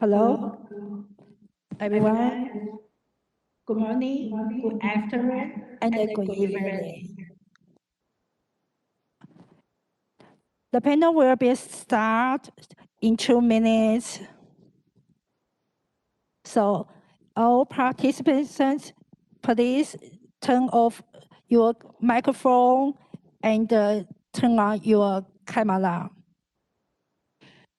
Hello, everyone. Good morning, good afternoon, and good evening. The panel will be start in 2 minutes. So all participants, please turn off your microphone and turn on your camera.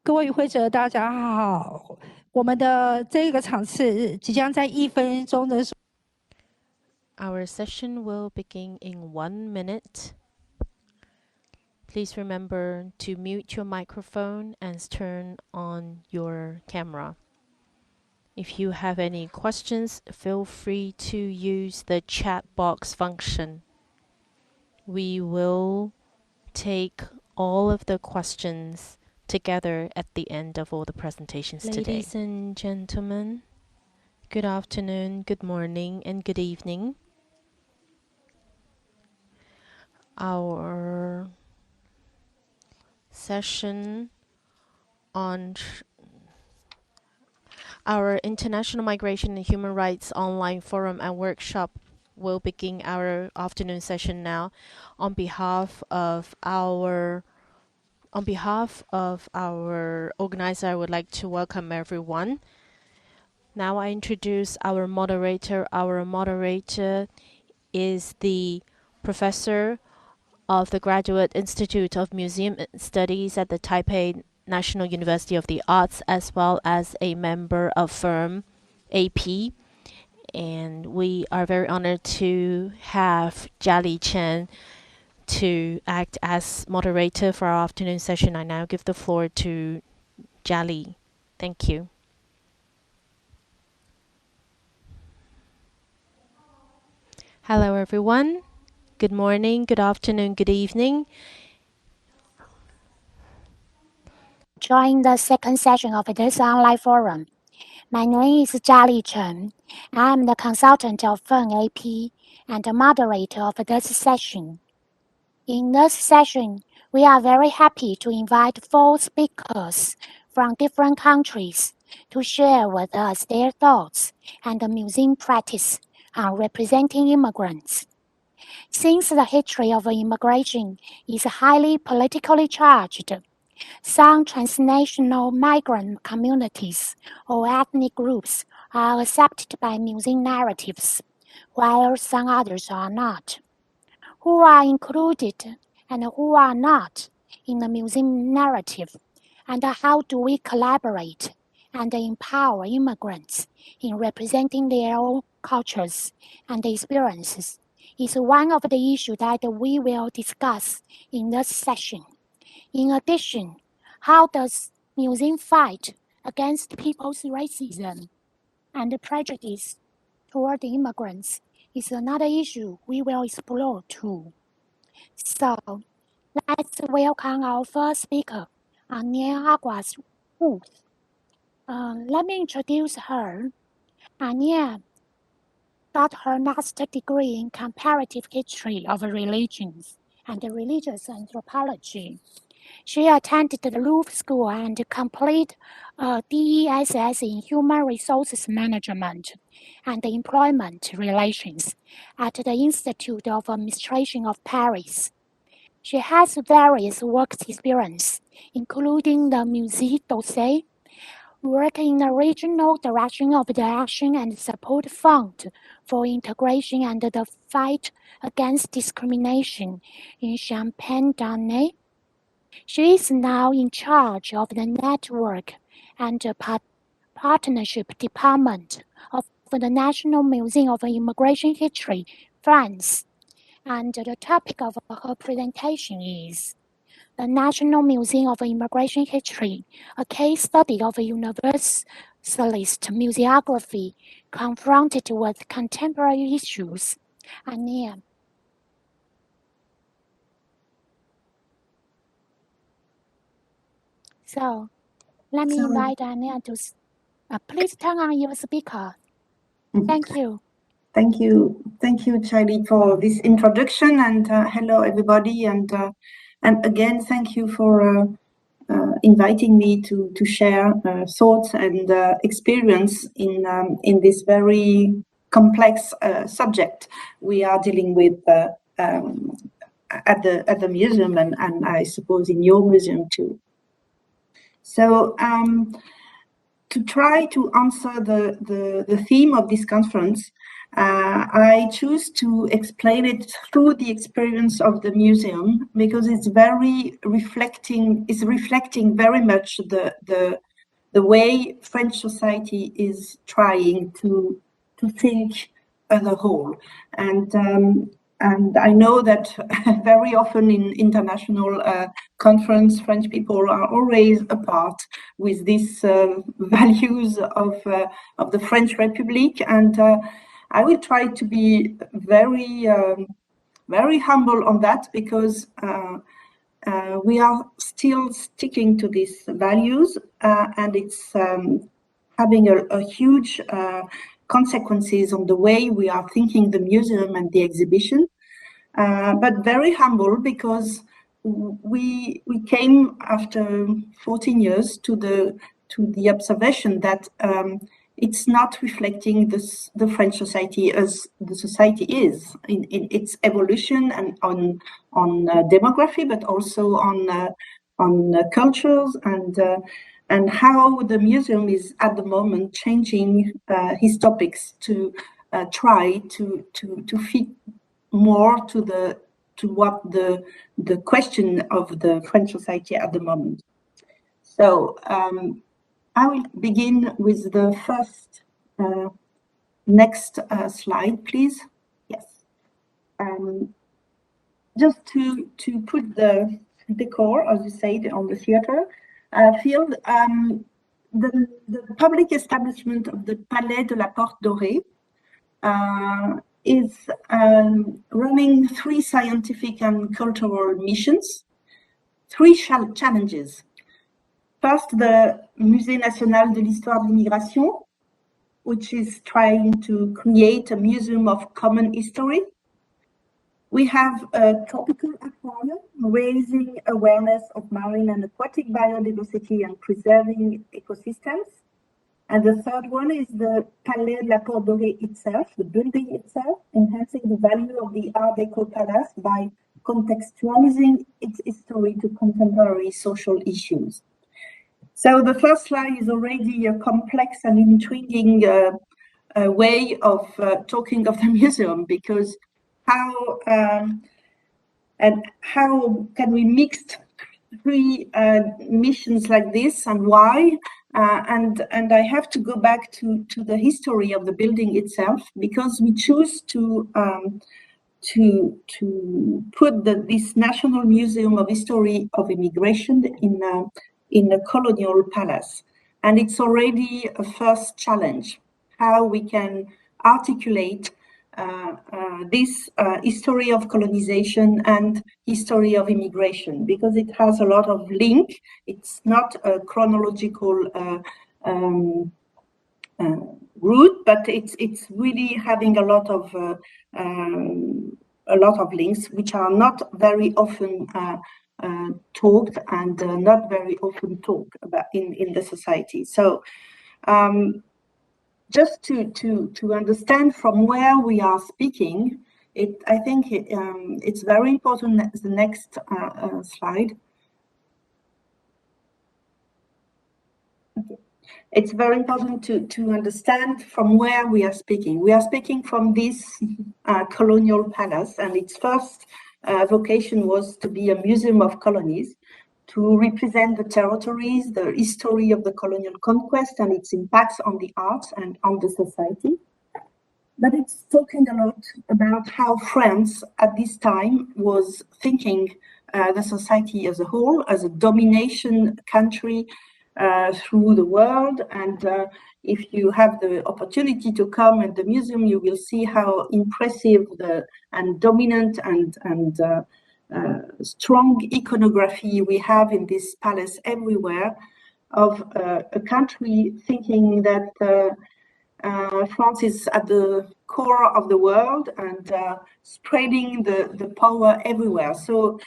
各位与会者，大家好。我们的这个场次即将在1分钟的。Our session will begin in 1 minute. Please remember to mute your microphone and turn on your camera. If you have any questions, feel free to use the chat box function. We will take all of the questions together at the end of all the presentations today. Ladies and gentlemen, good afternoon, good morning, and good evening. Our session on our International Migration and Human Rights online forum and workshop will begin our afternoon session now. On behalf of our organizer, I would like to welcome everyone. Now I introduce our moderator. Our moderator is the professor of the Graduate Institute of Museum Studies at the Taipei National University of the Arts, as well as a member of firm AP. And we are very honored to have Jiali Chen to act as moderator for our afternoon session. I now give the floor to Jiali. Thank you. Hello, everyone. Good morning, good afternoon, good evening. Join the second session of this online forum. My name is Jiali Chen. I am the consultant of Firm AP and the moderator of this session. In this session, we are very happy to invite 4 speakers from different countries to share with us their thoughts and the museum practice on representing immigrants. Since the history of immigration is highly politically charged, some transnational migrant communities or ethnic groups are accepted by museum narratives, while some others are not. Who are included and who are not in the museum narrative, and how do we collaborate and empower immigrants in representing their own cultures and experiences is one of the issues that we will discuss in this session. In addition, how does museum fight against people's racism and prejudice toward the immigrants is another issue we will explore too. So, let's welcome our first speaker, Anya Aguas-Woods. Let me introduce her. Anya got her master's degree in comparative history of religions and religious anthropology. She attended the Louvre School and completed a DESS in Human Resources Management and Employment Relations at the Institute of Administration of Paris. She has various work experience, including the Musée d'Orsay, work in the regional direction of the Action and Support Fund for Integration and the Fight Against Discrimination in Champagne-Ardennais. She is now in charge of the Network and Partnership Department of the National Museum of Immigration History, France. And the topic of her presentation is the National Museum of Immigration History, a case study of universalist museography confronted with contemporary issues. Anya. So, let me invite Anya to please turn on your speaker. Thank you. Thank you, Jiali, for this introduction, and hello everybody, and again thank you for inviting me to share thoughts and experience in this very complex subject we are dealing with at the museum and I suppose in your museum too. So to try to answer the theme of this conference, I choose to explain it through the experience of the museum because it's reflecting very much the way French society is trying to think as a whole. And I know that very often in international conference, French people are always apart with these values of the French Republic, and I will try to be very humble on that because we are still sticking to these values, and it's having a huge consequences on the way we are thinking the museum and the exhibition, but very humble because we came after 14 years to the observation that it's not reflecting the French society as the society is in its evolution and on demography, but also on cultures and how the museum is at the moment changing his topics to try to fit more to what the question of the French society at the moment. So I will begin with the first next slide, please. Yes. Just to put the decor, as you said, on the theater field, the public establishment of the Palais de la Porte Dorée is running 3 scientific and cultural missions, 3 challenges. First, the Musée National de l'Histoire de l'Immigration, which is trying to create a museum of common history. We have a tropical aquarium, raising awareness of marine and aquatic biodiversity and preserving ecosystems. And the third one is the Palais de la Porte Dorée itself, the building itself, enhancing the value of the Art Deco Palace by contextualizing its history to contemporary social issues. So the first slide is already a complex and intriguing way of talking of the museum, because how can we mix 3 missions like this and why? And I have to go back to the history of the building itself, because we choose to put this National Museum of History of Immigration in a colonial palace. And it's already a first challenge, how we can articulate this history of colonization and history of immigration, because it has a lot of link. It's not a chronological route, but it's really having a lot of links, which are not very often talked and not very often talked about in the society. So just to understand from where we are speaking, I think it's very important. The next slide. Okay. It's very important to understand from where we are speaking. We are speaking from this colonial palace, and its first vocation was to be a museum of colonies, to represent the territories, the history of the colonial conquest and its impacts on the arts and on the society. But it's talking a lot about how France at this time was thinking the society as a whole, as a domination country through the world. And if you have the opportunity to come at the museum, you will see how impressive and dominant and strong iconography we have in this palace everywhere, of a country thinking that France is at the core of the world and spreading the power everywhere. So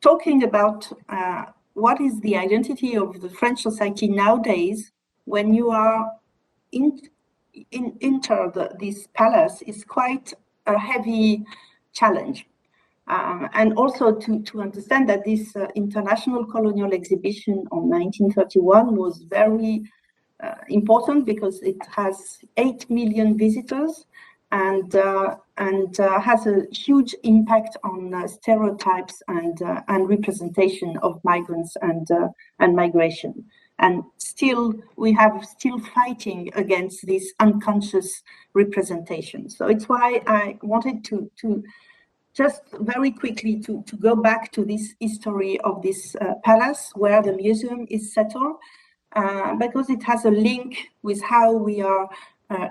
talking about what is the identity of the French society nowadays when you are enter this palace is quite a heavy challenge. And also to understand that this international colonial exhibition on 1931 was very important because it has 8 million visitors and has a huge impact on stereotypes and representation of migrants and migration. And still, we have still fighting against this unconscious representation. So it's why I wanted to just very quickly to go back to this history of this palace where the museum is settled, because it has a link with how we are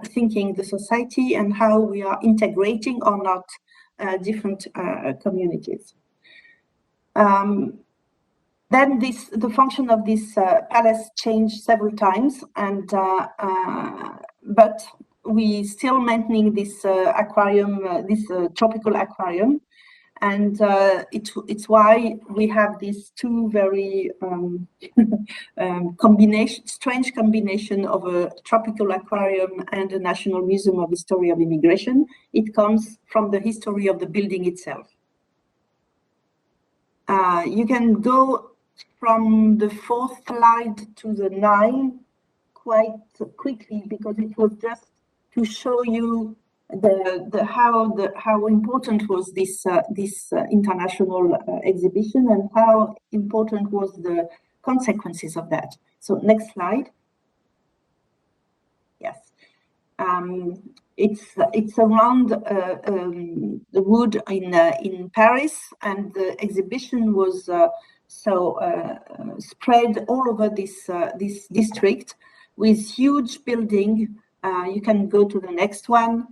thinking the society and how we are integrating or not different communities. Then the function of this palace changed several times, and but we still maintaining this aquarium, this tropical aquarium, and it's why we have these two very strange combination of a tropical aquarium and a National Museum of History of Immigration. It comes from the history of the building itself. You can go from the 4th slide to the 9 quite quickly because it was just to show you how important was this international exhibition and how important was the consequences of that. So next slide. Yes, it's around the wood in Paris, and the exhibition was spread all over this district with huge building. You can go to the next one.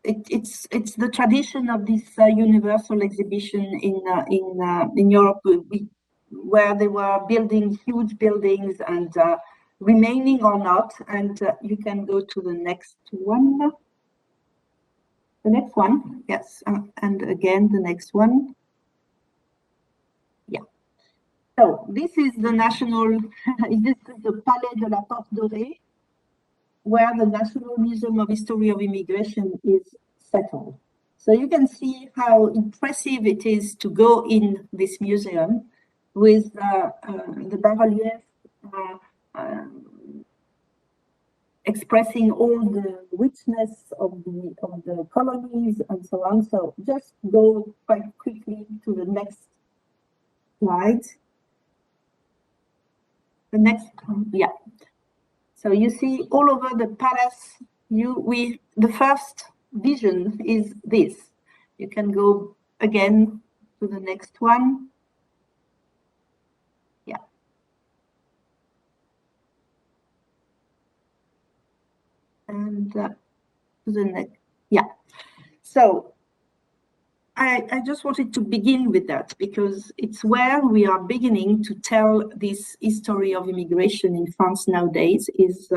It's the tradition of this universal exhibition in Europe, where they were building huge buildings and remaining or not. And you can go to the next one. The next one, yes, and again the next one. Yeah. So this is the national. This is the Palais de la Porte Dorée, where the National Museum of History of Immigration is settled. So you can see how impressive it is to go in this museum with the bas-relief expressing all the richness of the colonies and so on. So just go quite quickly to the next slide. The next one, yeah. So you see all over the palace, the first vision is this. You can go again to the next one. Yeah. And to the next, yeah. So I just wanted to begin with that because it's where we are beginning to tell this history of immigration in France nowadays is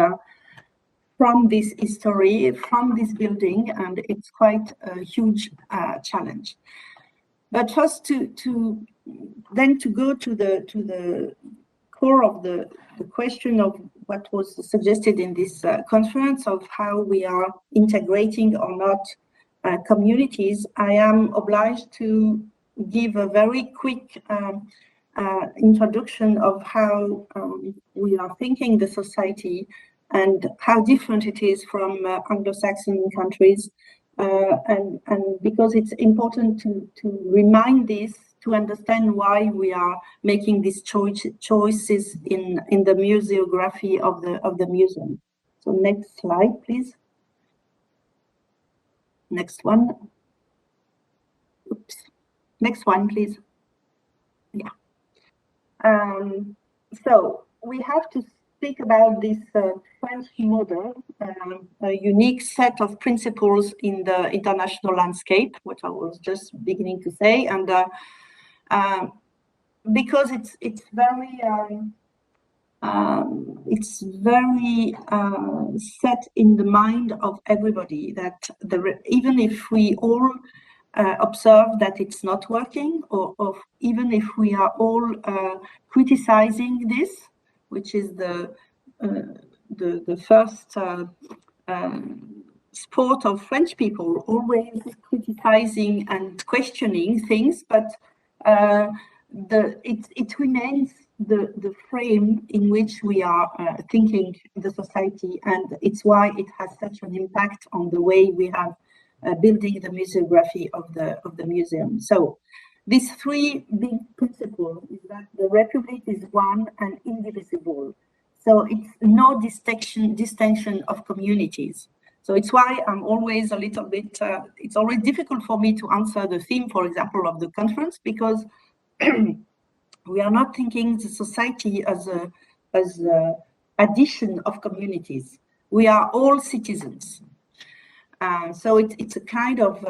from this history, from this building, and it's quite a huge challenge. But first to go to the core of the question of what was suggested in this conference of how we are integrating or not communities, I am obliged to give a very quick introduction of how we are thinking the society and how different it is from Anglo-Saxon countries, and because it's important to remind this, to understand why we are making these choices in the museography of the museum. So next slide, please. Next one. Oops. Next one, please. Yeah. So we have to speak about this French model, a unique set of principles in the international landscape, which I was just beginning to say, and because it's very set in the mind of everybody that even if we all observe that it's not working, or even if we are all criticizing this, which is the first sport of French people, always criticizing and questioning things, but it remains the frame in which we are thinking the society, and it's why it has such an impact on the way we have building the museography of the museum. So these three big principles is that the Republic is one and indivisible. So it's no distinction of communities. So it's why I'm always a little bit, it's always difficult for me to answer the theme, for example, of the conference, because we are not thinking the society as a addition of communities. We are all citizens. So it's a kind of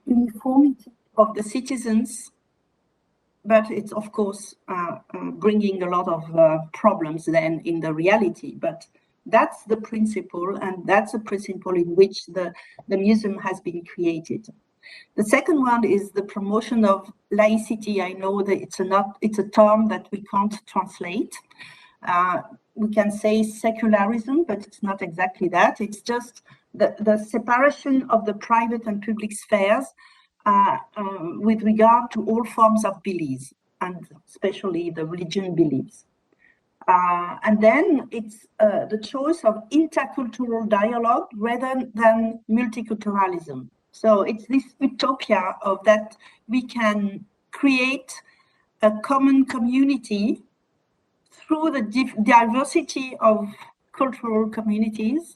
uniformity of the citizens, but it's of course bringing a lot of problems then in the reality. But that's the principle, and that's the principle in which the museum has been created. The second one is the promotion of laicity. I know that it's a term that we can't translate. We can say secularism, but it's not exactly that. It's just the separation of the private and public spheres with regard to all forms of beliefs, and especially the religion beliefs. And then it's the choice of intercultural dialogue rather than multiculturalism. So it's this utopia of that we can create a common community through the diversity of cultural communities,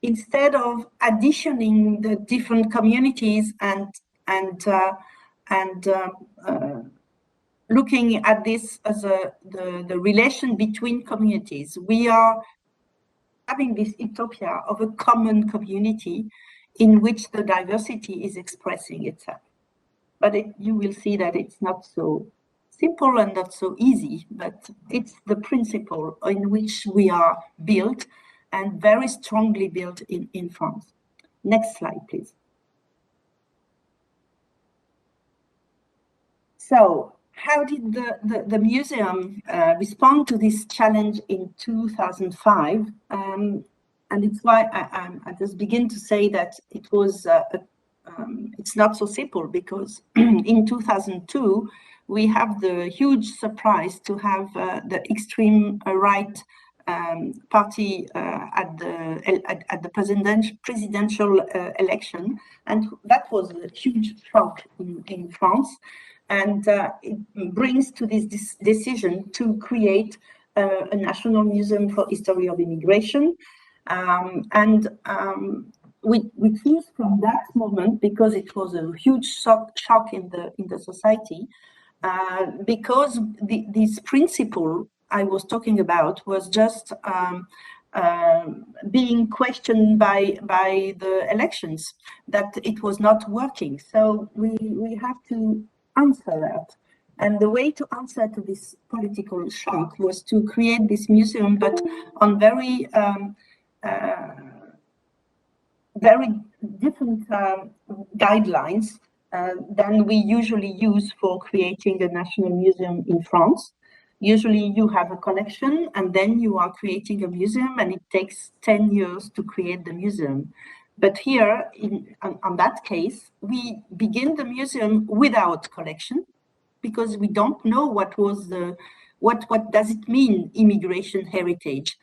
instead of additioning the different communities and looking at this as the relation between communities. We are having this utopia of a common community in which the diversity is expressing itself. But you will see that it's not so simple and not so easy, but it's the principle in which we are built, and very strongly built in France. Next slide, please. So how did the museum respond to this challenge in 2005? And it's why I just begin to say that it was it's not so simple, because in 2002 we have the huge surprise to have the extreme right party at the presidential election, and that was a huge shock in France, and it brings to this decision to create a national museum for history of immigration. We feel from that moment, because it was a huge shock in the society, because this principle I was talking about was just being questioned by the elections, that it was not working. So we have to answer that. And the way to answer to this political shock was to create this museum, but on very different guidelines than we usually use for creating a national museum in France. Usually you have a collection and then you are creating a museum, and it takes 10 years to create the museum. But here, on that case, we begin the museum without collection, because we don't know what does it mean, immigration heritage.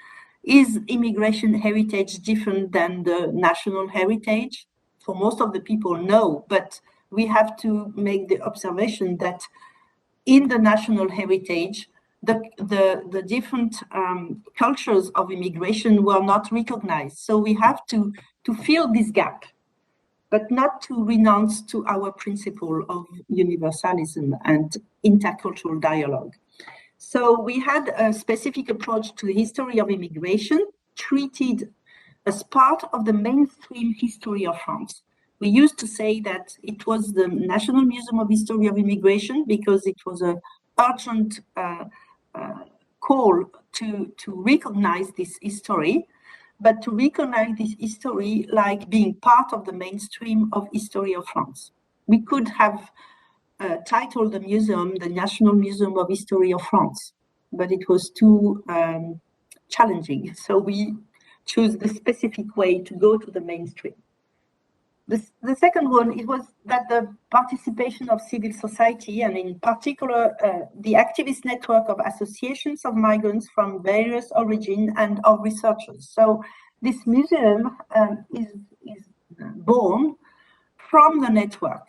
Is immigration heritage different than the national heritage? For most of the people, no, but we have to make the observation that in the national heritage, the different cultures of immigration were not recognized. So we have to fill this gap, but not to renounce to our principle of universalism and intercultural dialogue. So we had a specific approach to the history of immigration, treated as part of the mainstream history of France. We used to say that it was the National Museum of History of Immigration because it was an urgent call to recognize this history, but to recognize this history like being part of the mainstream of history of France. we could have titled the museum the National Museum of History of France, but it was too challenging. So we chose the specific way to go to the mainstream. The second one, it was that the participation of civil society, and in particular the activist network of associations of migrants from various origins and of researchers. So this museum is born from the network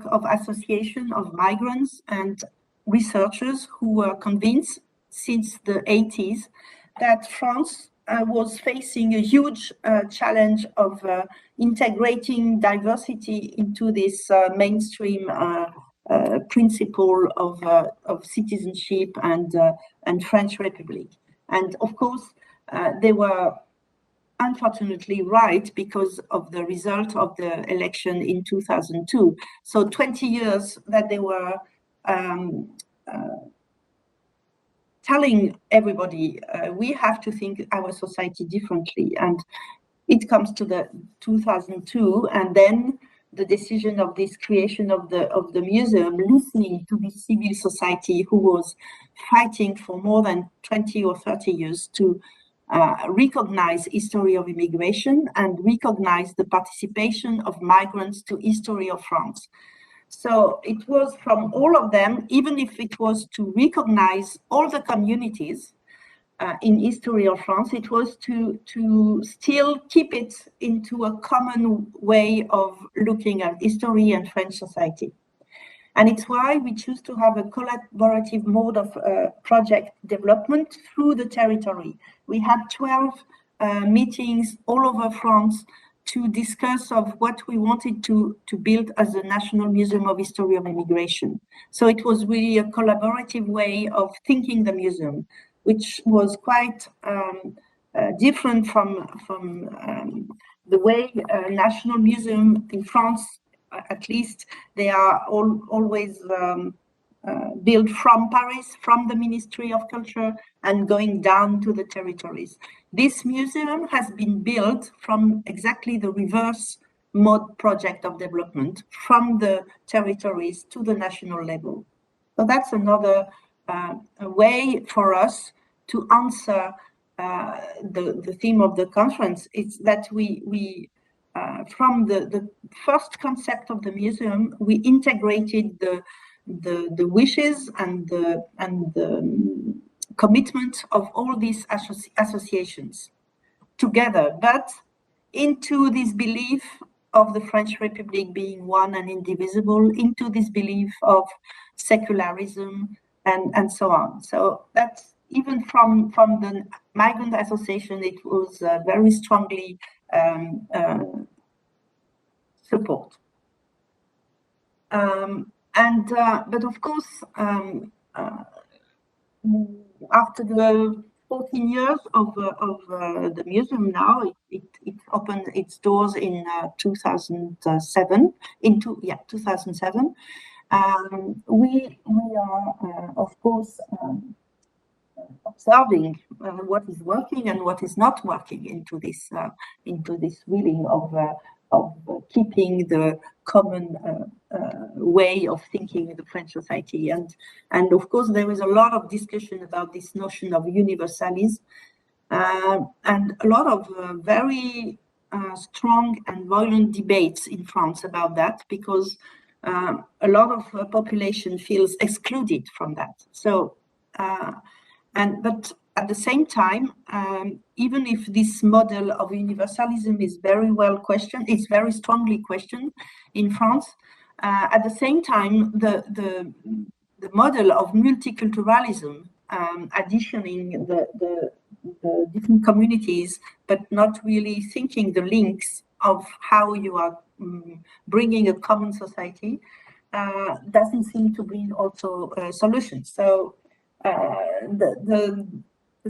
of association of migrants and researchers who were convinced since the 80s that France was facing a huge challenge of integrating diversity into this mainstream principle of citizenship and French Republic. And of course, they were unfortunately right because of the result of the election in 2002. So 20 years that they were telling everybody we have to think our society differently, and it comes to the 2002, and then the decision of this creation of the museum, listening to the civil society who was fighting for more than 20 or 30 years to recognize history of immigration and recognize the participation of migrants to history of France. So it was from all of them, even if it was to recognize all the communities in history of France, it was to still keep it into a common way of looking at history and French society. And it's why we choose to have a collaborative mode of project development through the territory. We had 12 meetings all over France to discuss of what we wanted to build as a National Museum of History of Immigration. So it was really a collaborative way of thinking the museum, which was quite different from the way National Museum in France, at least, they are always built from Paris, from the Ministry of Culture, and going down to the territories. This museum has been built from exactly the reverse mode project of development, from the territories to the national level. So that's another way for us to answer the theme of the conference. It's that we from the first concept of the museum, we integrated the wishes and the commitment of all these associations together, but into this belief of the French Republic being one and indivisible, into this belief of secularism and so on. So that's even from the migrant association, it was very strongly support. But of course, after the 14 years of the museum now, it opened its doors in 2007. 2007. We are of course observing what is working and what is not working into this feeling of keeping the common way of thinking in the French society. And of course, there is a lot of discussion about this notion of universalism, and a lot of very strong and violent debates in France about that, because a lot of the population feels excluded from that. So, but at the same time, even if this model of universalism is very well questioned, it's very strongly questioned in France. At the same time, the model of multiculturalism, additioning the different communities, but not really thinking the links of how you are bringing a common society, doesn't seem to bring also solutions. So the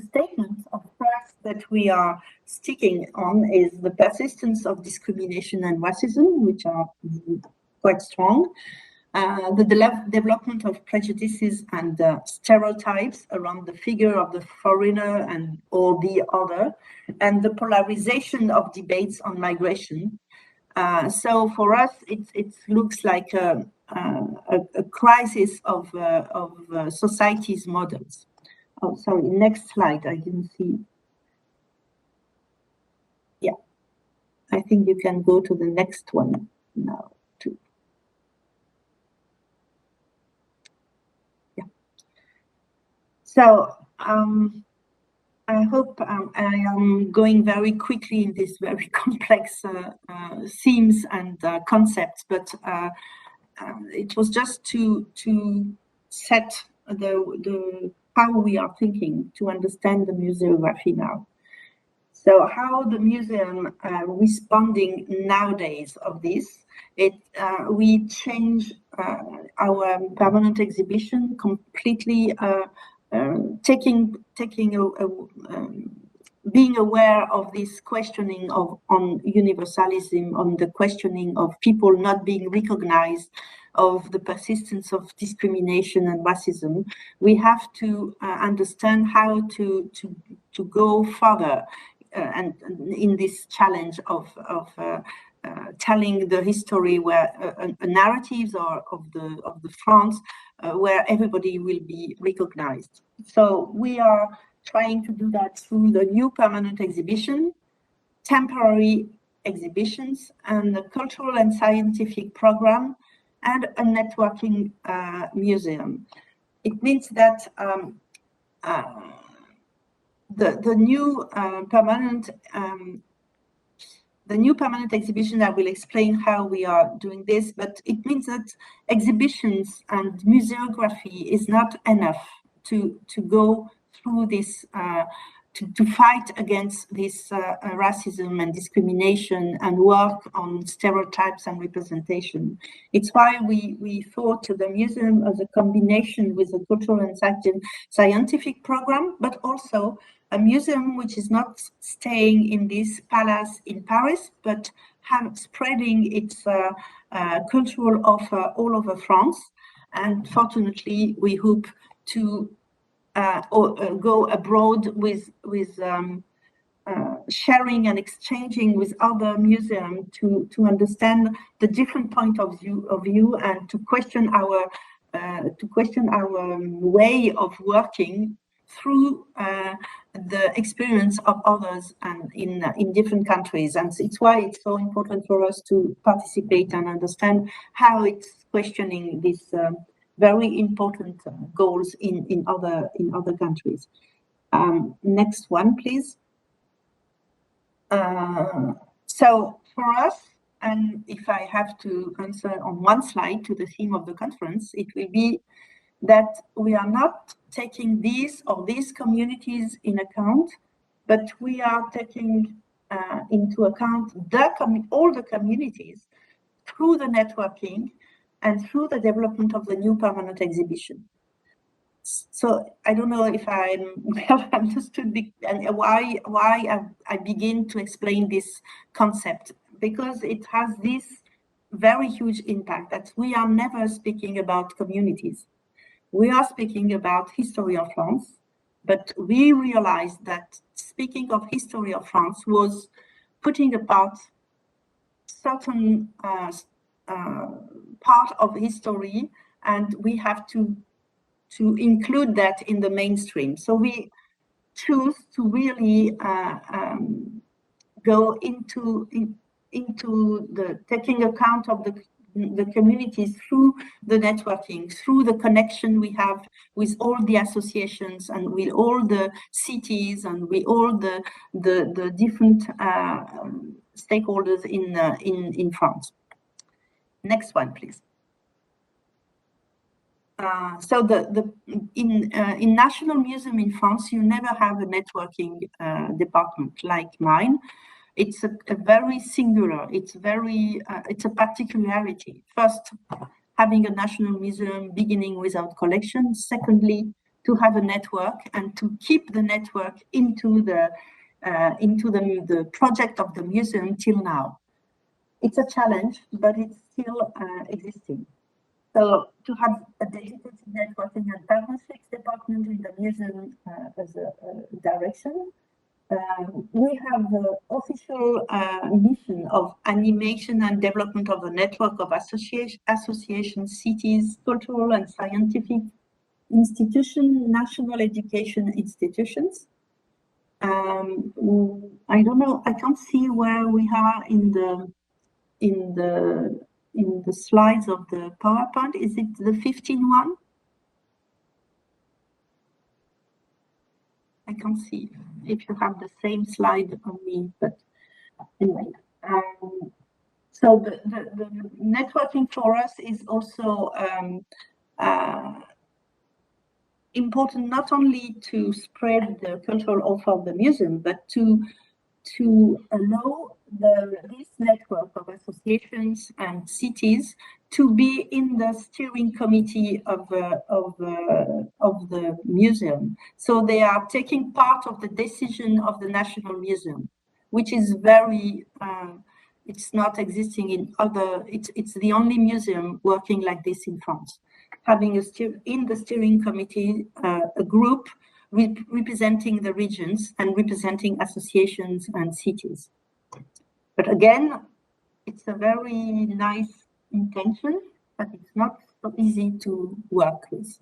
statement of press that we are sticking on is the persistence of discrimination and racism, which are quite strong, the development of prejudices and stereotypes around the figure of the foreigner or the other, and the polarization of debates on migration, So for us, it looks like a crisis of society's models. Oh, sorry, next slide, I didn't see. Yeah, I think you can go to the next one now too. Yeah. So I hope I am going very quickly in this very complex themes and concepts, but it was just to set the how we are thinking to understand the museography now. So how the museum responding nowadays of this, we change our permanent exhibition completely, being aware of this questioning on universalism, on the questioning of people not being recognized, of the persistence of discrimination and racism. We have to understand how to go further and in this challenge of telling the history where narratives or of the France where everybody will be recognized. So we are trying to do that through the new permanent exhibition, temporary exhibitions, and the cultural and scientific program, and a networking museum. It means that the new permanent exhibition, I will explain how we are doing this, but it means that exhibitions and museography is not enough to go through this, to fight against this racism and discrimination and work on stereotypes and representation. It's why we thought the museum as a combination with a cultural and scientific program, but also a museum which is not staying in this palace in Paris, but spreading its cultural offer all over France. And fortunately, we hope to go abroad with sharing and exchanging with other museums to understand the different point of view and to question our way of working through the experience of others and in different countries. And it's why it's so important for us to participate and understand how it's questioning this very important goals in other countries. Next one, please. So for us, and if I have to answer on one slide to the theme of the conference, it will be that we are not taking these or these communities in account, but we are taking into account all the communities through the networking and through the development of the new permanent exhibition. So I don't know if I'm well understood and why I begin to explain this concept, because it has this very huge impact that we are never speaking about communities. We are speaking about history of France, but we realized that speaking of history of France was putting apart certain part of history, and we have to include that in the mainstream. So we choose to really go into the taking account of the communities through the networking, through the connection we have with all the associations and with all the cities and with all the different stakeholders in France. Next one, please. So in National Museum in France, you never have a networking department like mine. It's a very singular. It's a particularity. First, having a national museum beginning without collection. Secondly, to have a network and to keep the network into the project of the museum till now. It's a challenge, but it's still existing. So to have a dedicated networking and partnerships department in the museum as a direction, we have the official mission of animation and development of a network of associations, cities, cultural and scientific institutions, national education institutions. I don't know. I can't see where we are in the slides of the PowerPoint. Is it the 15 one? I can't see if you have the same slide on me, but anyway. So the networking for us is also important, not only to spread the cultural offer of the museum, but to allow this network of associations and cities to be in the steering committee of the museum. So they are taking part of the decision of the National Museum, which is very, it's not existing in other, it's the only museum working like this in France. Having in the steering committee a group representing the regions and representing associations and cities. But again, it's a very nice intention, but it's not so easy to work with.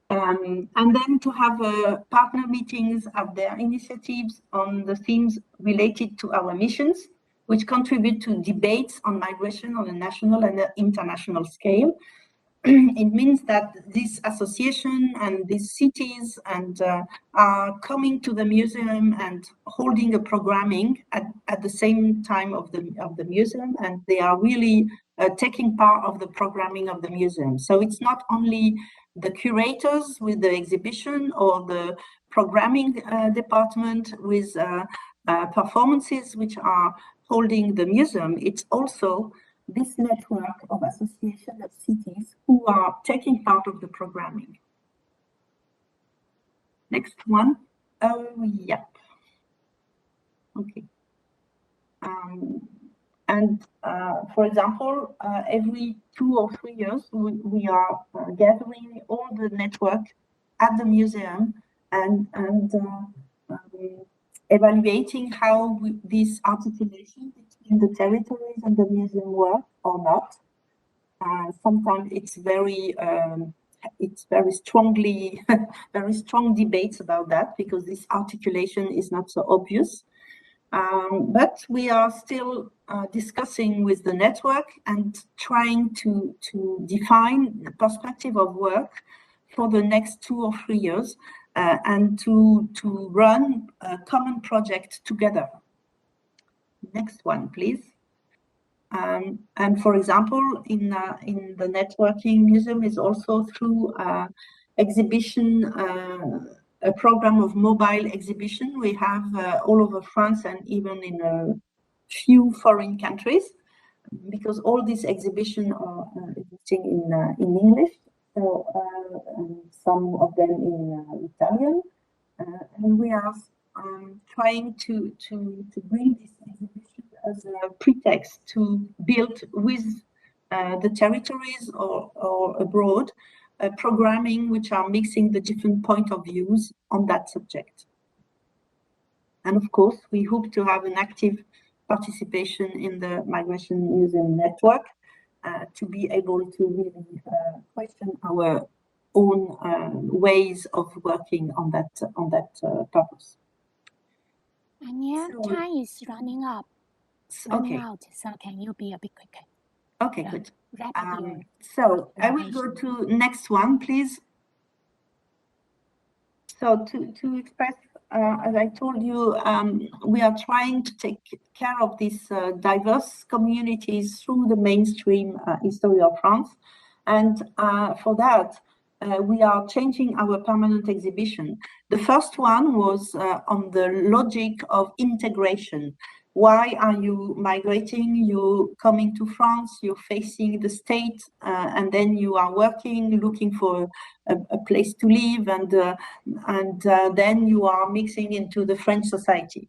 And then to have partner meetings of their initiatives on the themes related to our missions, which contribute to debates on migration on a national and international scale. It means that this association and these cities are coming to the museum and holding a programming at the same time of the museum, and they are really taking part of the programming of the museum. So it's not only the curators with the exhibition or the programming department with performances which are holding the museum. It's also this network of associations of cities who are taking part of the programming. Next one. Oh, yeah. Okay. For example, every 2 or 3 years, we are gathering all the network at the museum and evaluating how this articulation between the territories and the museum work or not. Sometimes it's very strongly, very strong debates about that because this articulation is not so obvious. But we are still discussing with the network and trying to define the perspective of work for the next 2 or 3 years and to run a common project together. Next one, please. And for example, in the networking museum is also through exhibition, a program of mobile exhibition we have all over France and even in a few foreign countries, because all these exhibitions are existing in English, so some of them in Italian, and we are trying to bring this exhibition as a pretext to build with the territories or abroad programming which are mixing the different point of views on that subject. And of course, we hope to have an active participation in the Migration Museum network to be able to really question our own ways of working on that purpose. Anya, So, time is running up. Okay. Out, so can you be a bit quicker? Okay, good. Rapid So I will go to next one, please. So to express, as I told you, we are trying to take care of these diverse communities through the mainstream history of France. And for that, we are changing our permanent exhibition. The first one was on the logic of integration. Why are you migrating? You're coming to France, you're facing the state, and then you are working, looking for a place to live, and then you are mixing into the French society.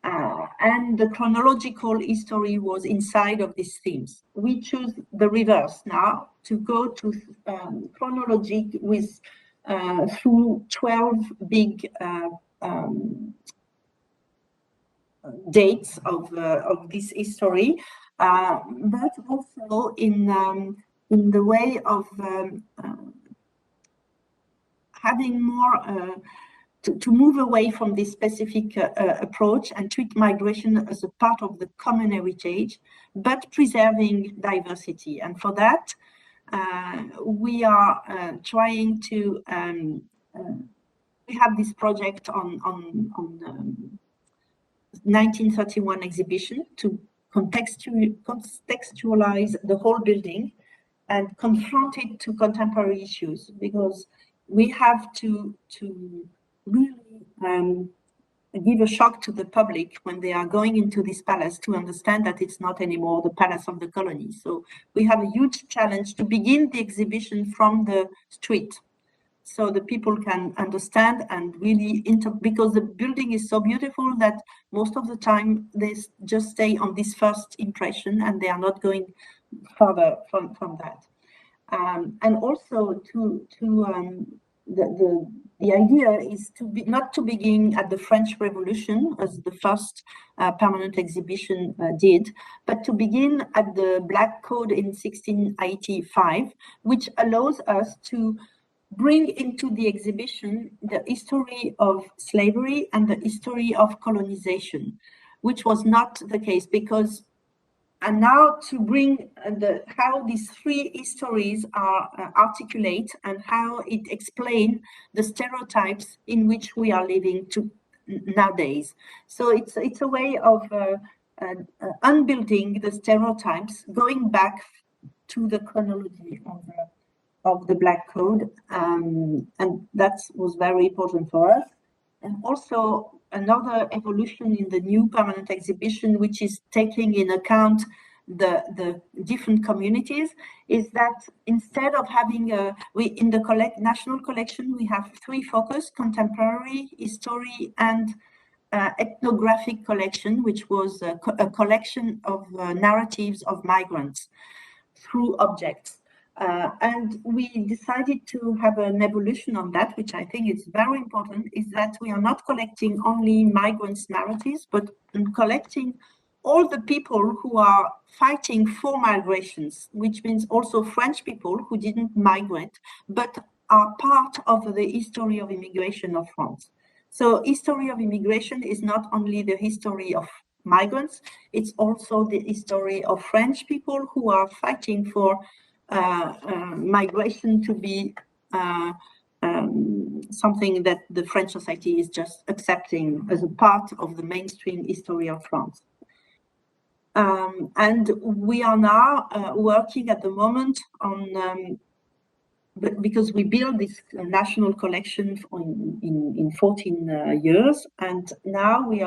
And the chronological history was inside of these themes. We choose the reverse now to go to chronology with through 12 big dates of this history, but also in the way of having more to move away from this specific approach and treat migration as a part of the common heritage, but preserving diversity. And for that, we are trying to, we have this project on 1931 exhibition to contextualize the whole building and confront it to contemporary issues, because we have to really give a shock to the public when they are going into this palace to understand that it's not anymore the palace of the colony. So we have a huge challenge to begin the exhibition from the street, so the people can understand and really because the building is so beautiful that most of the time they just stay on this first impression and they are not going further from that. And also the idea is not to begin at the French Revolution, as the first permanent exhibition did, but to begin at the Black Code in 1685, which allows us to bring into the exhibition the history of slavery and the history of colonization, which was not the case because. And now to bring how these three histories are articulate and how it explains the stereotypes in which we are living nowadays. So it's a way of unbuilding the stereotypes, going back to the chronology of the Black Code, and that was very important for us. And also another evolution in the new permanent exhibition, which is taking in account the different communities, is that instead of having in the national collection, we have three focus: contemporary, history, and ethnographic collection, which was a collection of narratives of migrants through objects. And we decided to have an evolution on that, which I think is very important, is that we are not collecting only migrants' narratives, but collecting all the people who are fighting for migrations, which means also French people who didn't migrate, but are part of the history of immigration of France. So history of immigration is not only the history of migrants, it's also the history of French people who are fighting for migration to be something that the French society is just accepting as a part of the mainstream history of France. And we are now working at the moment on, because we built this national collection in 14 years, and now we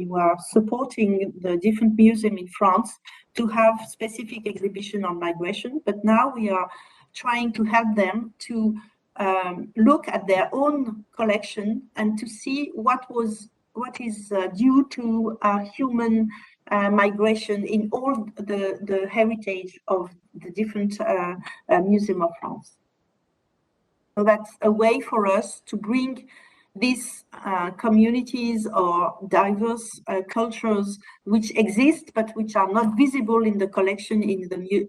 were supporting the different museums in France to have specific exhibition on migration, but now we are trying to help them to look at their own collection and to see what is due to human migration in all the heritage of the different museums of France. So that's a way for us to bring these communities or diverse cultures which exist but which are not visible in the collection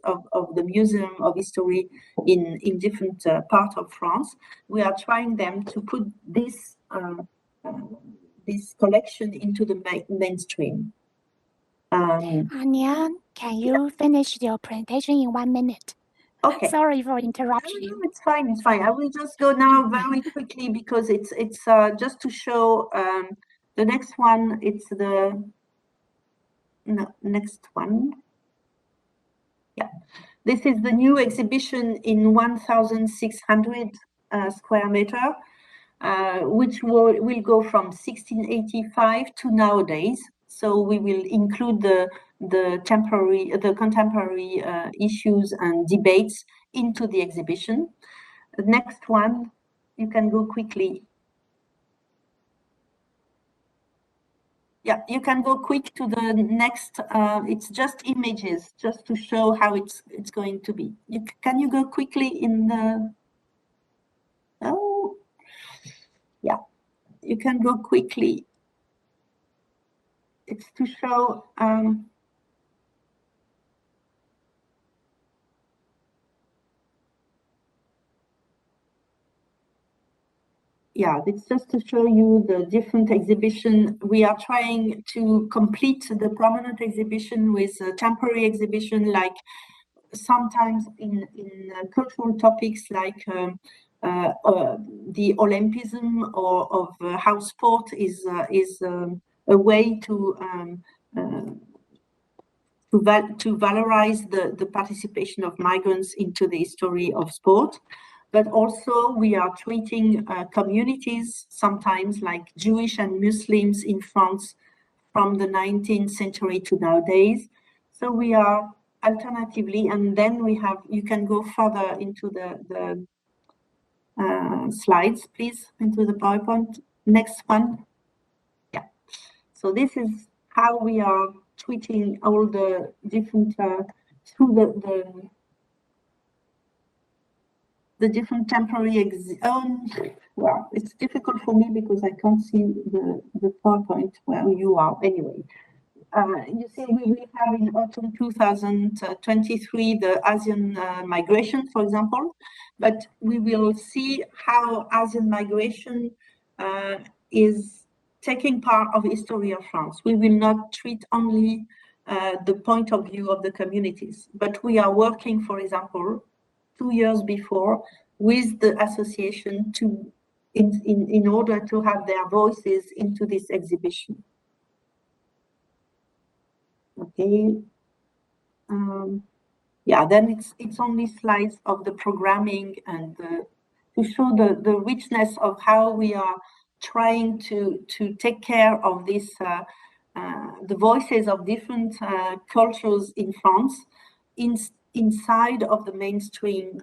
of the Museum of History in different parts of France. We are trying them to put this collection into the mainstream. Anya, can you finish your presentation in 1 minute? Okay. Sorry for interrupting. No, it's fine. It's fine. I will just go now very quickly because it's just to show the next one. It's the next one. Yeah, this is the new exhibition in 1,600 square meter, which will go from 1685 to nowadays. So we will include the contemporary issues and debates into the exhibition. The next one, you can go quickly. Yeah, you can go quick to the next. It's just images, just to show how it's going to be. Can you go quickly in the? Oh, yeah, you can go quickly. it's to show yeah, it's just to show you the different exhibition. We are trying to complete the permanent exhibition with a temporary exhibition, like sometimes in cultural topics like the Olympism or of how sport is a way to valorize the participation of migrants into the history of sport. But also we are treating communities sometimes like Jewish and Muslims in France from the 19th century to nowadays. So we are alternatively, and then we have, you can go further into the slides, please, into the PowerPoint. Next one. Yeah. So this is how we are treating all the different, through the different temporary well, it's difficult for me because I can't see the PowerPoint where you are. Anyway, you see, we will have in autumn 2023 the Asian migration, for example, but we will see how Asian migration is taking part of the history of France. We will not treat only the point of view of the communities, but we are working, for example, 2 years before with the association to in order to have their voices into this exhibition. Okay. Yeah, then it's only slides of the programming and to show the richness of how we are trying to take care of this the voices of different cultures in France inside of the mainstream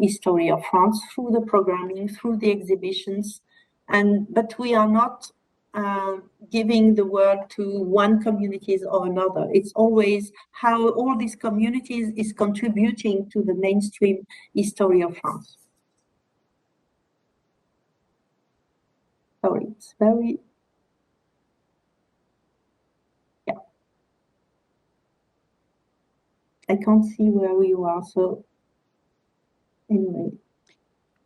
history of France through the programming, through the exhibitions, but we are not giving the word to one communities or another. It's always how all these communities is contributing to the mainstream history of France. Sorry, it's very, yeah. I can't see where you are, so anyway.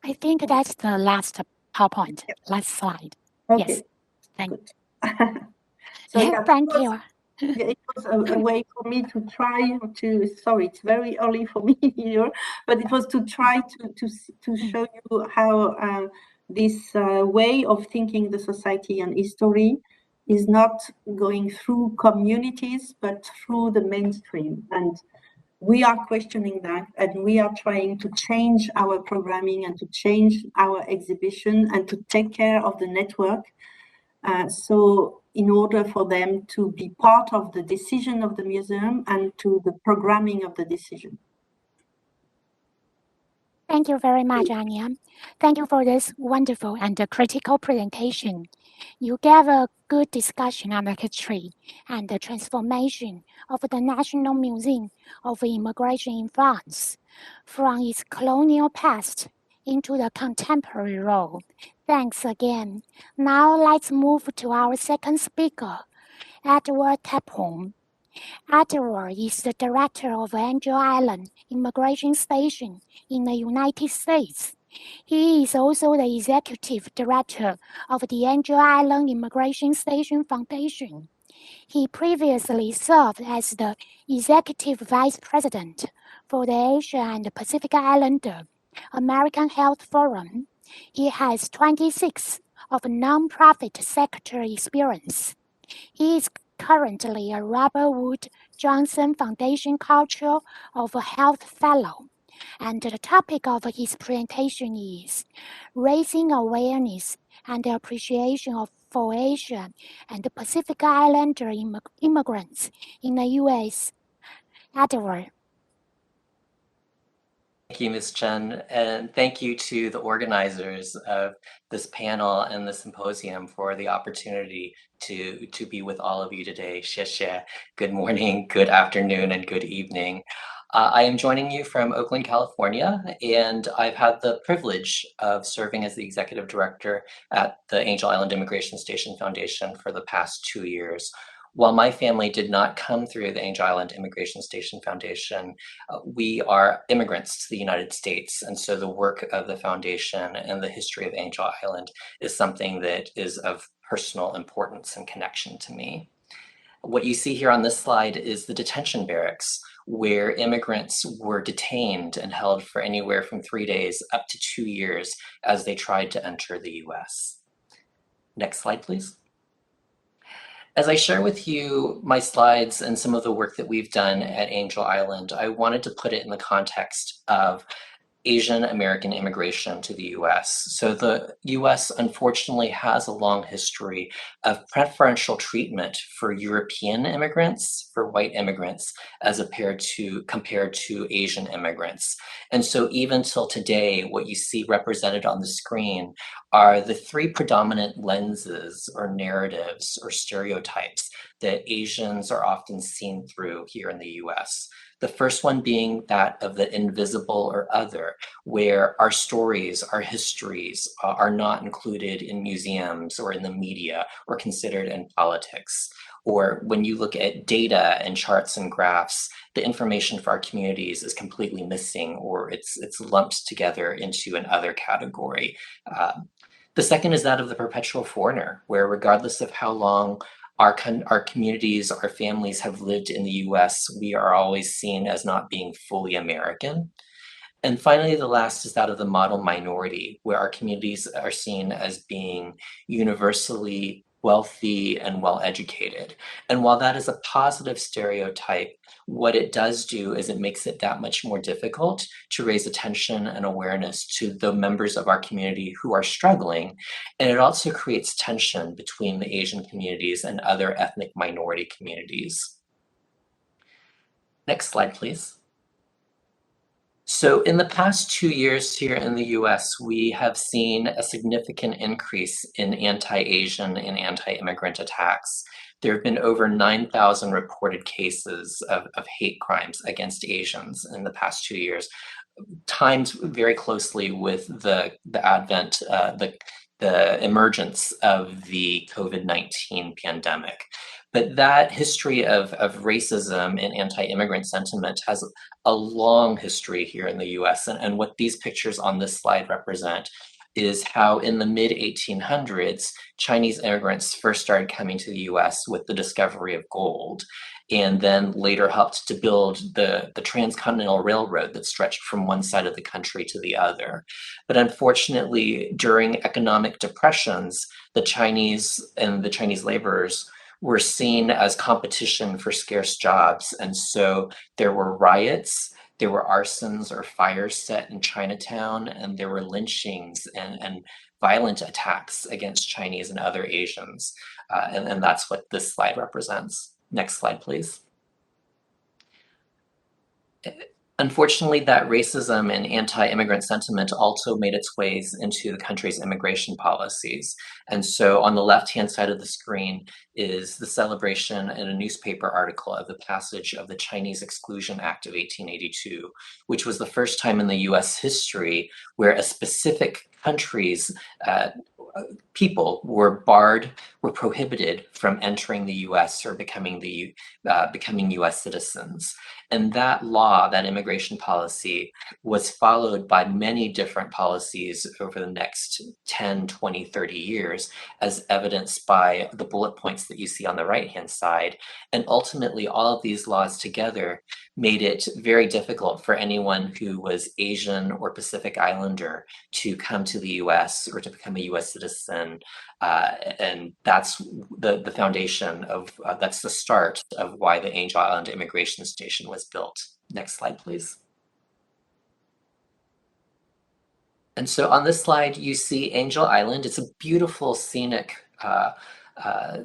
I think that's the last PowerPoint, last slide. Okay. Yes, thank you. So yeah, thank you. It was a way for me to try to, sorry, it's very early for me here, but it was to try to show you how this way of thinking the society and history is not going through communities, but through the mainstream. And we are questioning that, and we are trying to change our programming and to change our exhibition and to take care of the network. So in order for them to be part of the decision of the museum and to the programming of the decision. Thank you very much, Anya. Thank you for this wonderful and critical presentation. You gave a good discussion on the history and the transformation of the National Museum of Immigration in France from its colonial past into the contemporary role. Thanks again. Now let's move to our second speaker, Edward Tapon. Edward is the director of Angel Island Immigration Station in the United States. He is also the executive director of the Angel Island Immigration Station Foundation. He previously served as the executive vice president for the Asia and Pacific Islander American Health Forum. He has 26 of nonprofit sector experience. He is currently a Robert Wood Johnson Foundation Culture of Health Fellow, and the topic of his presentation is raising awareness and appreciation for Asian and Pacific Islander immigrants in the U.S. Edward. Thank you, Ms. Chen, and thank you to the organizers of this panel and the symposium for the opportunity to be with all of you today. 谢谢. Good morning, good afternoon, and good evening. I am joining you from Oakland, California, and I've had the privilege of serving as the executive director at the Angel Island Immigration Station Foundation for the past 2 years. While my family did not come through the Angel Island Immigration Station Foundation, we are immigrants to the United States, and so the work of the foundation and the history of Angel Island is something that is of personal importance and connection to me. What you see here on this slide is the detention barracks, where immigrants were detained and held for anywhere from 3 days up to 2 years as they tried to enter the US. Next slide, please. As I share with you my slides and some of the work that we've done at Angel Island, I wanted to put it in the context of Asian American immigration to the US. So the US unfortunately has a long history of preferential treatment for European immigrants, for white immigrants, as compared to Asian immigrants. And so even till today, what you see represented on the screen are the 3 predominant lenses or narratives or stereotypes that Asians are often seen through here in the US. The first one being that of the invisible or other, where our stories, our histories are not included in museums or in the media or considered in politics. Or when you look at data and charts and graphs, the information for our communities is completely missing, or it's lumped together into an other category. The second is that of the perpetual foreigner, where regardless of how long our communities, our families have lived in the US, we are always seen as not being fully American. And finally, the last is that of the model minority, where our communities are seen as being universally wealthy and well-educated. And while that is a positive stereotype, what it does do is it makes it that much more difficult to raise attention and awareness to the members of our community who are struggling. And it also creates tension between the Asian communities and other ethnic minority communities. Next slide, please. So in the past 2 years here in the US, we have seen a significant increase in anti-Asian and anti-immigrant attacks. There have been over 9,000 reported cases of hate crimes against Asians in the past 2 years, timed very closely with the advent, the emergence of the COVID-19 pandemic. But that history of racism and anti-immigrant sentiment has a long history here in the US. And what these pictures on this slide represent is how in the mid-1800s, Chinese immigrants first started coming to the US with the discovery of gold, and then later helped to build the transcontinental railroad that stretched from one side of the country to the other. But unfortunately, during economic depressions, the Chinese and the Chinese laborers were seen as competition for scarce jobs. And so there were riots, there were arsons or fires set in Chinatown, and there were lynchings and violent attacks against Chinese and other Asians. And that's what this slide represents. Next slide, please. Unfortunately, that racism and anti-immigrant sentiment also made its ways into the country's immigration policies. And so on the left-hand side of the screen is the celebration in a newspaper article of the passage of the Chinese Exclusion Act of 1882, which was the first time in the US history where a specific country's people were prohibited from entering the US or becoming US citizens. And that law, that immigration policy, was followed by many different policies over the next 10, 20, 30 years, as evidenced by the bullet points that you see on the right-hand side. And ultimately, all of these laws together made it very difficult for anyone who was Asian or Pacific Islander to come to the US or to become a US citizen. And that's the foundation of, that's the start of why the Angel Island Immigration Station was built. Next slide, please. And so on this slide, you see Angel Island. It's a beautiful scenic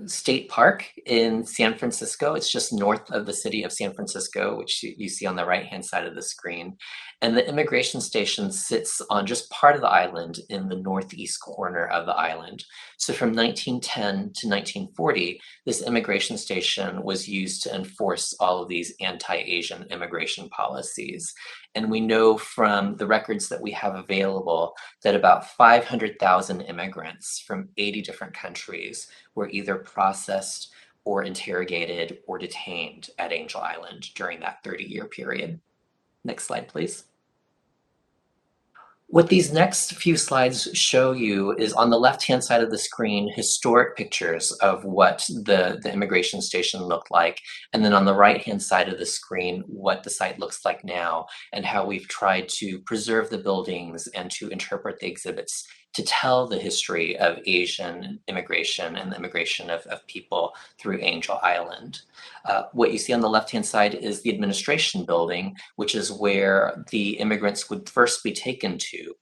state park in San Francisco. It's just north of the city of San Francisco, which you see on the right-hand side of the screen. And the immigration station sits on just part of the island in the northeast corner of the island. So from 1910 to 1940, this immigration station was used to enforce all of these anti-Asian immigration policies. And we know from the records that we have available that about 500,000 immigrants from 80 different countries were either processed or interrogated or detained at Angel Island during that 30-year period. Next slide, please. What these next few slides show you is on the left-hand side of the screen, historic pictures of what the immigration station looked like. And then on the right-hand side of the screen, what the site looks like now and how we've tried to preserve the buildings and to interpret the exhibits to tell the history of Asian immigration and the immigration of people through Angel Island. What you see on the left-hand side is the administration building, which is where the immigrants would first be taken to.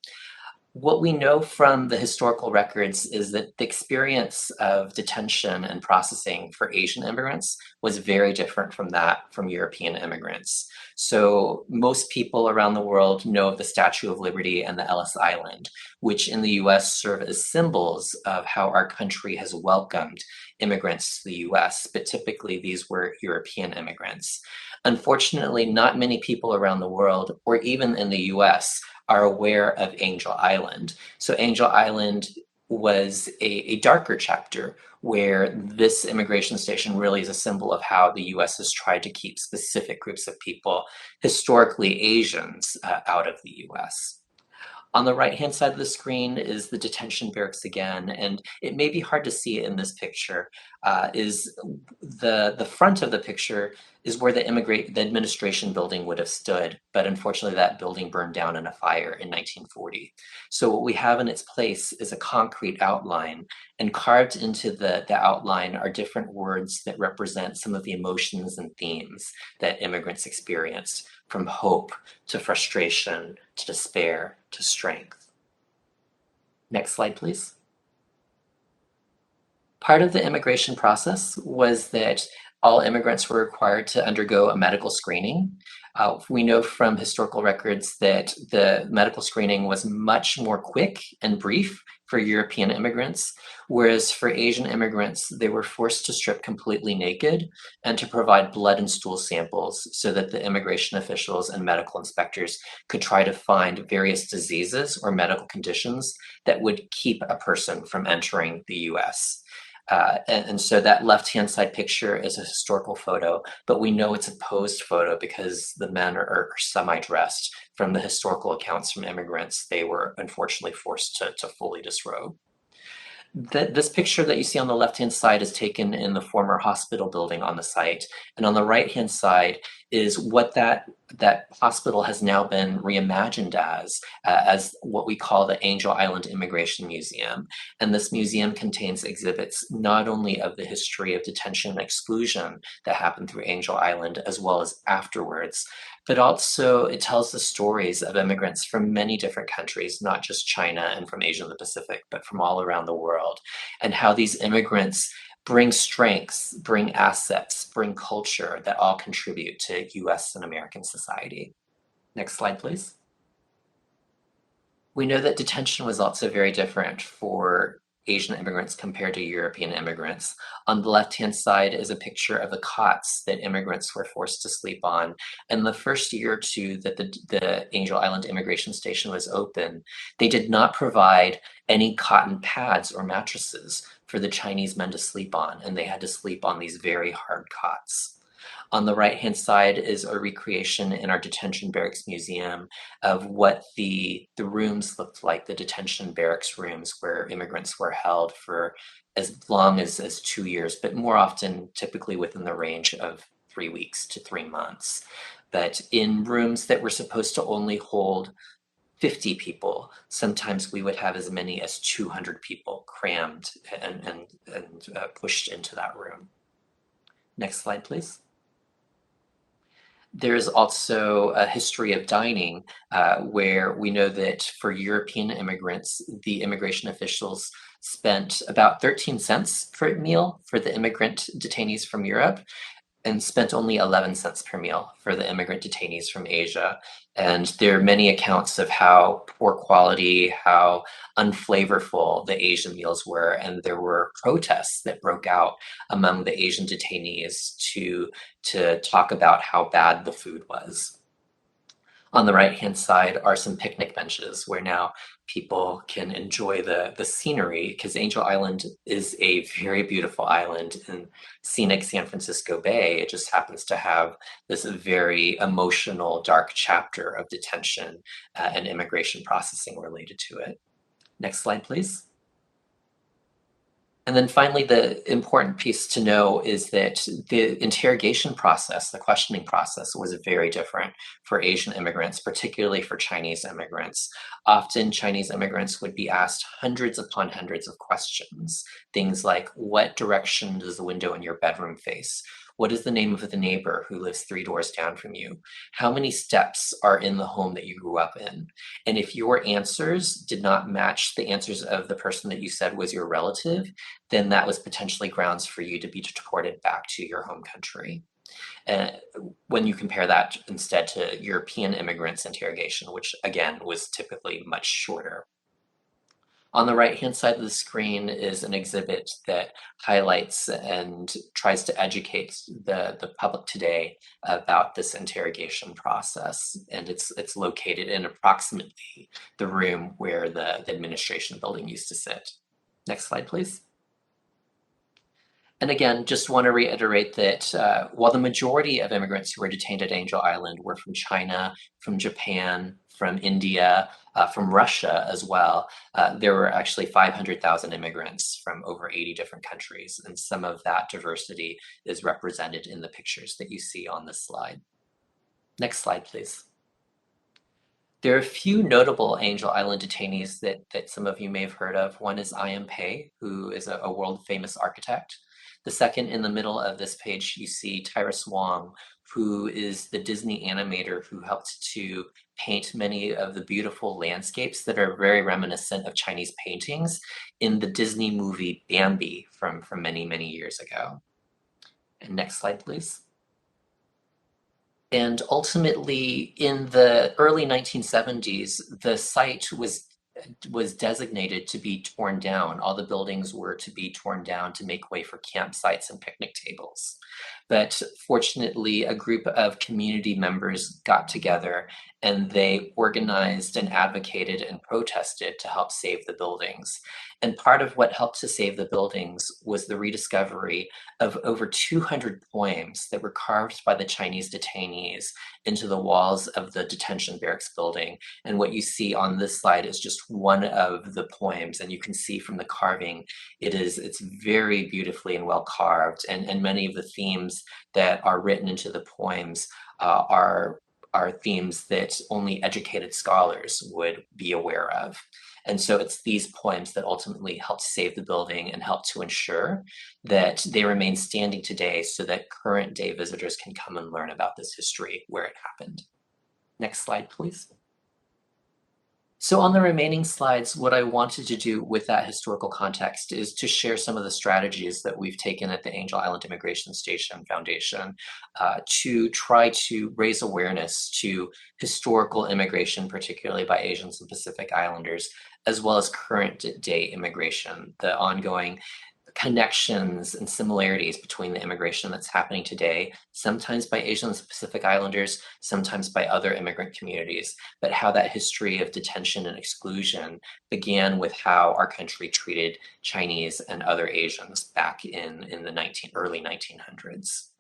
What we know from the historical records is that the experience of detention and processing for Asian immigrants was very different from that from European immigrants. So most people around the world know of the Statue of Liberty and the Ellis Island, which in the US serve as symbols of how our country has welcomed immigrants to the US, but typically these were European immigrants. Unfortunately, not many people around the world, or even in the US, are aware of Angel Island. So Angel Island was a darker chapter where this immigration station really is a symbol of how the US has tried to keep specific groups of people, historically Asians, out of the US. On the right-hand side of the screen is the detention barracks again, and it may be hard to see it in this picture. Is the front of the picture is where the administration building would have stood, but unfortunately that building burned down in a fire in 1940. So what we have in its place is a concrete outline, and carved into the outline are different words that represent some of the emotions and themes that immigrants experienced, from hope to frustration to despair to strength. Next slide, please. Part of the immigration process was that all immigrants were required to undergo a medical screening. We know from historical records that the medical screening was much more quick and brief for European immigrants, whereas for Asian immigrants, they were forced to strip completely naked and to provide blood and stool samples so that the immigration officials and medical inspectors could try to find various diseases or medical conditions that would keep a person from entering the US. And so that left-hand side picture is a historical photo, but we know it's a posed photo because the men are semi-dressed. From the historical accounts from immigrants, they were unfortunately forced to fully disrobe. This picture that you see on the left-hand side is taken in the former hospital building on the site. And on the right-hand side is what that hospital has now been reimagined as what we call the Angel Island Immigration Museum. And this museum contains exhibits not only of the history of detention and exclusion that happened through Angel Island, as well as afterwards, but also it tells the stories of immigrants from many different countries, not just China and from Asia and the Pacific, but from all around the world, and how these immigrants bring strengths, bring assets, bring culture that all contribute to US and American society. Next slide, please. We know that detention was also very different for Asian immigrants compared to European immigrants. On the left-hand side is a picture of the cots that immigrants were forced to sleep on. And the first year or two that the Angel Island Immigration Station was open, they did not provide any cotton pads or mattresses for the Chinese men to sleep on, and they had to sleep on these very hard cots. On the right-hand side is a recreation in our Detention Barracks Museum of what the rooms looked like, the detention barracks rooms where immigrants were held for as long as 2 years, but more often typically within the range of 3 weeks to 3 months. But in rooms that were supposed to only hold 50 people, sometimes we would have as many as 200 people crammed and pushed into that room. Next slide, please. There's also a history of dining where we know that for European immigrants, the immigration officials spent about 13 cents per meal for the immigrant detainees from Europe and spent only 11 cents per meal for the immigrant detainees from Asia. And there are many accounts of how poor quality, how unflavorful the Asian meals were, and there were protests that broke out among the Asian detainees to talk about how bad the food was. On the right-hand side are some picnic benches where now people can enjoy the scenery, because Angel Island is a very beautiful island in scenic San Francisco Bay. It just happens to have this very emotional, dark chapter of detention and immigration processing related to it. Next slide, please. And then finally, the important piece to know is that the interrogation process, the questioning process, was very different for Asian immigrants, particularly for Chinese immigrants. Often Chinese immigrants would be asked hundreds upon hundreds of questions. Things like, what direction does the window in your bedroom face? What is the name of the neighbor who lives 3 doors down from you? How many steps are in the home that you grew up in? And if your answers did not match the answers of the person that you said was your relative, then that was potentially grounds for you to be deported back to your home country. When you compare that instead to European immigrants' interrogation, which again was typically much shorter. On the right-hand side of the screen is an exhibit that highlights and tries to educate the public today about this interrogation process. And it's located in approximately the room where the administration building used to sit. Next slide, please. And again, just want to reiterate that while the majority of immigrants who were detained at Angel Island were from China, from Japan, from India, from Russia as well, there were actually 500,000 immigrants from over 80 different countries, and some of that diversity is represented in the pictures that you see on this slide. Next slide, please. There are a few notable Angel Island detainees that some of you may have heard of. One is I.M. Pei, who is a world-famous architect. The second in the middle of this page, you see Tyrus Wong, who is the Disney animator who helped to paint many of the beautiful landscapes that are very reminiscent of Chinese paintings in the Disney movie Bambi from many, many years ago. And next slide, please. And ultimately, in the early 1970s, the site was designated to be torn down. All the buildings were to be torn down to make way for campsites and picnic tables. But fortunately, a group of community members got together and they organized and advocated and protested to help save the buildings. And part of what helped to save the buildings was the rediscovery of over 200 poems that were carved by the Chinese detainees into the walls of the Detention Barracks building. And what you see on this slide is just one of the poems. And you can see from the carving, it's very beautifully and well carved. And many of the themes that are written into the poems are themes that only educated scholars would be aware of. And so it's these poems that ultimately helped save the building and help to ensure that they remain standing today so that current day visitors can come and learn about this history where it happened. Next slide, please. So on the remaining slides, what I wanted to do with that historical context is to share some of the strategies that we've taken at the Angel Island Immigration Station Foundation to try to raise awareness to historical immigration, particularly by Asians and Pacific Islanders, as well as current day immigration, the ongoing connections and similarities between the immigration that's happening today, sometimes by Asians and Pacific Islanders, sometimes by other immigrant communities, but how that history of detention and exclusion began with how our country treated Chinese and other Asians back in the early 1900s.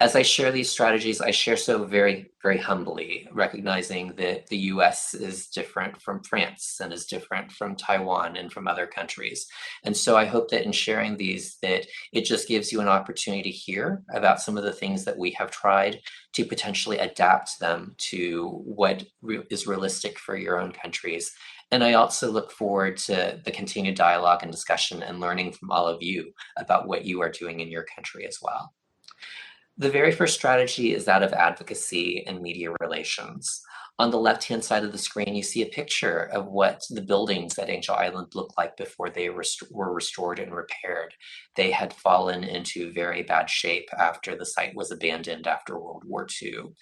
As I share these strategies, I share so very, very humbly, recognizing that the US is different from France and is different from Taiwan and from other countries. And so I hope that in sharing these, that it just gives you an opportunity to hear about some of the things that we have tried to potentially adapt them to what is realistic for your own countries. And I also look forward to the continued dialogue and discussion and learning from all of you about what you are doing in your country as well. The very first strategy is that of advocacy and media relations. On the left-hand side of the screen, you see a picture of what the buildings at Angel Island looked like before they were restored and repaired. They had fallen into very bad shape after the site was abandoned after World War II.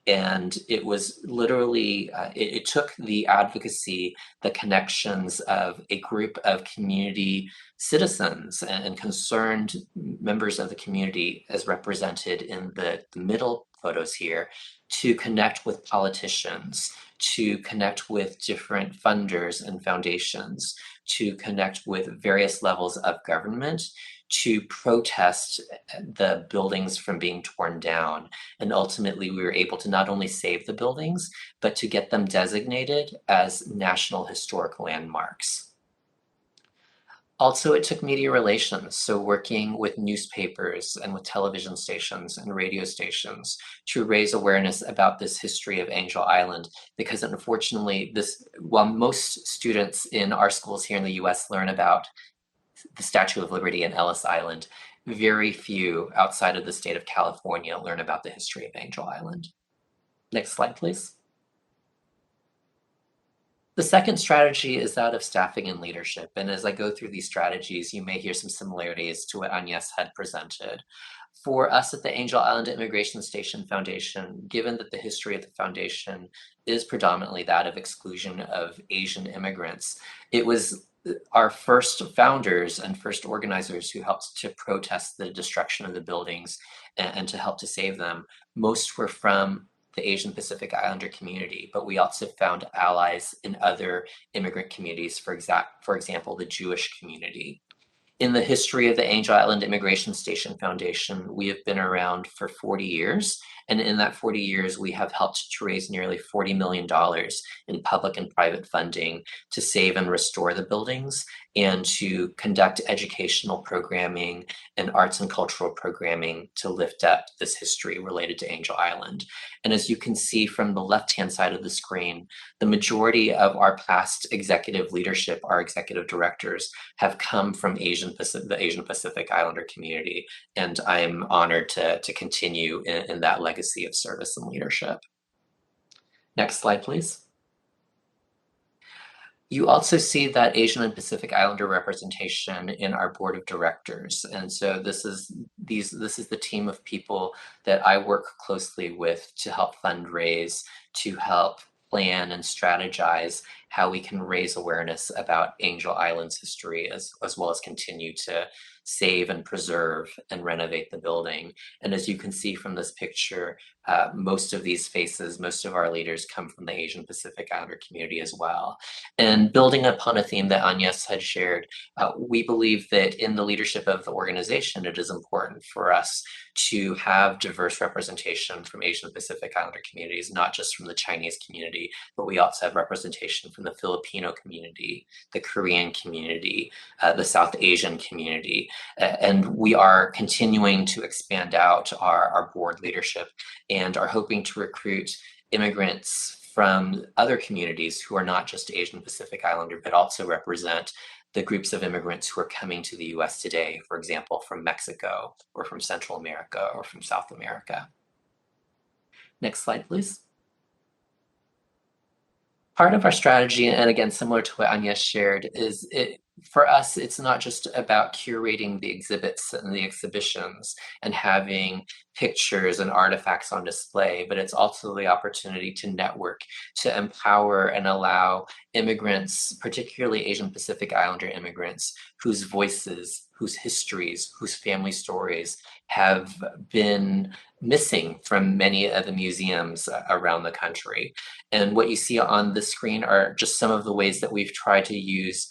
And it was literally, it took the advocacy, the connections of a group of community citizens and concerned members of the community, as represented in the middle photos here, to connect with politicians, to connect with different funders and foundations, to connect with various levels of government, to protest the buildings from being torn down. And ultimately, we were able to not only save the buildings, but to get them designated as National Historic Landmarks. Also, it took media relations, so working with newspapers and with television stations and radio stations to raise awareness about this history of Angel Island, because unfortunately, while most students in our schools here in the US learn about the Statue of Liberty and Ellis Island, very few outside of the state of California learn about the history of Angel Island. Next slide, please. The second strategy is that of staffing and leadership. And as I go through these strategies, you may hear some similarities to what Agnes had presented. For us at the Angel Island Immigration Station Foundation, given that the history of the foundation is predominantly that of exclusion of Asian immigrants, it was our first founders and first organizers who helped to protest the destruction of the buildings and to help to save them. Most were from the Asian Pacific Islander community, but we also found allies in other immigrant communities, for example, the Jewish community. In the history of the Angel Island Immigration Station Foundation, we have been around for 40 years. And in that 40 years, we have helped to raise nearly $40 million in public and private funding to save and restore the buildings and to conduct educational programming and arts and cultural programming to lift up this history related to Angel Island. And as you can see from the left-hand side of the screen, the majority of our past executive leadership, our executive directors, have come from the Asian Pacific Islander community. And I'm honored to continue in that legacy of service and leadership. Next slide, please. You also see that Asian and Pacific Islander representation in our board of directors. And so this is the team of people that I work closely with to help fundraise, to help plan and strategize how we can raise awareness about Angel Island's history, as well as continue to save and preserve and renovate the building. And as you can see from this picture, most of these faces, most of our leaders come from the Asian Pacific Islander community as well. And building upon a theme that Agnes had shared, we believe that in the leadership of the organization, it is important for us to have diverse representation from Asian Pacific Islander communities, not just from the Chinese community, but we also have representation from the Filipino community, the Korean community, the South Asian community. And we are continuing to expand out our board leadership and are hoping to recruit immigrants from other communities who are not just Asian Pacific Islander, but also represent the groups of immigrants who are coming to the US today, for example, from Mexico or from Central America or from South America. Next slide, please. Part of our strategy, and again, similar to what Agnes shared, is for us, it's not just about curating the exhibits and the exhibitions and having pictures and artifacts on display, but it's also the opportunity to network, to empower and allow immigrants, particularly Asian Pacific Islander immigrants, whose voices, whose histories, whose family stories have been missing from many of the museums around the country. And what you see on the screen are just some of the ways that we've tried to use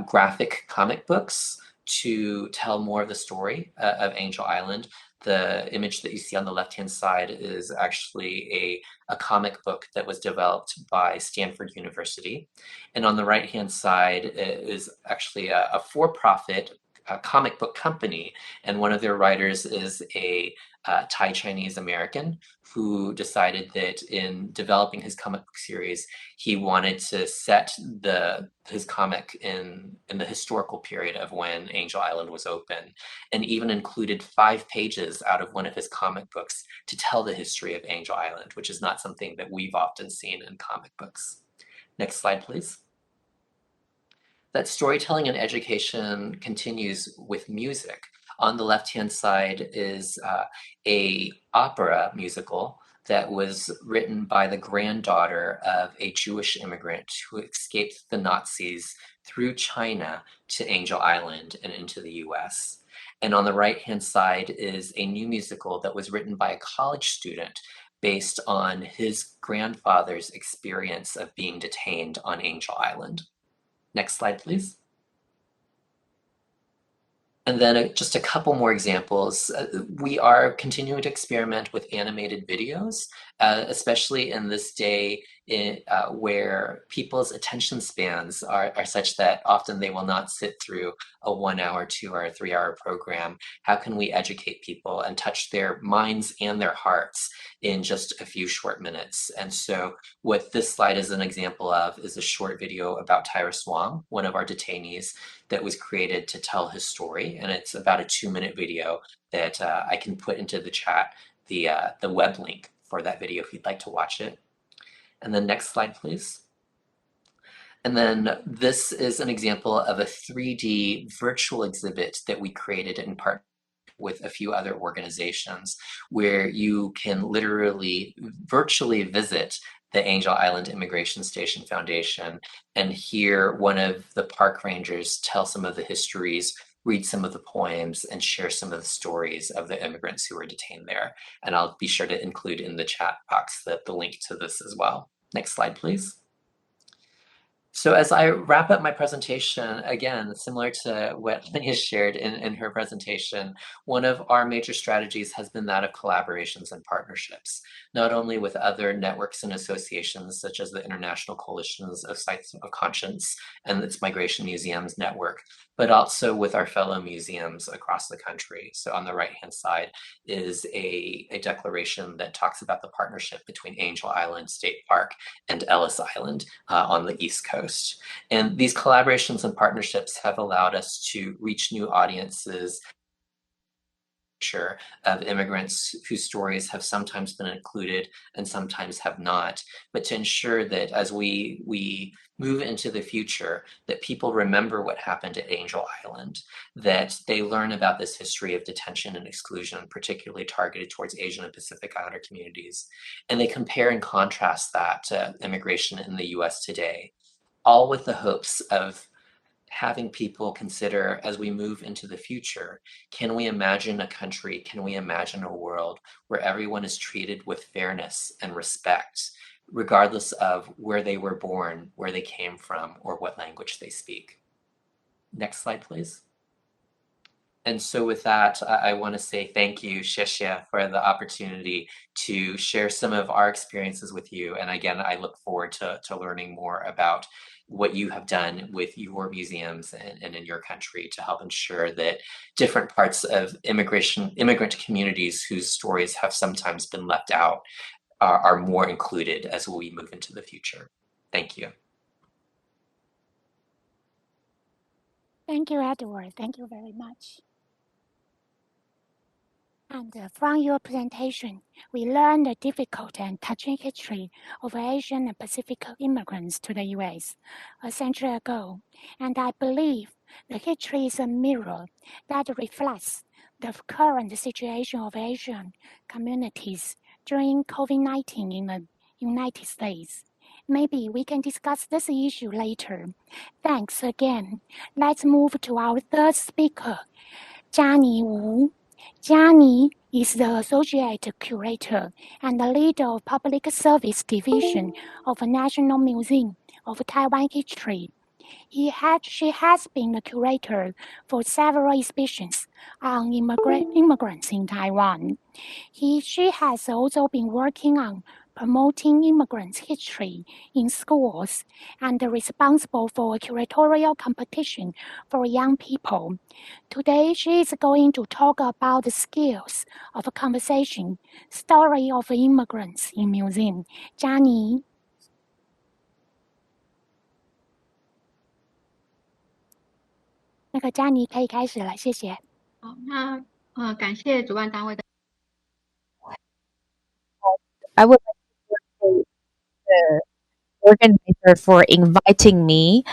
graphic comic books to tell more of the story of Angel Island. The image that you see on the left-hand side is actually a comic book that was developed by Stanford University. And on the right-hand side is actually a for-profit comic book company, and one of their writers is a Thai Chinese American who decided that in developing his comic book series, he wanted to set his comic in the historical period of when Angel Island was open, and even included 5 pages out of one of his comic books to tell the history of Angel Island, which is not something that we've often seen in comic books. Next slide, please. That storytelling and education continues with music. On the left-hand side is a opera musical that was written by the granddaughter of a Jewish immigrant who escaped the Nazis through China to Angel Island and into the US. And on the right-hand side is a new musical that was written by a college student based on his grandfather's experience of being detained on Angel Island. Next slide, please. And then just a couple more examples. We are continuing to experiment with animated videos, especially in this day where people's attention spans are such that often they will not sit through a 1 hour, 2 hour, 3 hour program. How can we educate people and touch their minds and their hearts in just a few short minutes? And so what this slide is an example of is a short video about Tyrus Wong, one of our detainees, that was created to tell his story. And it's about a 2-minute video that I can put into the chat, the web link for that video if you'd like to watch it. And then next slide, please. And then this is an example of a 3D virtual exhibit that we created in partnership with a few other organizations, where you can literally virtually visit the Angel Island Immigration Station Foundation and hear one of the park rangers tell some of the histories, read some of the poems, and share some of the stories of the immigrants who were detained there. And I'll be sure to include in the chat box the link to this as well. Next slide, please. So as I wrap up my presentation, again, similar to what Leah shared in her presentation, one of our major strategies has been that of collaborations and partnerships, not only with other networks and associations such as the International Coalitions of Sites of Conscience and its Migration Museums Network, but also with our fellow museums across the country. So on the right-hand side is a declaration that talks about the partnership between Angel Island State Park and Ellis Island on the East Coast. And these collaborations and partnerships have allowed us to reach new audiences of immigrants whose stories have sometimes been included and sometimes have not, but to ensure that as we move into the future, that people remember what happened at Angel Island, that they learn about this history of detention and exclusion, particularly targeted towards Asian and Pacific Islander communities, and they compare and contrast that to immigration in the US today, all with the hopes of having people consider, as we move into the future, can we imagine a country, can we imagine a world where everyone is treated with fairness and respect, regardless of where they were born, where they came from, or what language they speak? Next slide, please. And so with that, I want to say thank you, Sheshia, for the opportunity to share some of our experiences with you. And again, I look forward to learning more about what you have done with your museums and in your country to help ensure that different parts of immigrant communities whose stories have sometimes been left out are more included as we move into the future. Thank you. Thank you, Edward. Thank you very much. And from your presentation, we learned the difficult and touching history of Asian and Pacific immigrants to the US a century ago. And I believe the history is a mirror that reflects the current situation of Asian communities during COVID-19 in the United States. Maybe we can discuss this issue later. Thanks again. Let's move to our third speaker, Jiani Wu. Jiani is the Associate Curator and the leader of Public Service Division of the National Museum of Taiwan History. She has been the curator for several exhibitions on immigrants in Taiwan. She has also been working on promoting immigrants' history in schools, and responsible for a curatorial competition for young people. Today, she is going to talk about the skills of a conversation, story of immigrants in museum. 佳妮，佳妮可以开始了，谢谢。好，那感谢主办单位的。I would like to thank the organizer for inviting me.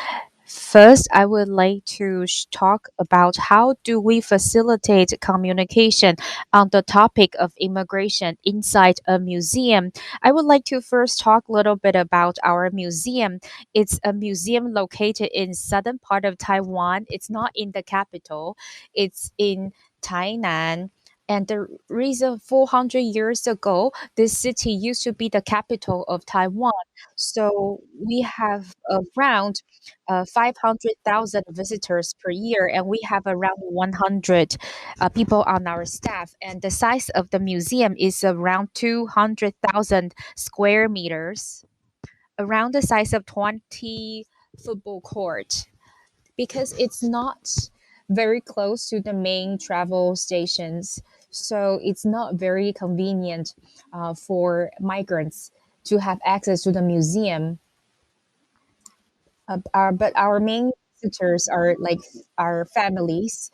First, I would like to talk about how do we facilitate communication on the topic of immigration inside a museum. I would like to first talk a little bit about our museum. It's a museum located in southern part of Taiwan. It's not in the capital. It's in Tainan. And the reason 400 years ago, this city used to be the capital of Taiwan. So we have around 500,000 visitors per year, and we have around 100 people on our staff. And the size of the museum is around 200,000 square meters, around the size of 20 football court, because it's not very close to the main travel stations. So it's not very convenient for migrants to have access to the museum. But our main visitors are like our families.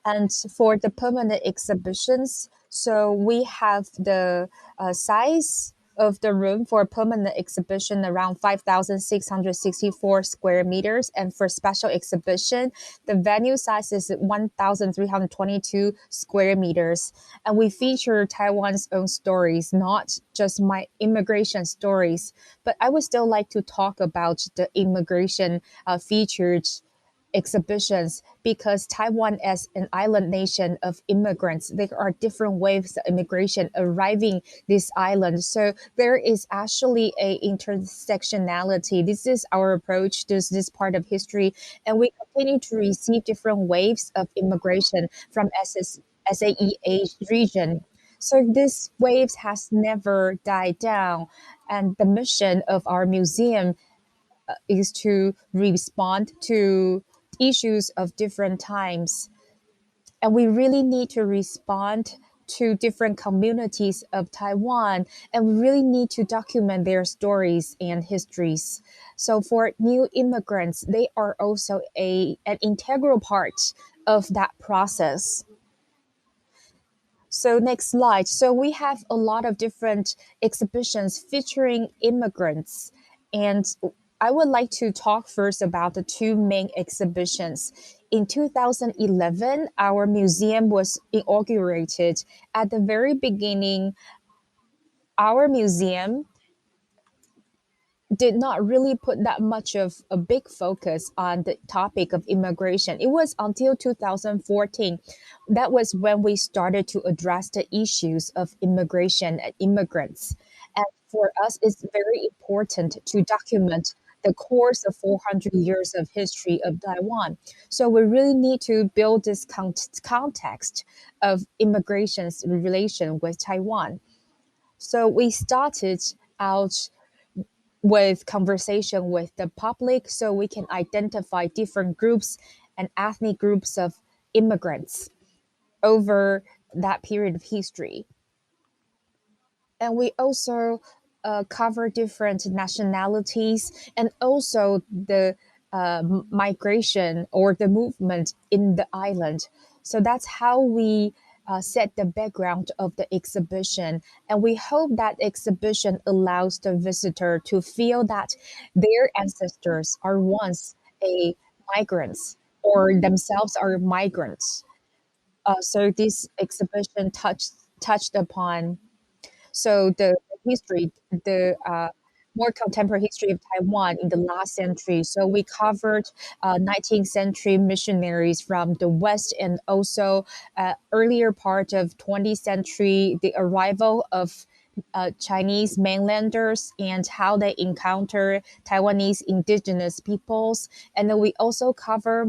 And for the permanent exhibitions, so we have the size of the room for permanent exhibition around 5,664 square meters. And for special exhibition, the venue size is 1,322 square meters. And we feature Taiwan's own stories, not just my immigration stories. But I would still like to talk about the immigration featured exhibitions, because Taiwan as an island nation of immigrants, there are different waves of immigration arriving this island. So there is actually a intersectionality. This is our approach to this part of history, and we continue to receive different waves of immigration from SAEA region. So this waves has never died down, and the mission of our museum is to respond to issues of different times. And we really need to respond to different communities of Taiwan, and we really need to document their stories and histories. So for new immigrants, they are also an integral part of that process. So next slide. So we have a lot of different exhibitions featuring immigrants, and I would like to talk first about the two main exhibitions. In 2011, our museum was inaugurated. At the very beginning, our museum did not really put that much of a big focus on the topic of immigration. It was until 2014. That was when we started to address the issues of immigration and immigrants. And for us, it's very important to document the course of 400 years of history of Taiwan. So we really need to build this context of immigration's relation with Taiwan. So we started out with conversation with the public, so we can identify different groups and ethnic groups of immigrants over that period of history. And we also cover different nationalities and also the migration or the movement in the island. So that's how we set the background of the exhibition. And we hope that exhibition allows the visitor to feel that their ancestors are once migrants or themselves are migrants. So this exhibition touched upon the history, the more contemporary history of Taiwan in the last century. So we covered 19th century missionaries from the West, and also earlier part of 20th century, the arrival of Chinese mainlanders and how they encounter Taiwanese indigenous peoples. And then we also cover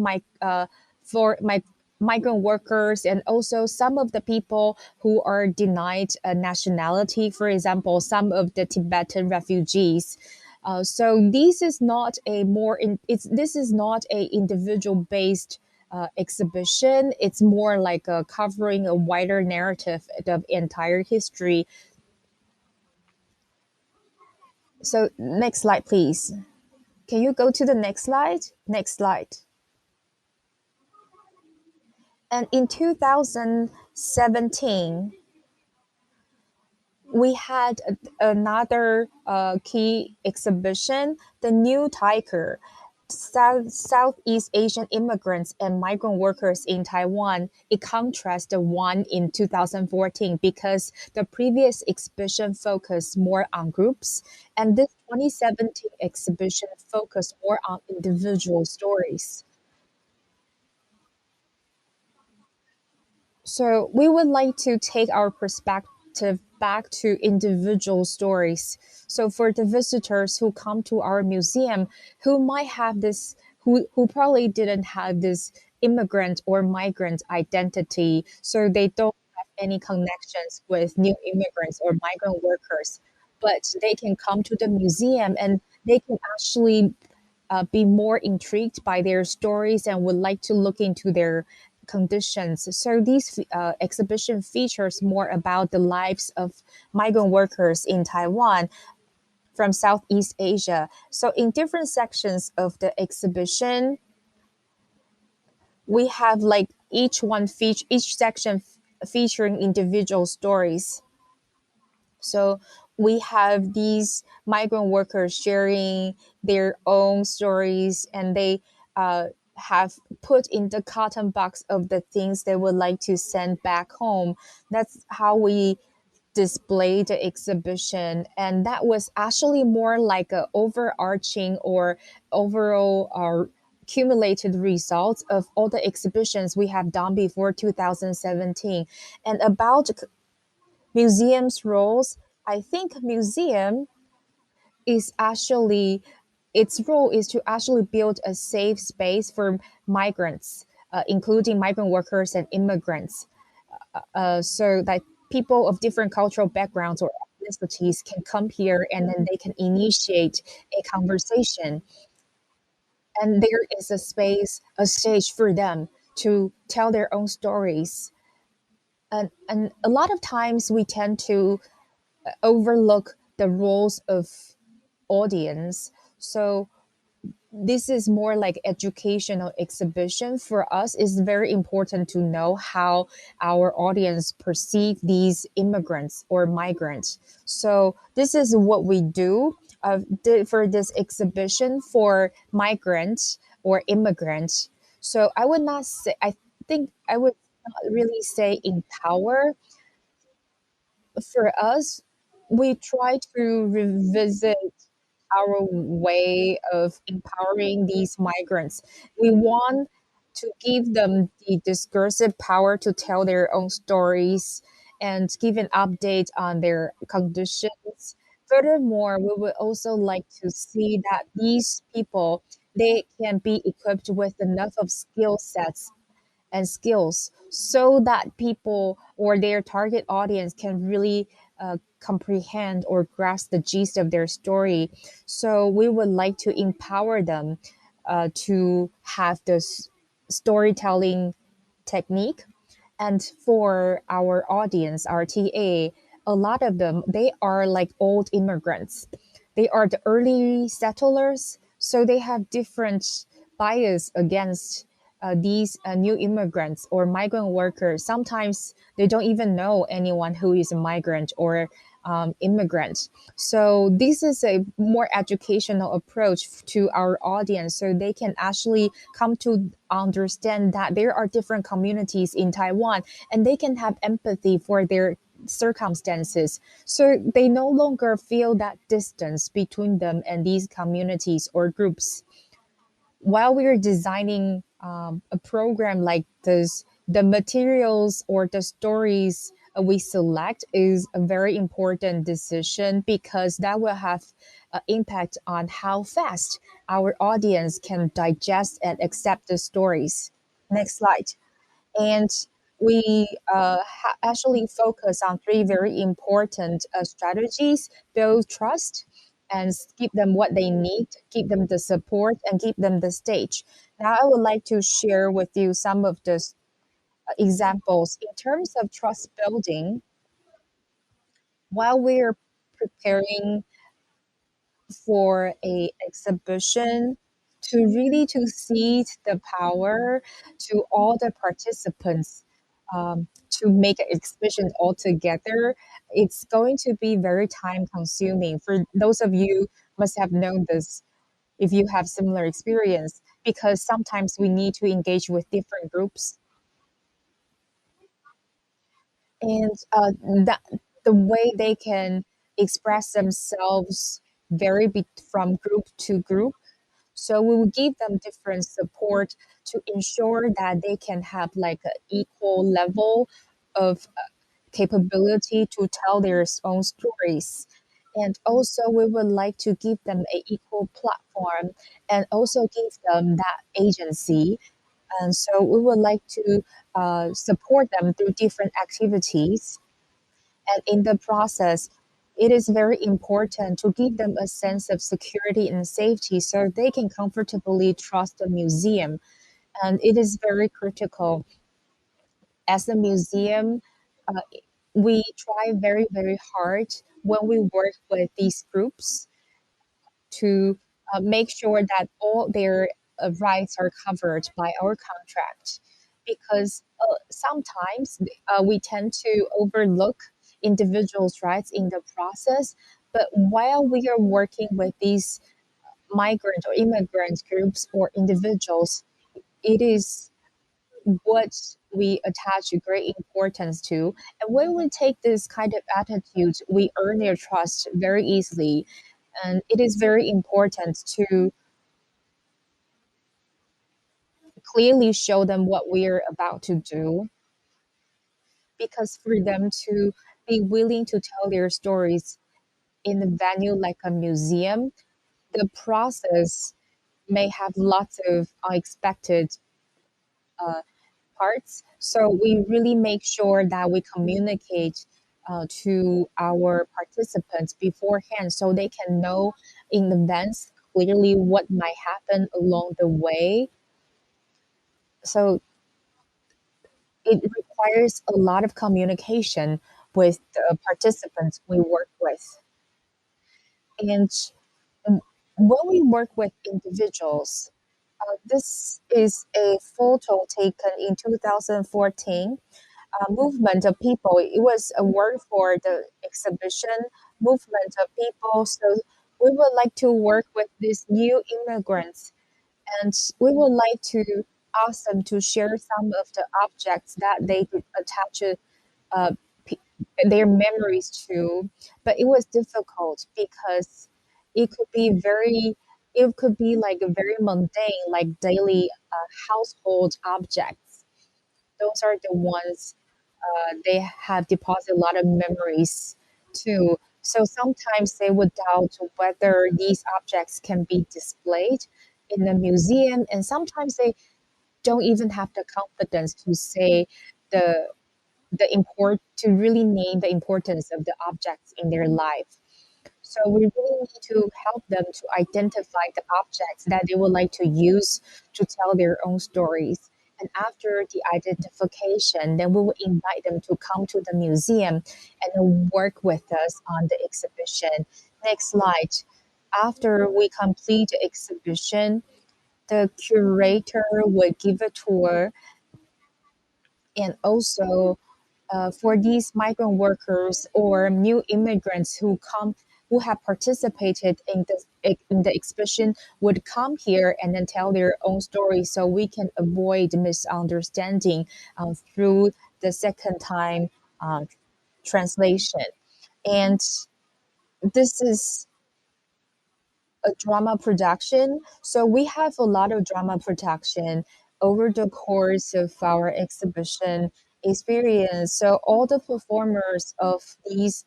migrant workers and also some of the people who are denied a nationality, for example, some of the Tibetan refugees. So this is not a individual based exhibition. It's more like covering a wider narrative of entire history. So next slide, please. Can you go to the next slide? Next slide. And in 2017, we had another key exhibition, the new tiger, Southeast Asian immigrants and migrant workers in Taiwan. It contrasts the one in 2014 because the previous exhibition focused more on groups, and this 2017 exhibition focused more on individual stories. So we would like to take our perspective back to individual stories. So for the visitors who come to our museum, who might have this, who probably didn't have this immigrant or migrant identity, so they don't have any connections with new immigrants or migrant workers, but they can come to the museum and they can actually be more intrigued by their stories and would like to look into their conditions. So this exhibition features more about the lives of migrant workers in Taiwan from Southeast Asia. So in different sections of the exhibition, we have like each section featuring individual stories. So we have these migrant workers sharing their own stories, and they have put in the cotton box of the things they would like to send back home. That's how we display the exhibition, and that was actually more like an overarching or overall accumulated results of all the exhibitions we have done before 2017. And about museums' roles, I think museum is actually, its role is to actually build a safe space for migrants, including migrant workers and immigrants, so that people of different cultural backgrounds or ethnicities can come here and then they can initiate a conversation. And there is a stage for them to tell their own stories. And a lot of times we tend to overlook the roles of audience. So this is more like educational exhibition. For us, it's very important to know how our audience perceive these immigrants or migrants. So this is what we do for this exhibition for migrants or immigrants. So I would not say, I think I would not really say empower. For us, we try to revisit our way of empowering these migrants. We want to give them the discursive power to tell their own stories and give an update on their conditions. Furthermore, we would also like to see that these people, they can be equipped with enough of skill sets and skills so that people or their target audience can really comprehend or grasp the gist of their story. So we would like to empower them to have this storytelling technique. And for our audience, our TA, a lot of them, they are like old immigrants. They are the early settlers, so they have different bias against these new immigrants or migrant workers. Sometimes they don't even know anyone who is a migrant or immigrant. So this is a more educational approach to our audience, so they can actually come to understand that there are different communities in Taiwan, and they can have empathy for their circumstances. So they no longer feel that distance between them and these communities or groups. While we are designing a program like this, the materials or the stories we select is a very important decision, because that will have an impact on how fast our audience can digest and accept the stories. Next slide. And we actually focus on 3 very important strategies: build trust, and give them what they need, give them the support, and give them the stage. Now, I would like to share with you some of the examples. In terms of trust building, while we're preparing for a exhibition, to really to cede the power to all the participants to make an exhibition all together, it's going to be very time consuming. For those of you must have known this if you have similar experience, because sometimes we need to engage with different groups. And the way they can express themselves vary from group to group. So we will give them different support to ensure that they can have like an equal level of capability to tell their own stories. And also we would like to give them an equal platform and also give them that agency. And so we would like to support them through different activities. And in the process, it is very important to give them a sense of security and safety so they can comfortably trust the museum. And it is very critical. As a museum, we try very, very hard when we work with these groups to make sure that all their rights are covered by our contract. Because sometimes we tend to overlook individuals' rights in the process. But while we are working with these migrant or immigrant groups or individuals, it is what we attach great importance to. And when we take this kind of attitude, we earn their trust very easily. And it is very important to clearly show them what we're about to do, because for them to be willing to tell their stories in a venue like a museum, the process may have lots of unexpected parts. So we really make sure that we communicate to our participants beforehand so they can know in advance clearly what might happen along the way. So it requires a lot of communication with the participants we work with. And when we work with individuals, this is a photo taken in 2014. Movement of people. It was a word for the exhibition, movement of people. So we would like to work with these new immigrants, and we would like to ask them to share some of the objects that they could attach uh, their memories to. But it was difficult because it could be like a very mundane, like daily household objects. Those are the ones they have deposited a lot of memories too. So sometimes they would doubt whether these objects can be displayed in a museum, and sometimes they don't even have the confidence to say to really name the importance of the objects in their life. So we really need to help them to identify the objects that they would like to use to tell their own stories. And after the identification, then we will invite them to come to the museum and work with us on the exhibition. Next slide. After we complete the exhibition, the curator would give a tour, and also for these migrant workers or new immigrants who have participated in the exhibition would come here and then tell their own story, so we can avoid misunderstanding through the second time translation. And this is a drama production. So we have a lot of drama production over the course of our exhibition experience. So all the performers of these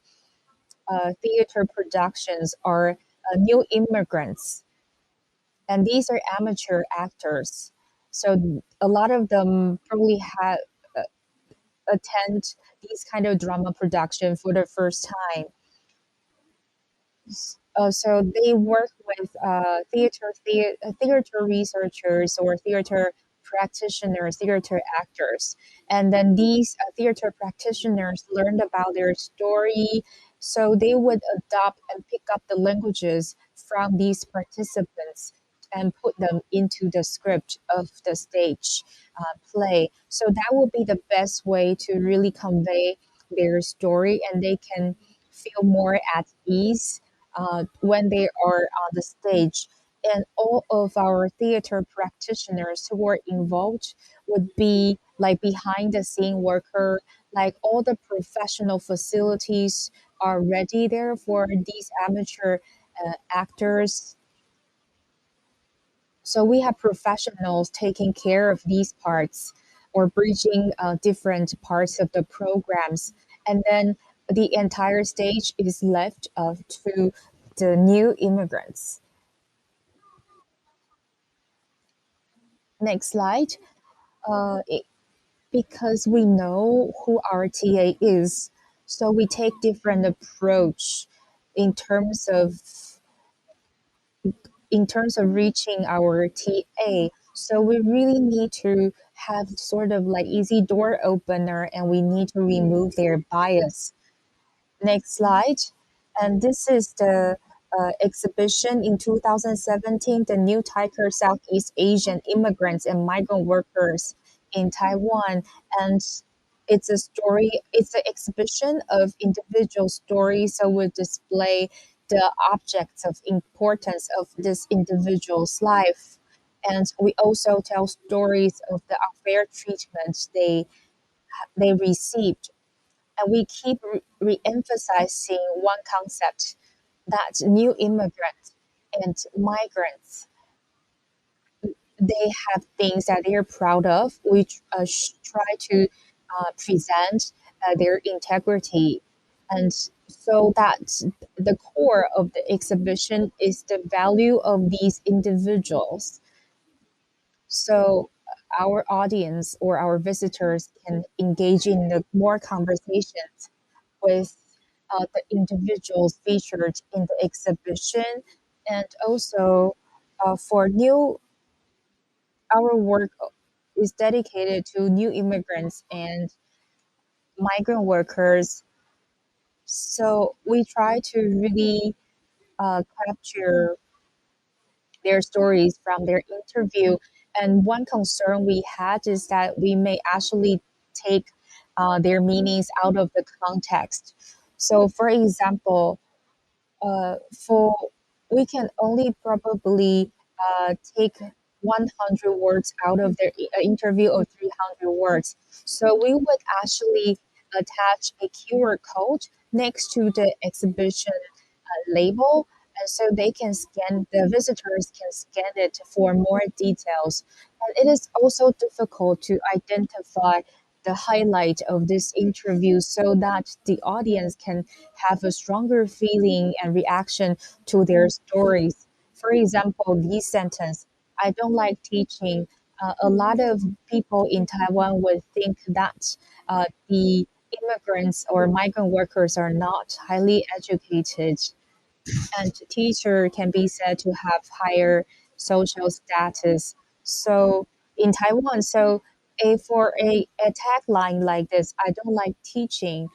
theater productions are new immigrants, and these are amateur actors. So a lot of them probably attend these kind of drama production for the first time. So they work with theater researchers or theater practitioners, theater actors. And then these theater practitioners learned about their story. So they would adopt and pick up the languages from these participants and put them into the script of the stage play. So that would be the best way to really convey their story, and they can feel more at ease when they are on the stage. And all of our theater practitioners who are involved would be like behind the scene worker, like all the professional facilities are ready there for these amateur actors. So we have professionals taking care of these parts or bridging different parts of the programs. And then the entire stage is left to the new immigrants. Next slide. Because we know who our TA is, so we take different approach in terms of reaching our TA. So we really need to have sort of like easy door opener, and we need to remove their bias. Next slide. And this is the exhibition in 2017, the New Tiger Southeast Asian Immigrants and Migrant Workers in Taiwan. And it's an exhibition of individual stories. So we display the objects of importance of this individual's life. And we also tell stories of the unfair treatment they received. And we keep re-emphasizing one concept, that new immigrants and migrants, they have things that they're proud of. We try to present their integrity. And so that the core of the exhibition is the value of these individuals. So our audience or our visitors can engage in the more conversations with the individuals featured in the exhibition. And also our work is dedicated to new immigrants and migrant workers. So we try to really capture their stories from their interview. And one concern we had is that we may actually take their meanings out of the context. So, for example, we can only probably take 100 words out of their interview or 300 words. So we would actually attach a QR code next to the exhibition label, and so the visitors can scan it for more details. And it is also difficult to identify the highlight of this interview so that the audience can have a stronger feeling and reaction to their stories. For example, this sentence, I don't like teaching. A lot of people in Taiwan would think that the immigrants or migrant workers are not highly educated, and teacher can be said to have higher social status. So in Taiwan, for a tagline like this, I don't like teaching,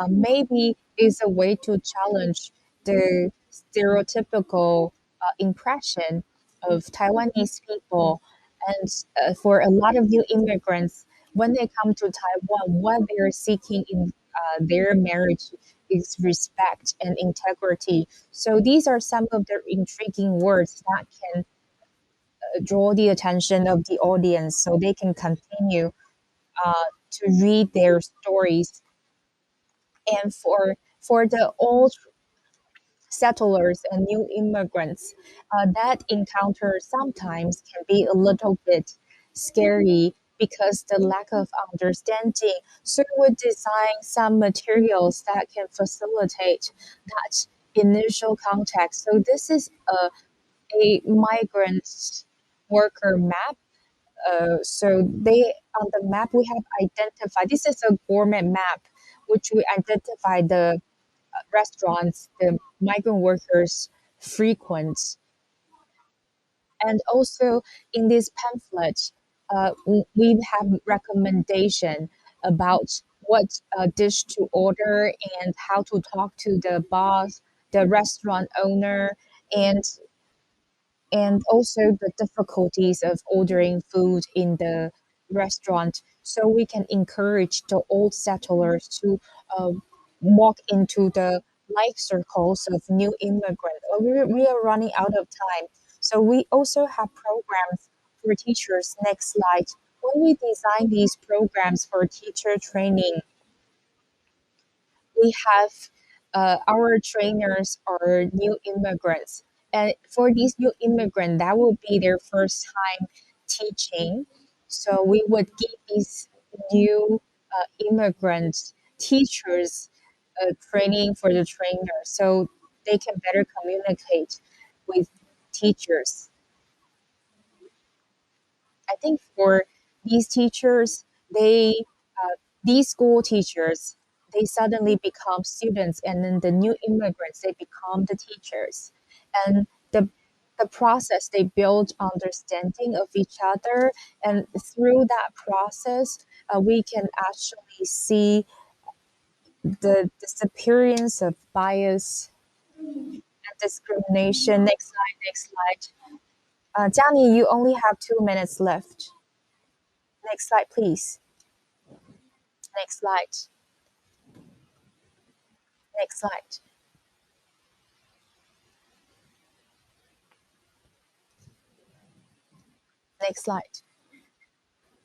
maybe is a way to challenge the stereotypical impression of Taiwanese people. And for a lot of new immigrants, when they come to Taiwan, what they're seeking in their marriage is respect and integrity. So these are some of the intriguing words that can draw the attention of the audience so they can continue to read their stories. And for the old settlers and new immigrants, that encounter sometimes can be a little bit scary because the lack of understanding. So we would design some materials that can facilitate that initial context. So this is a migrant worker map So they on the map we have identified. This is a gourmet map, which we identify the restaurants the migrant workers frequent. And also in this pamphlet, we have recommendation about what dish to order and how to talk to the boss, the restaurant owner, and also the difficulties of ordering food in the restaurant, so we can encourage the old settlers to walk into the life circles of new immigrants. We are running out of time, so we also have programs for teachers. Next slide. When we design these programs for teacher training, we have our trainers are new immigrants. And for these new immigrants, that will be their first time teaching. So we would give these new immigrant teachers training for the trainer so they can better communicate with teachers. I think for these teachers, these school teachers, they suddenly become students, and then the new immigrants, they become the teachers. And the process, they build understanding of each other, and through that process, we can actually see the disappearance of bias and discrimination. Next slide. Jiani, you only have 2 minutes left. Next slide, please. Next slide. Next slide. Next slide.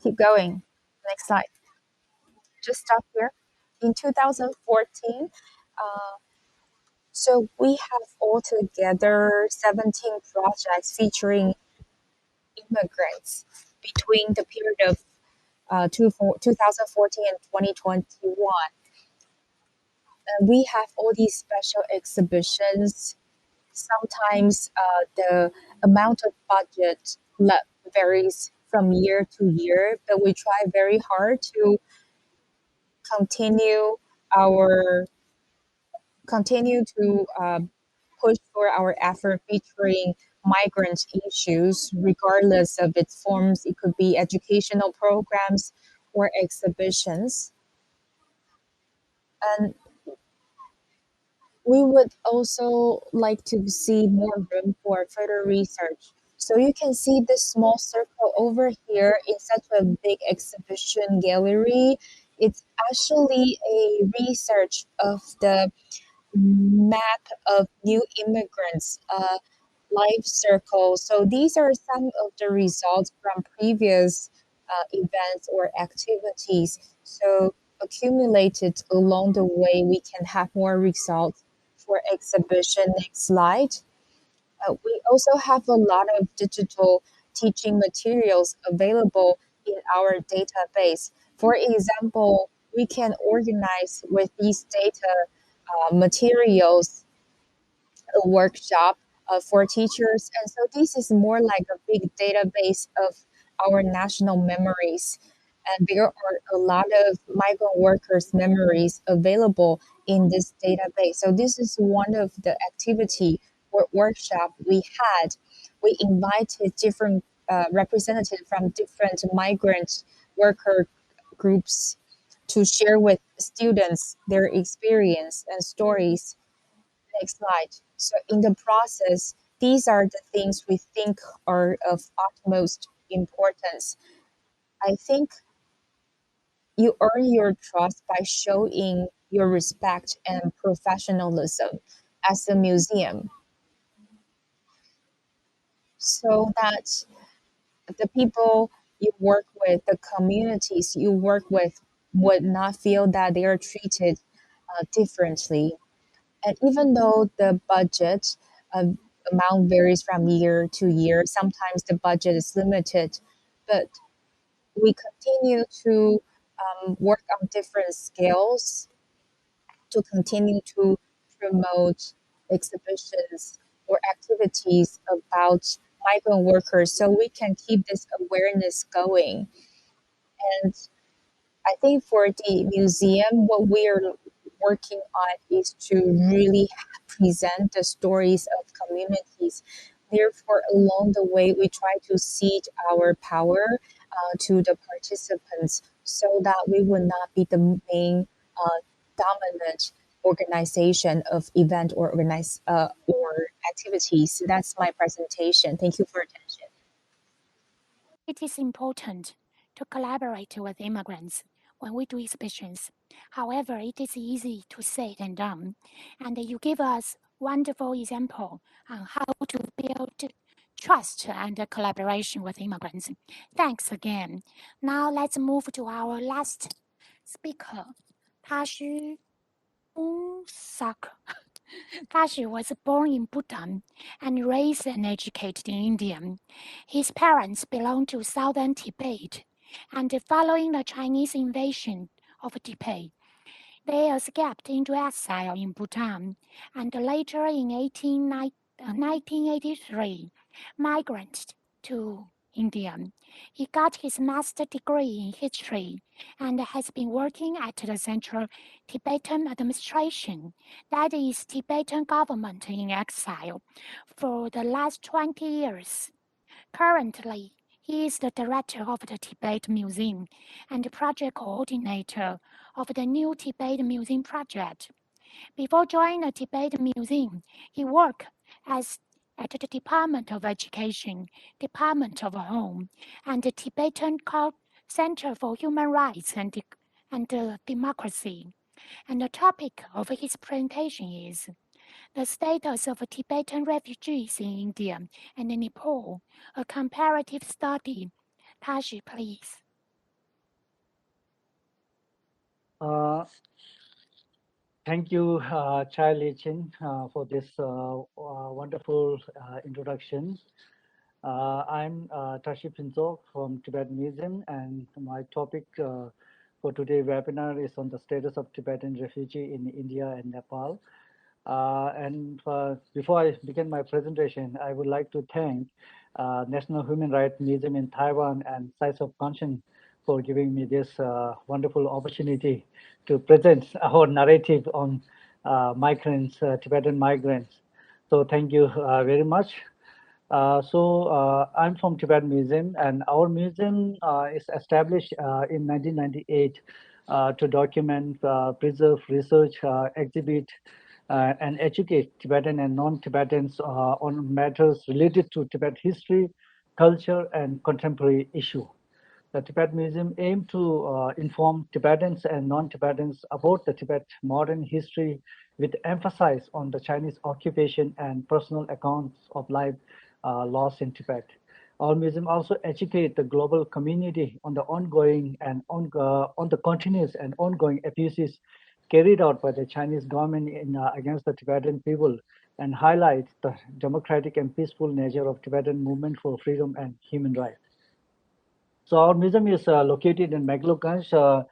Keep going. Next slide. Just stop here. In 2014, so we have altogether 17 projects featuring immigrants between the period of 2014 and 2021. And we have all these special exhibitions. Sometimes the amount of budget varies from year to year, but we try very hard to continue to push for our effort featuring migrant issues, regardless of its forms. It could be educational programs or exhibitions. And we would also like to see more room for further research. So you can see this small circle over here in such a big exhibition gallery. It's actually a research of the map of new immigrants, life circles. So these are some of the results from previous events or activities. So accumulated along the way, we can have more results for exhibition. Next slide. We also have a lot of digital teaching materials available in our database. For example, we can organize with these data materials a workshop for teachers. And so this is more like a big database of our national memories. And there are a lot of migrant workers' memories available in this database. So this is one of the activity or workshop we had. We invited different representatives from different migrant worker groups to share with students their experience and stories. Next slide. So in the process, these are the things we think are of utmost importance. I think you earn your trust by showing your respect and professionalism as a museum, so that the people you work with, the communities you work with, would not feel that they are treated differently. And even though the budget amount varies from year to year, sometimes the budget is limited, but we continue to work on different scales to continue to promote exhibitions or activities about migrant workers so we can keep this awareness going. And I think for the museum, what we are working on is to really present the stories of communities. Therefore, along the way, we try to cede our power to the participants so that we will not be the main dominant organization of event or activities. So that's my presentation. Thank you for attention. It is important to collaborate with immigrants when we do exhibitions. However, it is easy to say than done, and you give us wonderful example on how to build trust and collaboration with immigrants. Thanks again. Now let's move to our last speaker, Tashi Unsak. Tashi was born in Bhutan and raised and educated in India. His parents belonged to southern Tibet, and following the Chinese invasion of Tibet, they escaped into exile in Bhutan, and later in 1983, migrated to India. He got his master's degree in history and has been working at the Central Tibetan Administration, that is Tibetan government in exile, for the last 20 years. Currently, he is the director of the Tibet Museum and project coordinator of the new Tibet Museum project. Before joining the Tibet Museum, he worked at the Department of Education, Department of Home, and the Tibetan Center for Human Rights and Democracy. And the topic of his presentation is the status of Tibetan refugees in India and Nepal, a comparative study. Tashi, please. Thank you, Charlie Chin, for this wonderful introduction. I'm Tashi Pinzok from Tibet Museum, and my topic for today's webinar is on the status of Tibetan refugee in India and Nepal. Before I begin my presentation, I would like to thank National Human Rights Museum in Taiwan and Size of Conscience for giving me this wonderful opportunity to present our narrative on migrants, Tibetan migrants. So thank you very much. I'm from Tibet Museum, and our museum is established in 1998 to document, preserve, research, exhibit, and educate Tibetan and non-Tibetans on matters related to Tibet history, culture, and contemporary issue. The Tibet Museum aims to inform Tibetans and non-Tibetans about the Tibet modern history with emphasis on the Chinese occupation and personal accounts of life lost in Tibet. Our museum also educates the global community on the ongoing and on the continuous and ongoing abuses carried out by the Chinese government against the Tibetan people, and highlights the democratic and peaceful nature of Tibetan movement for freedom and human rights. So our museum is located in Meghalaya,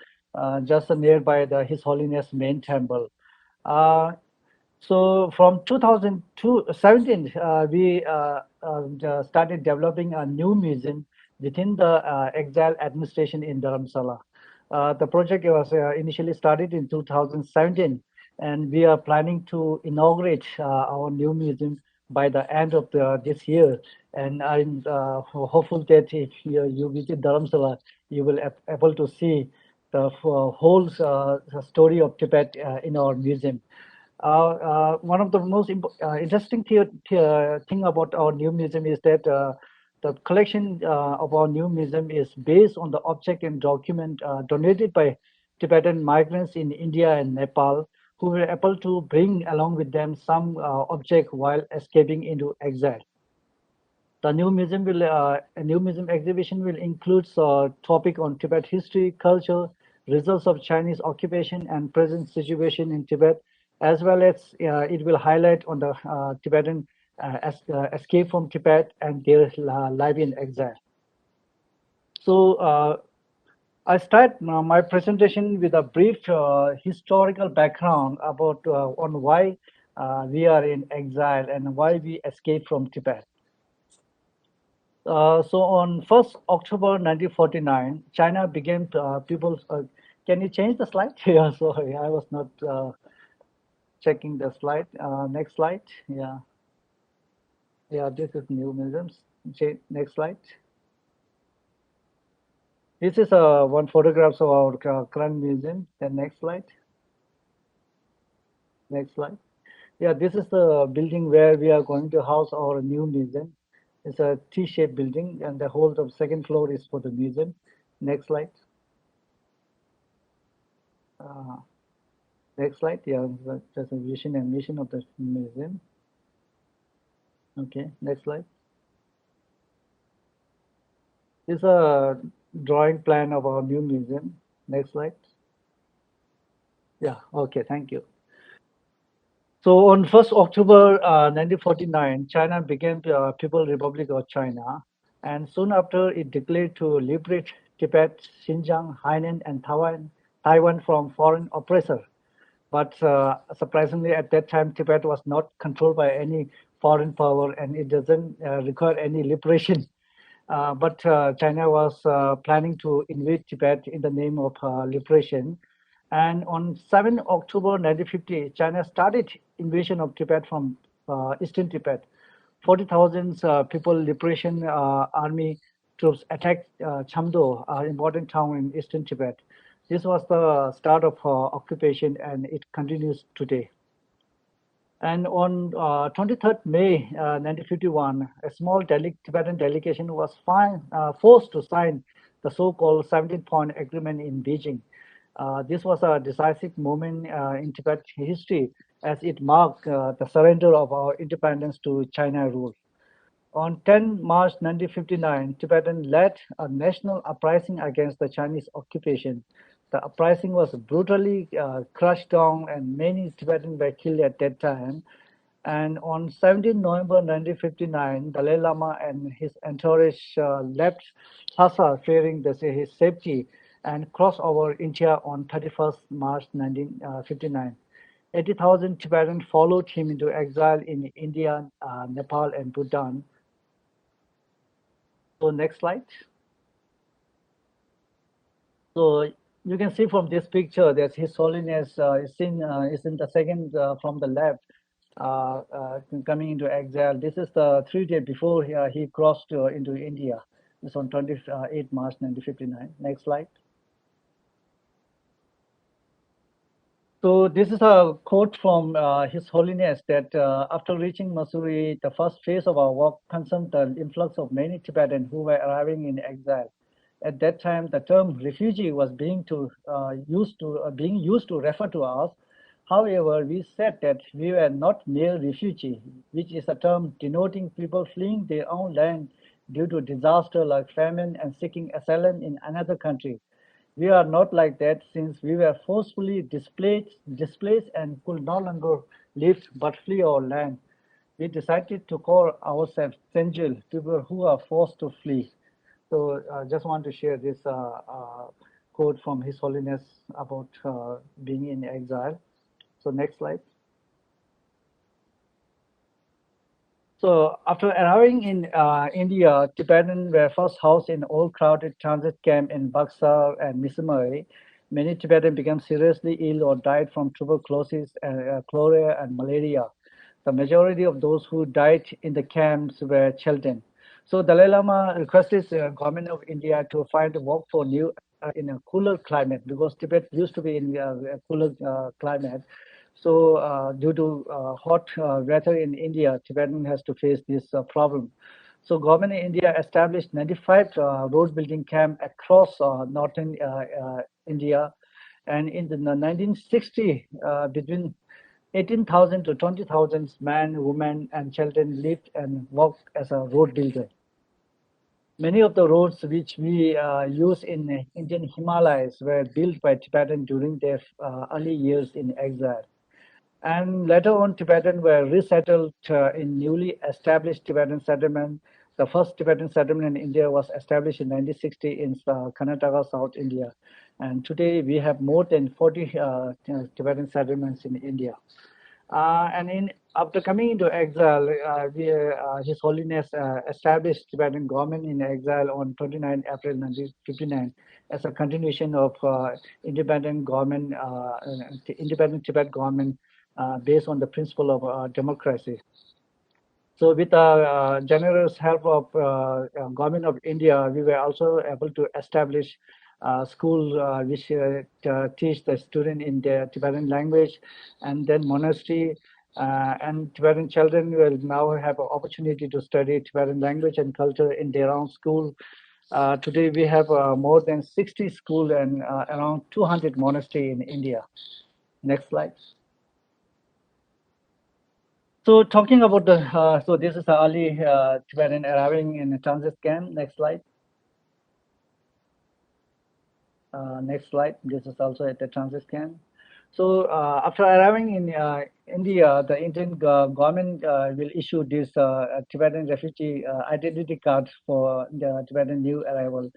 just nearby His Holiness main temple. So from 2017, we started developing a new museum within the Exile administration in Dharamsala. The project was initially started in 2017, and we are planning to inaugurate our new museum by the end of this year. And I'm hopeful that if you visit Dharamsala, you will be able to see the whole story of Tibet in our museum. One of the most interesting thing about our new museum is that the collection of our new museum is based on the object and document donated by Tibetan migrants in India and Nepal, who were able to bring along with them some object while escaping into exile. The new museum will a new museum exhibition will include a topic on Tibet history, culture, results of Chinese occupation, and present situation in Tibet, as well as it will highlight on the Tibetan escape from Tibet and their life in exile. So I start my presentation with a brief historical background about on why we are in exile and why we escaped from Tibet. So on 1st October 1949, China began people's. Can you change the slide? Yeah, sorry, I was not checking the slide. Next slide. Yeah. Yeah, this is new museums. Next slide. This is one photographs of our current museum. The next slide. Next slide. Yeah, this is the building where we are going to house our new museum. It's a T-shaped building, and the whole of second floor is for the museum. Next slide. Next slide. Yeah, that's a vision and mission of the museum. Okay, next slide. This is a drawing plan of our new museum. Next slide. Yeah, okay, thank you. So on 1st October 1949, China became the People's Republic of China, and soon after it declared to liberate Tibet, Xinjiang, Hainan, and Taiwan from foreign oppressor. But surprisingly, at that time, Tibet was not controlled by any foreign power, and it doesn't require any liberation. But China was planning to invade Tibet in the name of liberation. And on 7 October 1950, China started invasion of Tibet from eastern Tibet. 40,000 people liberation army troops attacked Chamdo, an important town in eastern Tibet. This was the start of occupation, and it continues today. And on 23rd May 1951, a small Tibetan delegation was forced to sign the so-called 17-point agreement in Beijing. This was a decisive moment in Tibet history, as it marked the surrender of our independence to China rule. On 10 March 1959, Tibetans led a national uprising against the Chinese occupation. The uprising was brutally crushed down, and many Tibetans were killed at that time. And on 17 November 1959, Dalai Lama and his entourage left Lhasa fearing his safety and crossed over India on 31st March 1959. 80,000 Tibetans followed him into exile in India, Nepal, and Bhutan. So next slide. So you can see from this picture that His Holiness is in the second from the left, coming into exile. This is the 3 days before he crossed into India. It's on 28 March 1959. Next slide. So this is a quote from His Holiness that after reaching Mussoorie, the first phase of our work concerned the influx of many Tibetans who were arriving in exile. At that time, the term refugee was being used to refer to us. However, we said that we were not mere refugees, which is a term denoting people fleeing their own land due to disaster like famine and seeking asylum in another country. We are not like that, since we were forcefully displaced and could no longer live but flee our land. We decided to call ourselves Senjil, people who are forced to flee. So I just want to share this quote from His Holiness about being in exile. So next slide. So after arriving in India, Tibetans were first housed in old crowded transit camp in Buxar and Missouri. Many Tibetans became seriously ill or died from tuberculosis, cholera, and malaria. The majority of those who died in the camps were children. So Dalai Lama requested the government of India to find work for new in a cooler climate, because Tibet used to be in a cooler climate. So due to hot weather in India, Tibetan has to face this problem. So government in India established 95 road building camp across northern India. And in the 1960, between 18,000 to 20,000 men, women, and children lived and worked as a road builder. Many of the roads which we use in the Indian Himalayas were built by Tibetans during their early years in exile. And later on, Tibetans were resettled in newly established Tibetan settlement. The first Tibetan settlement in India was established in 1960 in Karnataka, South India. And today we have more than 40 Tibetan settlements in India. And after coming into exile, His Holiness established Tibetan government in exile on 29 April 1959 as a continuation of independent government, independent Tibet government based on the principle of democracy. So with the generous help of government of India, we were also able to establish school which teach the student in their Tibetan language, and then monastery, and Tibetan children will now have an opportunity to study Tibetan language and culture in their own school. Today we have more than 60 schools and around 200 monasteries in India. Next slide. So talking about the, so this is the early Tibetan arriving in a transit camp. Next slide. Next slide. This is also at the transit camp. So after arriving in India, the Indian government will issue this Tibetan refugee identity card for the Tibetan new arrival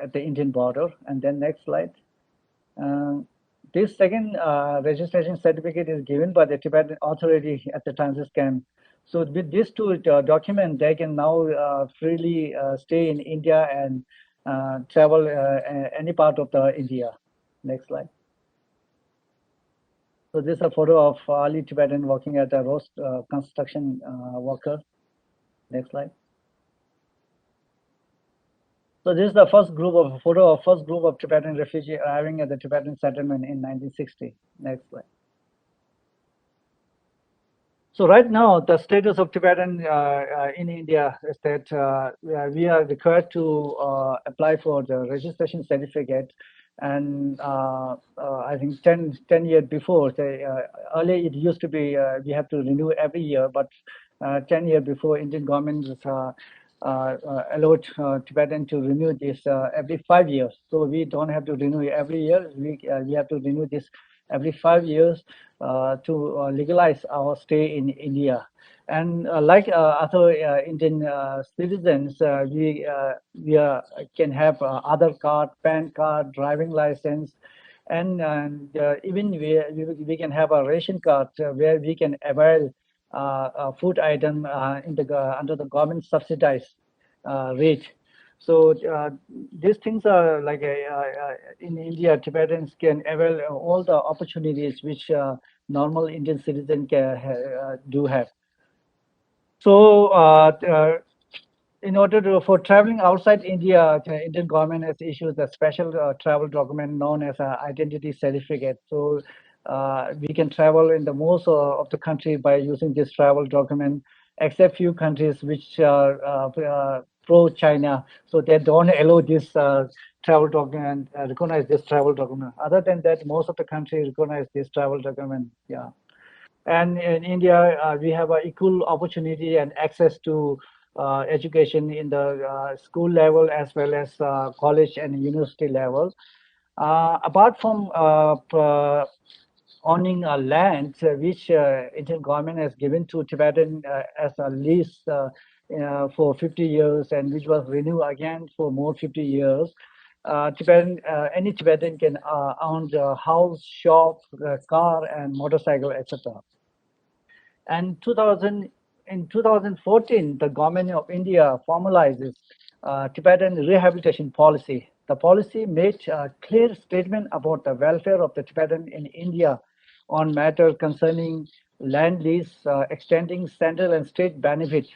at the Indian border. And then next slide. This second registration certificate is given by the Tibetan authority at the transit camp. So with these two documents, they can now freely stay in India and travel any part of the India. Next slide. So this is a photo of early Tibetan working at a road construction worker. Next slide. So this is the first group of photo of first group of Tibetan refugees arriving at the Tibetan settlement in 1960. Next slide. So right now, the status of Tibetan in India is that we are required to apply for the registration certificate. And I think 10 years before, earlier it used to be we have to renew every year, but 10 years before, Indian government allowed Tibetan to renew this every 5 years. So we don't have to renew every year. We have to renew this every 5 years to legalize our stay in India. And like other Indian citizens, we can have Aadhaar card, PAN card, driving license, and even we can have a ration card where we can avail a food item in the under the government subsidized rate. So these things are like in India, Tibetans can avail all the opportunities which normal Indian citizens do have. So in order to, for traveling outside India, the Indian government has issued a special travel document known as an identity certificate. So we can travel in the most of the country by using this travel document, except few countries which are pro-China, so they don't allow this travel document, recognize this travel document. Other than that, most of the country recognize this travel document. Yeah. And in India, we have an equal opportunity and access to education in the school level as well as college and university level. Apart from owning a land which Indian government has given to Tibetan as a lease for 50 years and which was renewed again for more 50 years. Tibetan, any Tibetan can own the house, shop, car, and motorcycle, etc. And in 2014, the government of India formalizes Tibetan rehabilitation policy. The policy made a clear statement about the welfare of the Tibetan in India on matters concerning land lease, extending central and state benefits.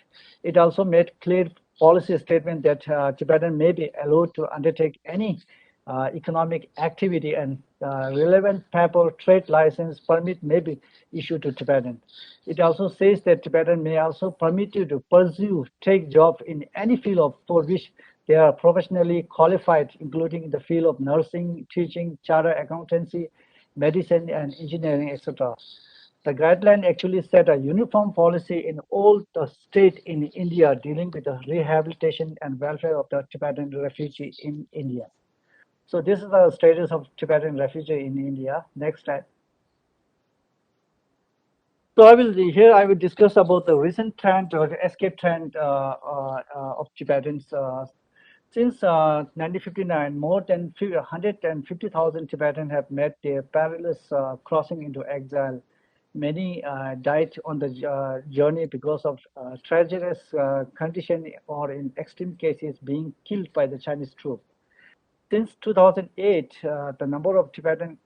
It also made clear policy statement that Tibetan may be allowed to undertake any economic activity, and relevant paper trade license permit may be issued to Tibetan. It also says that Tibetan may also permit you to pursue, take job in any field for which they are professionally qualified, including in the field of nursing, teaching, chartered accountancy, medicine, and engineering, etc. The guideline actually set a uniform policy in all the states in India dealing with the rehabilitation and welfare of the Tibetan refugee in India. So this is the status of Tibetan refugee in India. Next slide. So I will discuss about the recent trend or the escape trend of Tibetans. Since 1959, more than 150,000 Tibetans have made their perilous crossing into exile. many died on the journey because of treacherous condition or in extreme cases being killed by the Chinese troops. Since 2008, the number of Tibetans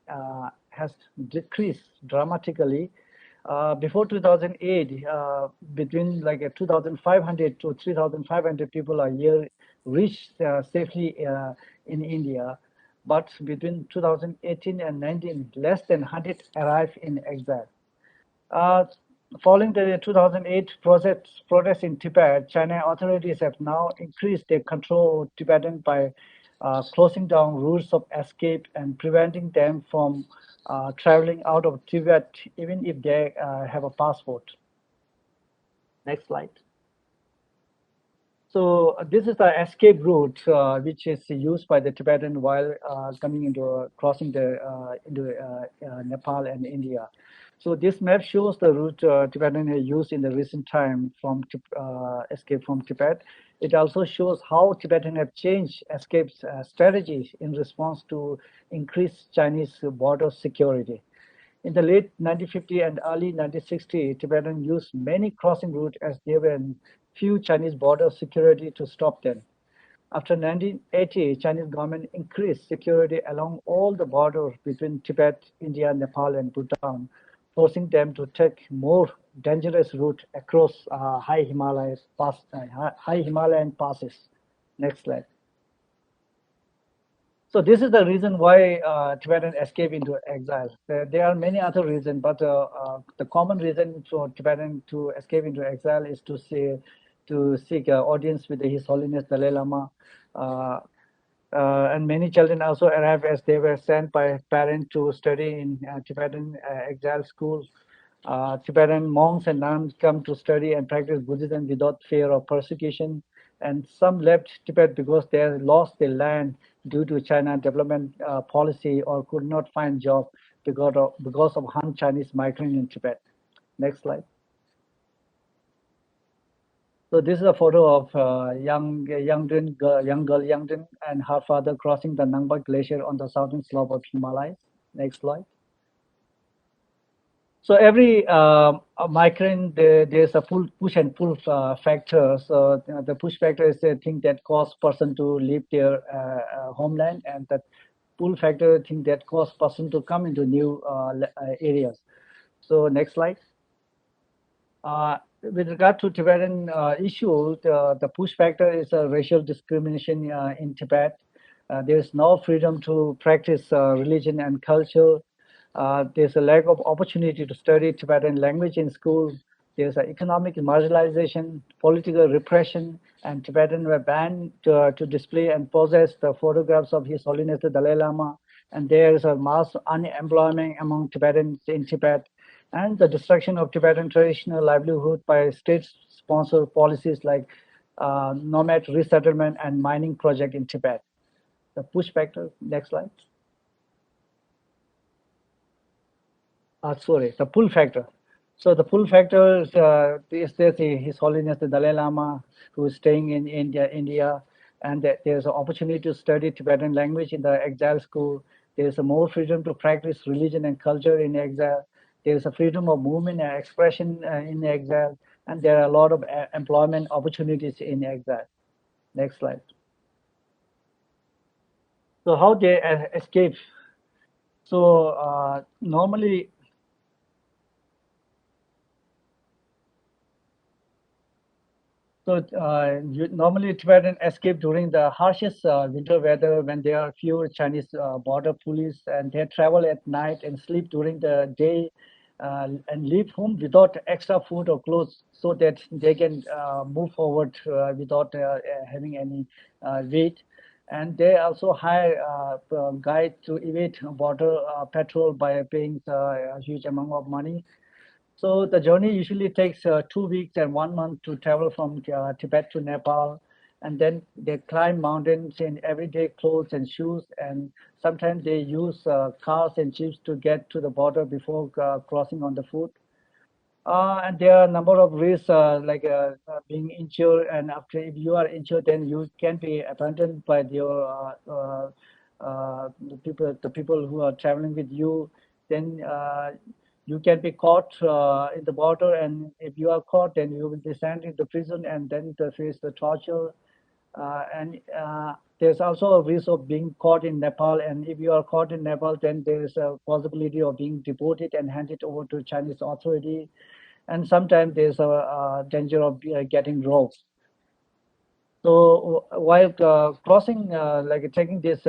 has decreased dramatically. Before 2008, between like 2,500 to 3,500 people a year reached safely in India. But between 2018 and 19, less than 100 arrived in exile. Following the 2008 protests in Tibet, China authorities have now increased their control of Tibetans by closing down routes of escape and preventing them from traveling out of Tibet, even if they have a passport. Next slide. So this is the escape route, which is used by the Tibetan while crossing into Nepal and India. So this map shows the route Tibetan have used in the recent time from escape from Tibet. It also shows how Tibetan have changed escape strategies in response to increased Chinese border security. In the late 1950 and early 1960, Tibetan used many crossing routes as there were few Chinese border security to stop them. After 1980, Chinese government increased security along all the borders between Tibet, India, Nepal, and Bhutan, forcing them to take more dangerous route across high Himalayan passes. Next slide. So this is the reason why Tibetan escape into exile. There are many other reasons, but the common reason for Tibetan to escape into exile is to seek audience with His Holiness Dalai Lama. And many children also arrive as they were sent by parents to study in Tibetan exile schools. Tibetan monks and nuns come to study and practice Buddhism without fear of persecution. And some left Tibet because they lost their land due to China development policy or could not find job because of Han Chinese migrants in Tibet. Next slide. So this is a photo of young girl Yangdun and her father crossing the Nangpa Glacier on the southern slope of Himalayas. Next slide. So every migrant, there's a push and pull factor. So the push factor is the thing that cause person to leave their homeland, and the pull factor thing that cause person to come into new areas. So next slide. With regard to Tibetan issue, the push factor is a racial discrimination in Tibet. There is no freedom to practice religion and culture. There's a lack of opportunity to study Tibetan language in school. There's economic marginalization, political repression, and Tibetan were banned to display and possess the photographs of His Holiness the Dalai Lama. And there is a mass unemployment among Tibetans in Tibet, and the destruction of Tibetan traditional livelihood by state-sponsored policies like nomad resettlement and mining project in Tibet. The push factor, next slide. The pull factor. So the pull factor is His Holiness the Dalai Lama, who is staying in India, and there's an opportunity to study Tibetan language in the exile school. There's a more freedom to practice religion and culture in exile. There's a freedom of movement and expression in exile, and there are a lot of employment opportunities in exile. Next slide. So how they escape? So normally, normally Tibetans escape during the harshest winter weather when there are fewer Chinese border police, and they travel at night and sleep during the day and leave home without extra food or clothes so that they can move forward without having any weight. And they also hire a guide to evade border patrol by paying a huge amount of money. So the journey usually takes 2 weeks and 1 month to travel from Tibet to Nepal, and then they climb mountains in everyday clothes and shoes, and sometimes they use cars and jeeps to get to the border before crossing on the foot. And there are a number of risks like being injured, and after if you are injured, then you can be abandoned by your the people who are traveling with you. Then You can be caught in the border, and if you are caught, then you will be sent into prison and then to face the torture. There's also a risk of being caught in Nepal, and if you are caught in Nepal, then there is a possibility of being deported and handed over to Chinese authority, and sometimes there's a danger of getting robbed. So while crossing, like taking this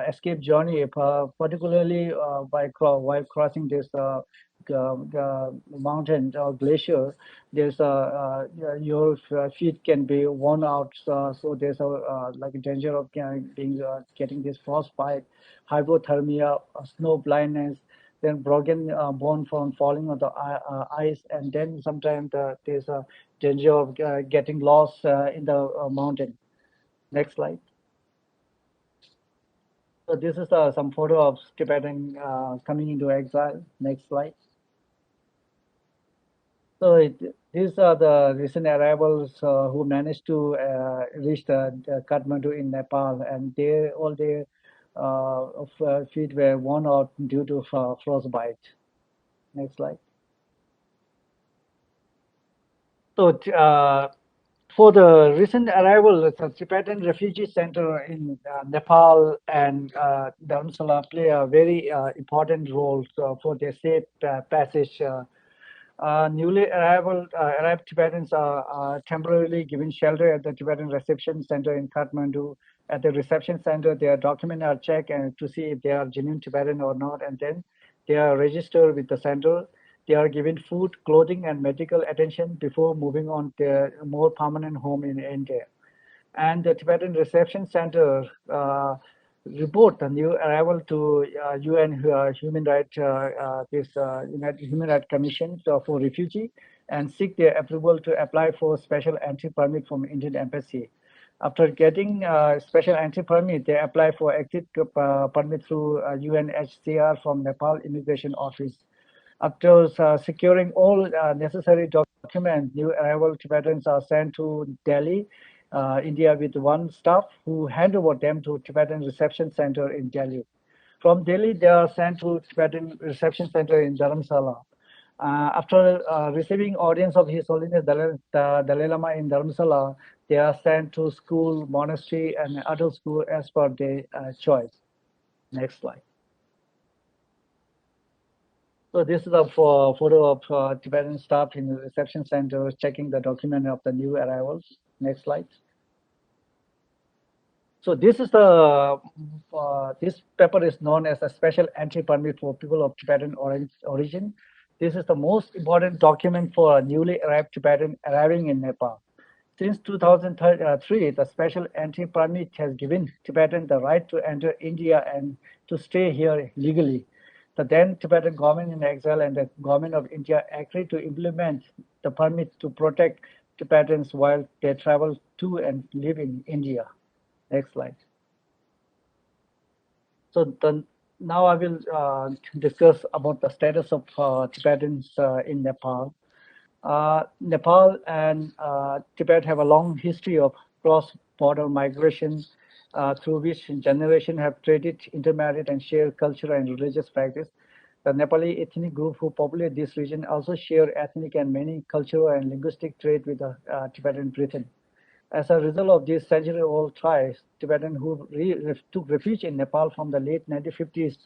escape journey, particularly while crossing this mountain or glacier, there's your feet can be worn out, so there's a like a danger of getting this frostbite, hypothermia, snow blindness, then broken bone from falling on the ice, and then sometimes there's a danger of getting lost in the mountain. Next slide. So this is some photo of Tibetan coming into exile. Next slide. So these are the recent arrivals who managed to reach the Kathmandu in Nepal, and all their feet were worn out due to frostbite. Next slide. So for the recent arrival, the Tibetan Refugee Center in Nepal and Dharamsala play a very important role for their safe passage. Newly arrived Tibetans are temporarily given shelter at the Tibetan Reception Center in Kathmandu. At the reception center, their documents are checked and to see if they are genuine Tibetan or not, and then they are registered with the center. They are given food, clothing, and medical attention before moving on to their more permanent home in India. And the Tibetan Reception Center report the new arrival to UN Human Rights Human Rights Commission for Refugee and seek their approval to apply for special entry permit from Indian Embassy. After getting special entry permit, they apply for exit permit through UNHCR from Nepal Immigration Office. After securing all necessary documents, new arrival Tibetans are sent to Delhi, India, with one staff who hand over them to Tibetan Reception Center in Delhi. From Delhi, they are sent to Tibetan Reception Center in Dharamsala. After receiving audience of His Holiness Dalai Lama in Dharamsala, they are sent to school, monastery, and adult school as per their choice. Next slide. So this is a photo of Tibetan staff in the reception center checking the document of the new arrivals. Next slide. So this is the this paper is known as a special entry permit for people of Tibetan origin. This is the most important document for a newly arrived Tibetan arriving in Nepal. Since 2003, the special entry permit has given Tibetan the right to enter India and to stay here legally. The then Tibetan government in exile and the government of India agreed to implement the permit to protect Tibetans while they travel to and live in India. Next slide. So now I will discuss about the status of Tibetans in Nepal. Nepal and Tibet have a long history of cross-border migration through which generations have traded, intermarried, and shared cultural and religious practice. The Nepali ethnic group who populate this region also share ethnic and many cultural and linguistic traits with the Tibetan Britain. As a result of these century-old tribes, Tibetans who took refuge in Nepal from the late 1950s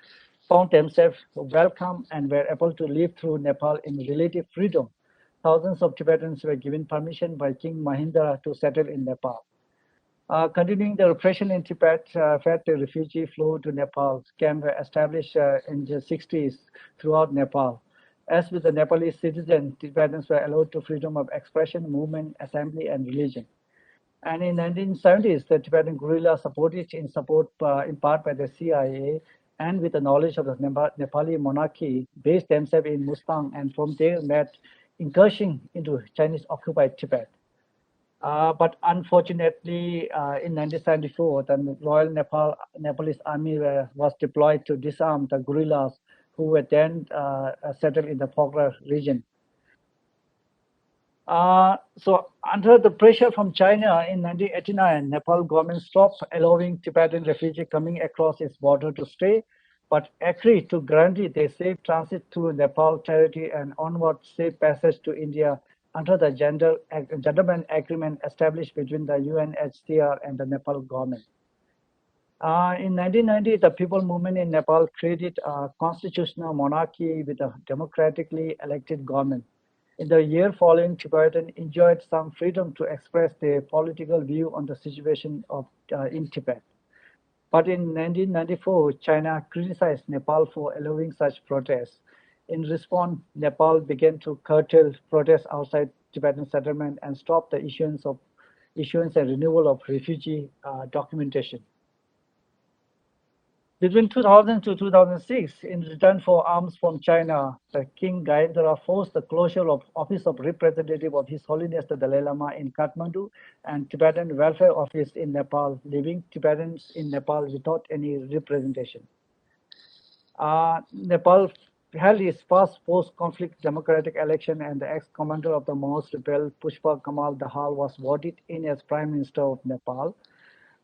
found themselves welcome and were able to live through Nepal in relative freedom. Thousands of Tibetans were given permission by King Mahinda to settle in Nepal. Continuing the repression in Tibet, the refugee flow to Nepal. Camps were established in the 60s throughout Nepal. As with the Nepalese citizens, Tibetans were allowed to freedom of expression, movement, assembly, and religion. And in 1970s, the Tibetan guerrilla supported in part by the CIA and with the knowledge of the Nepali monarchy, based themselves in Mustang, and from there made incursion into Chinese-occupied Tibet. But unfortunately, in 1974, the Royal Nepalese Army was deployed to disarm the guerrillas who were then settled in the Pokhara region. So under the pressure from China in 1989, Nepal government stopped allowing Tibetan refugees coming across its border to stay. but agreed to guarantee their safe transit through Nepal territory and onward safe passage to India under the gentleman agreement established between the UNHCR and the Nepal government. In 1990, the people movement in Nepal created a constitutional monarchy with a democratically elected government. In the year following, Tibetans enjoyed some freedom to express their political view on the situation in Tibet. But in 1994, China criticized Nepal for allowing such protests. In response, Nepal began to curtail protests outside Tibetan settlement and stop the issuance and renewal of refugee documentation. Between 2000 to 2006, in return for arms from China, the King Gayendra forced the closure of Office of Representative of His Holiness the Dalai Lama in Kathmandu and Tibetan Welfare Office in Nepal, leaving Tibetans in Nepal without any representation. Nepal held its first post-conflict democratic election, and the ex-commander of the Maoist rebel, Pushpa Kamal Dahal, was voted in as Prime Minister of Nepal.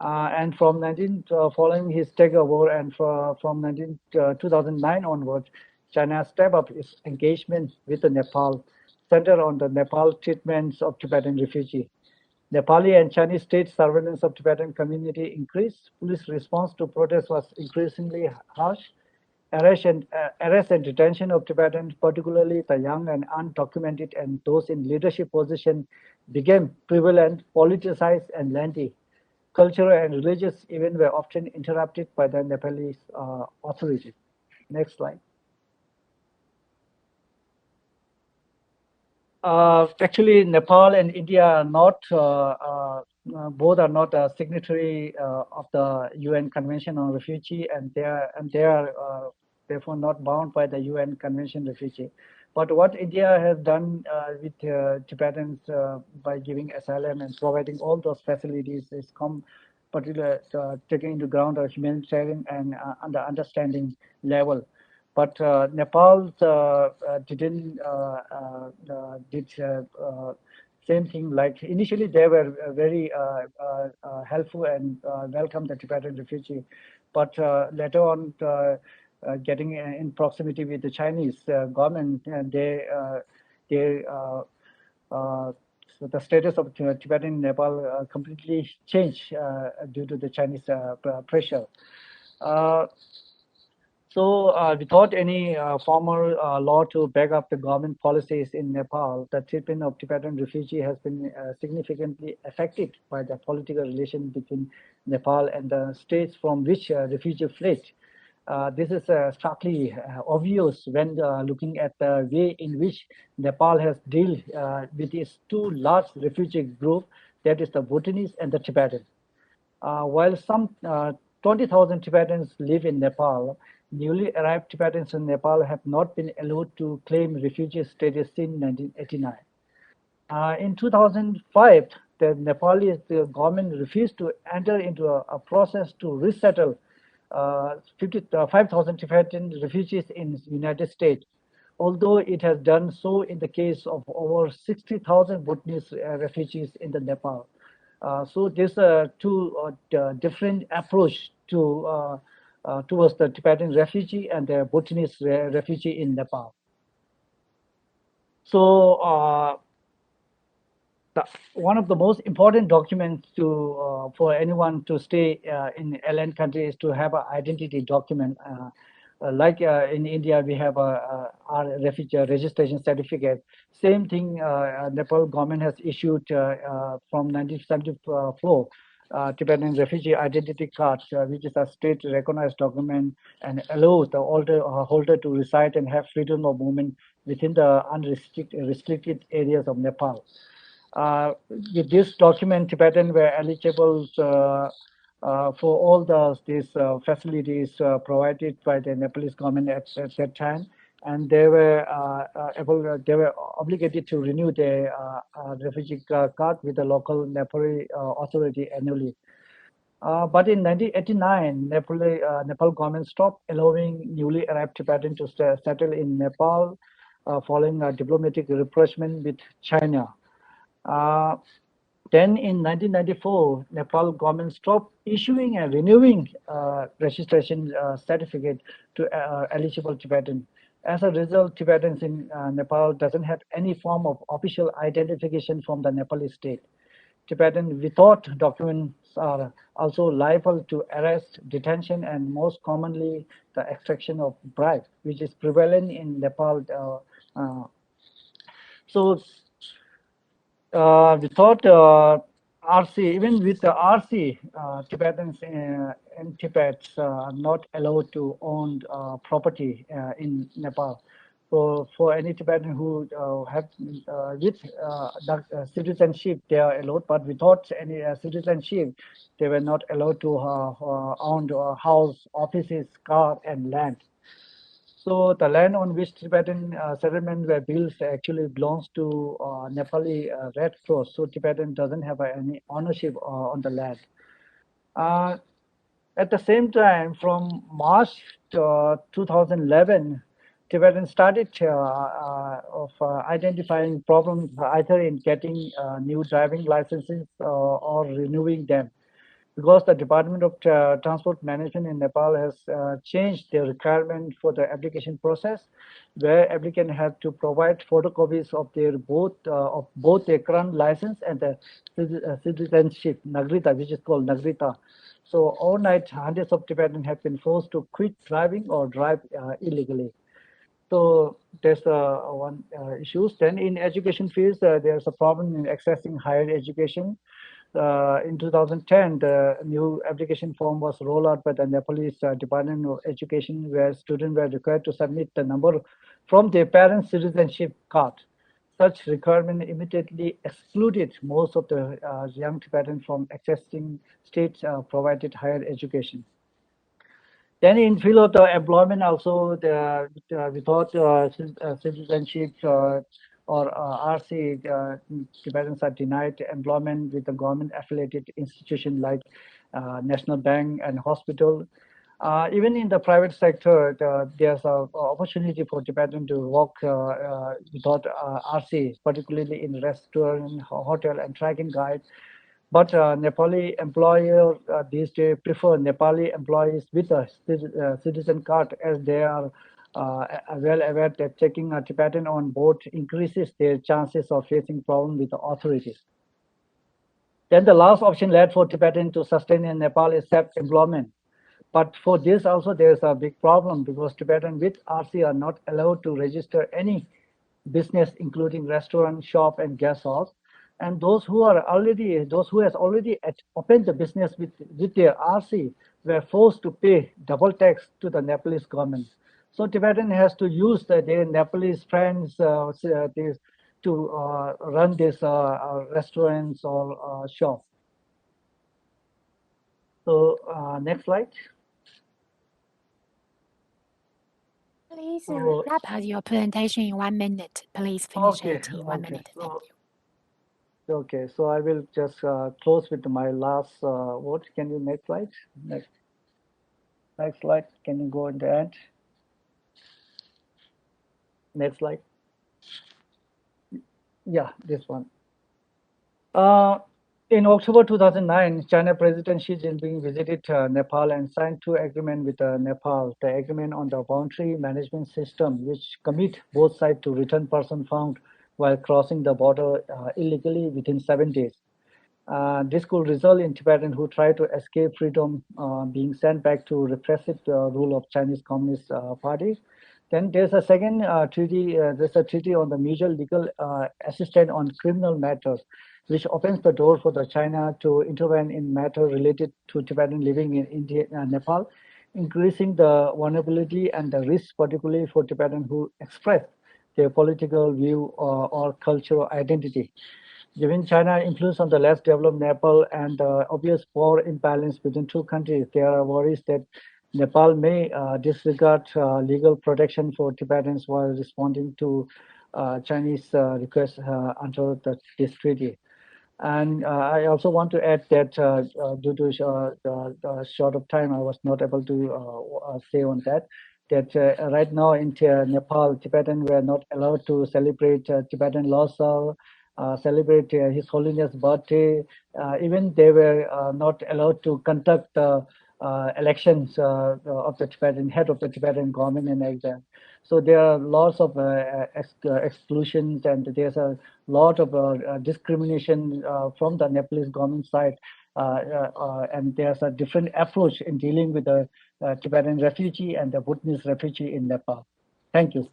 And from following his takeover and from 2009 onwards, China stepped up its engagement with the Nepal, centered on the Nepal treatments of Tibetan refugees. Nepali and Chinese state surveillance of Tibetan community increased. Police response to protests was increasingly harsh. Arrest and detention of Tibetans, particularly the young and undocumented and those in leadership position, became prevalent, politicized, and lengthy. Cultural and religious events were often interrupted by the Nepalese authorities. Next slide. Actually, Nepal and India are not, both are not a signatory of the UN Convention on Refugee, and they are therefore not bound by the UN Convention Refugee. But what India has done with Tibetans by giving asylum and providing all those facilities is particularly taking into ground a humanitarian and under understanding level. But Nepal didn't did same thing. Like initially, they were very helpful and welcomed the Tibetan refugee, but later on, getting in proximity with the Chinese government, and so the status of Tibetan in Nepal completely changed due to the Chinese pressure. So without any formal law to back up the government policies in Nepal, the treatment of Tibetan refugee has been significantly affected by the political relation between Nepal and the states from which refugees fled. This is starkly obvious when looking at the way in which Nepal has dealt with its two large refugee groups, that is the Bhutanese and the Tibetan. While some 20,000 Tibetans live in Nepal, newly arrived Tibetans in Nepal have not been allowed to claim refugee status since 1989. In 2005, the Nepalese government refused to enter into a process to resettle 5,000 Tibetan refugees in the United States, although it has done so in the case of over 60,000 Bhutanese refugees in the Nepal. So there's two different approach to towards the Tibetan refugee and the Bhutanese refugee in Nepal. So one of the most important documents to for anyone to stay in LN country is to have an identity document. Like in India, we have our refugee registration certificate. Same thing, Nepal government has issued from 1974 Tibetan refugee identity card, which is a state-recognized document and allows the holder to reside and have freedom of movement within the restricted areas of Nepal. With this document, Tibetans were eligible for all these facilities provided by the Nepalese government at that time, and they were obligated to renew their refugee card with the local Nepali authority annually. But in 1989, Nepal government stopped allowing newly arrived Tibetans to settle in Nepal following a diplomatic rapprochement with China. Then in 1994, Nepal government stopped issuing and renewing registration certificate to eligible Tibetan. As a result, Tibetans in Nepal doesn't have any form of official identification from the Nepali state. Tibetan without documents are also liable to arrest, detention, and most commonly the extraction of bribe, which is prevalent in Nepal. So without RC, even with the RC, Tibetans in Tibet are not allowed to own property in Nepal. So for any Tibetan who have with citizenship, they are allowed, but without any citizenship, they were not allowed to own house, offices, car, and land. So the land on which Tibetan settlements were built actually belongs to Nepali Red Cross. So Tibetan doesn't have any ownership on the land. At the same time, from March 2011, Tibetan started identifying problems either in getting new driving licenses or renewing them, because the Department of Transport Management in Nepal has changed the requirement for the application process, where applicants have to provide photocopies of their both their current license and the citizenship, Nagrita, which is called Nagrita. So overnight, hundreds of Tibetans have been forced to quit driving or drive illegally. So there's one issue. Then in education fields, there's a problem in accessing higher education. In 2010, the new application form was rolled out by the Nepalese Department of Education, where students were required to submit the number from their parents' citizenship card. Such requirement immediately excluded most of the young Tibetans from accessing state-provided higher education. Then in field of the employment, also without citizenship or RC, Tibetans are denied employment with the government-affiliated institution like National Bank and hospital. Even in the private sector, there's an opportunity for Tibetan to work without RC, particularly in restaurant, hotel, and trekking guide. But Nepali employers these days prefer Nepali employees with a citizen card, as they are well aware that taking a Tibetan on board increases their chances of facing problems with the authorities. Then the last option led for Tibetan to sustain in Nepal is self-employment. But for this also there's a big problem, because Tibetan with RC are not allowed to register any business, including restaurant, shop, and guest house. And those who has already opened the business with their RC were forced to pay double tax to the Nepalese government. So Tibetan has to use their Nepalese friends to run these restaurants or shops. So next slide. Please wrap up your presentation in 1 minute. Please finish it in 1 minute. Thank you. Okay, so I will just close with my last word. Can you next slide? Next slide. Can you go in the end? Next slide. Yeah, this one. In October 2009, China President Xi Jinping visited Nepal and signed 2 agreements with Nepal. The agreement on the voluntary management system, which commit both sides to return person found while crossing the border illegally within 7 days. This could result in Tibetans who try to escape freedom being sent back to repressive rule of Chinese Communist Party. Then there's a second treaty. There's a treaty on the mutual legal assistance on criminal matters, which opens the door for the China to intervene in matters related to Tibetan living in India and Nepal, increasing the vulnerability and the risk, particularly for Tibetans who express their political view or cultural identity. Given China's influence on the less developed Nepal and the obvious power imbalance between 2 countries, there are worries that Nepal may disregard legal protection for Tibetans while responding to Chinese requests under this treaty. And I also want to add that due to the short of time, I was not able to say on that. That right now in Nepal, Tibetans were not allowed to celebrate Tibetan Losar, celebrate His Holiness' birthday. Even they were not allowed to conduct elections of the Tibetan head of the Tibetan government in exile. So there are lots of exclusions, and there's a lot of discrimination from the Nepalese government side. And there's a different approach in dealing with the Tibetan refugee and the Bhutanese refugee in Nepal. Thank you.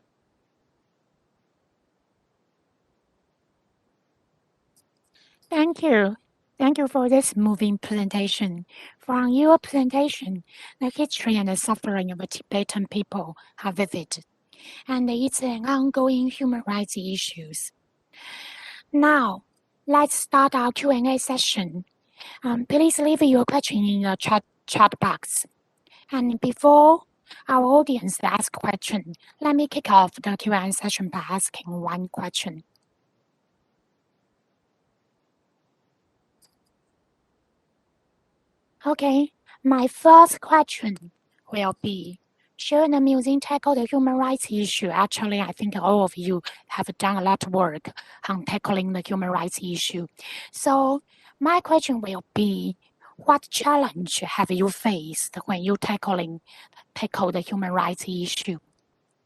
Thank you. Thank you for this moving presentation. From your presentation, the history and the suffering of the Tibetan people are vivid, and it's an ongoing human rights issues. Now, let's start our Q&A session. Please leave your question in the chat box. And before our audience ask question, let me kick off the Q&A session by asking one question. Okay, my first question will be, should the museum tackle the human rights issue? Actually, I think all of you have done a lot of work on tackling the human rights issue. So my question will be, what challenge have you faced when you tackle the human rights issue?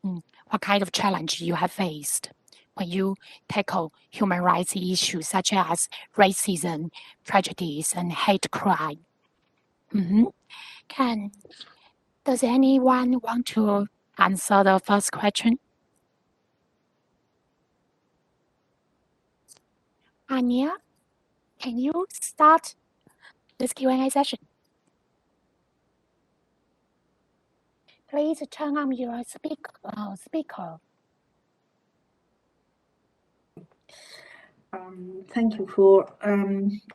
What kind of challenge you have faced when you tackle human rights issues such as racism, prejudice, and hate crime? Does anyone want to answer the first question? Anya, can you start this Q&A session? Please turn on your speaker. Thank you for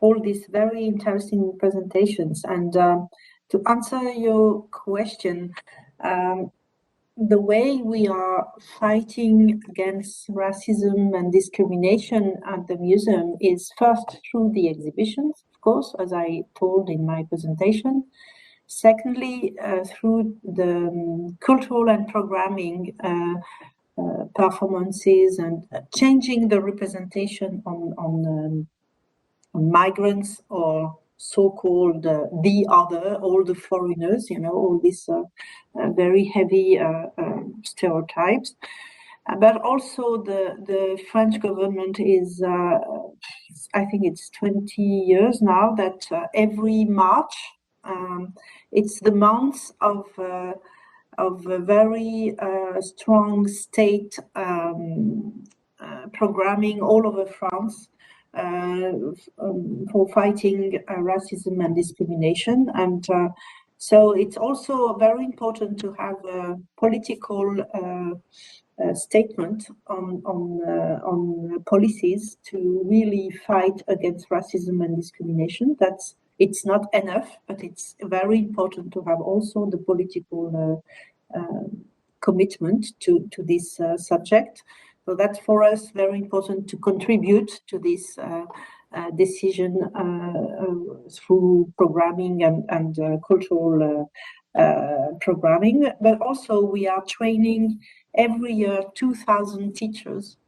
all these very interesting presentations. And to answer your question, the way we are fighting against racism and discrimination at the museum is first through the exhibitions, of course, as I told in my presentation. Secondly, through the cultural and programming performances and changing the representation on migrants or so-called the other, all the foreigners, all these very heavy stereotypes. But also the French government is, I think it's 20 years now, that every March, it's the month of a very strong state programming all over France for fighting racism and discrimination. And so it's also very important to have a political statement on policies to really fight against racism and discrimination. It's not enough, but it's very important to have also the political commitment to this subject. So that's for us very important to contribute to this decision through programming and cultural programming. But also we are training every year 2,000 teachers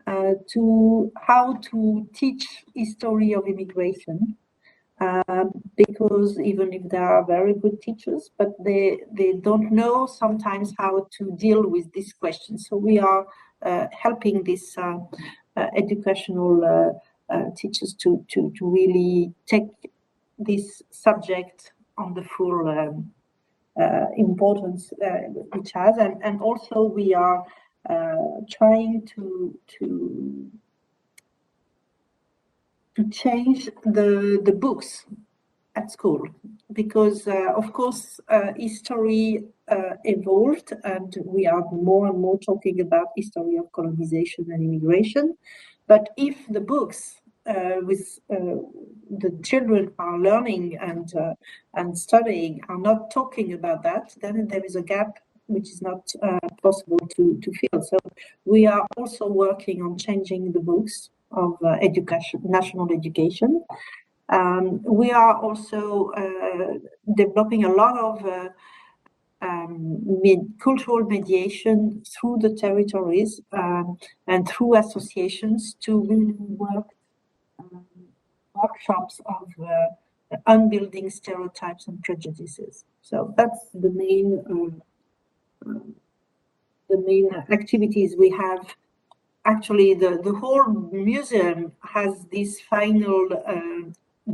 to how to teach history of immigration. Because even if they are very good teachers, but they don't know sometimes how to deal with this question. So we are helping these educational teachers to really take this subject on the full importance which has, and also we are trying to change the books at school, because of course history evolved, and we are more and more talking about history of colonization and immigration. But if the books with the children are learning and studying are not talking about that, then there is a gap which is not possible to fill. So we are also working on changing the books of education, national education. We are also developing a lot of cultural mediation through the territories and through associations to really work workshops of unbuilding stereotypes and prejudices. So that's the main activities we have. Actually, the whole museum has this final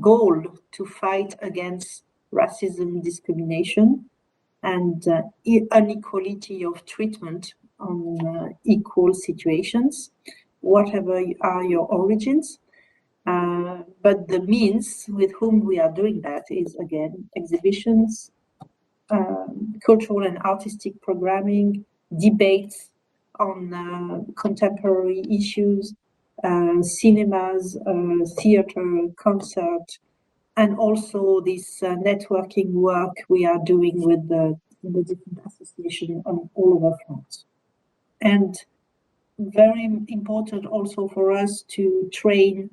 goal to fight against racism, discrimination, and inequality of treatment on equal situations, whatever are your origins. But the means with whom we are doing that is, again, exhibitions, cultural and artistic programming, debates on contemporary issues, cinemas, theater, concert, and also this networking work we are doing with the different associations on all over France. And very important also for us to train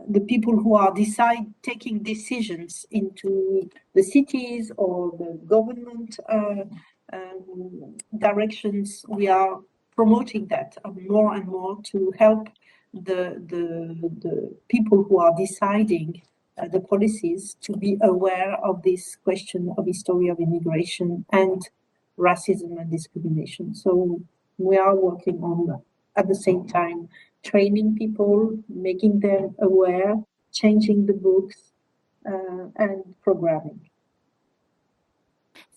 the people who are taking decisions into the cities or the government directions. We are promoting that more and more to help the people who are deciding the policies to be aware of this question of history of immigration and racism and discrimination. So we are working on, at the same time, training people, making them aware, changing the books, and programming.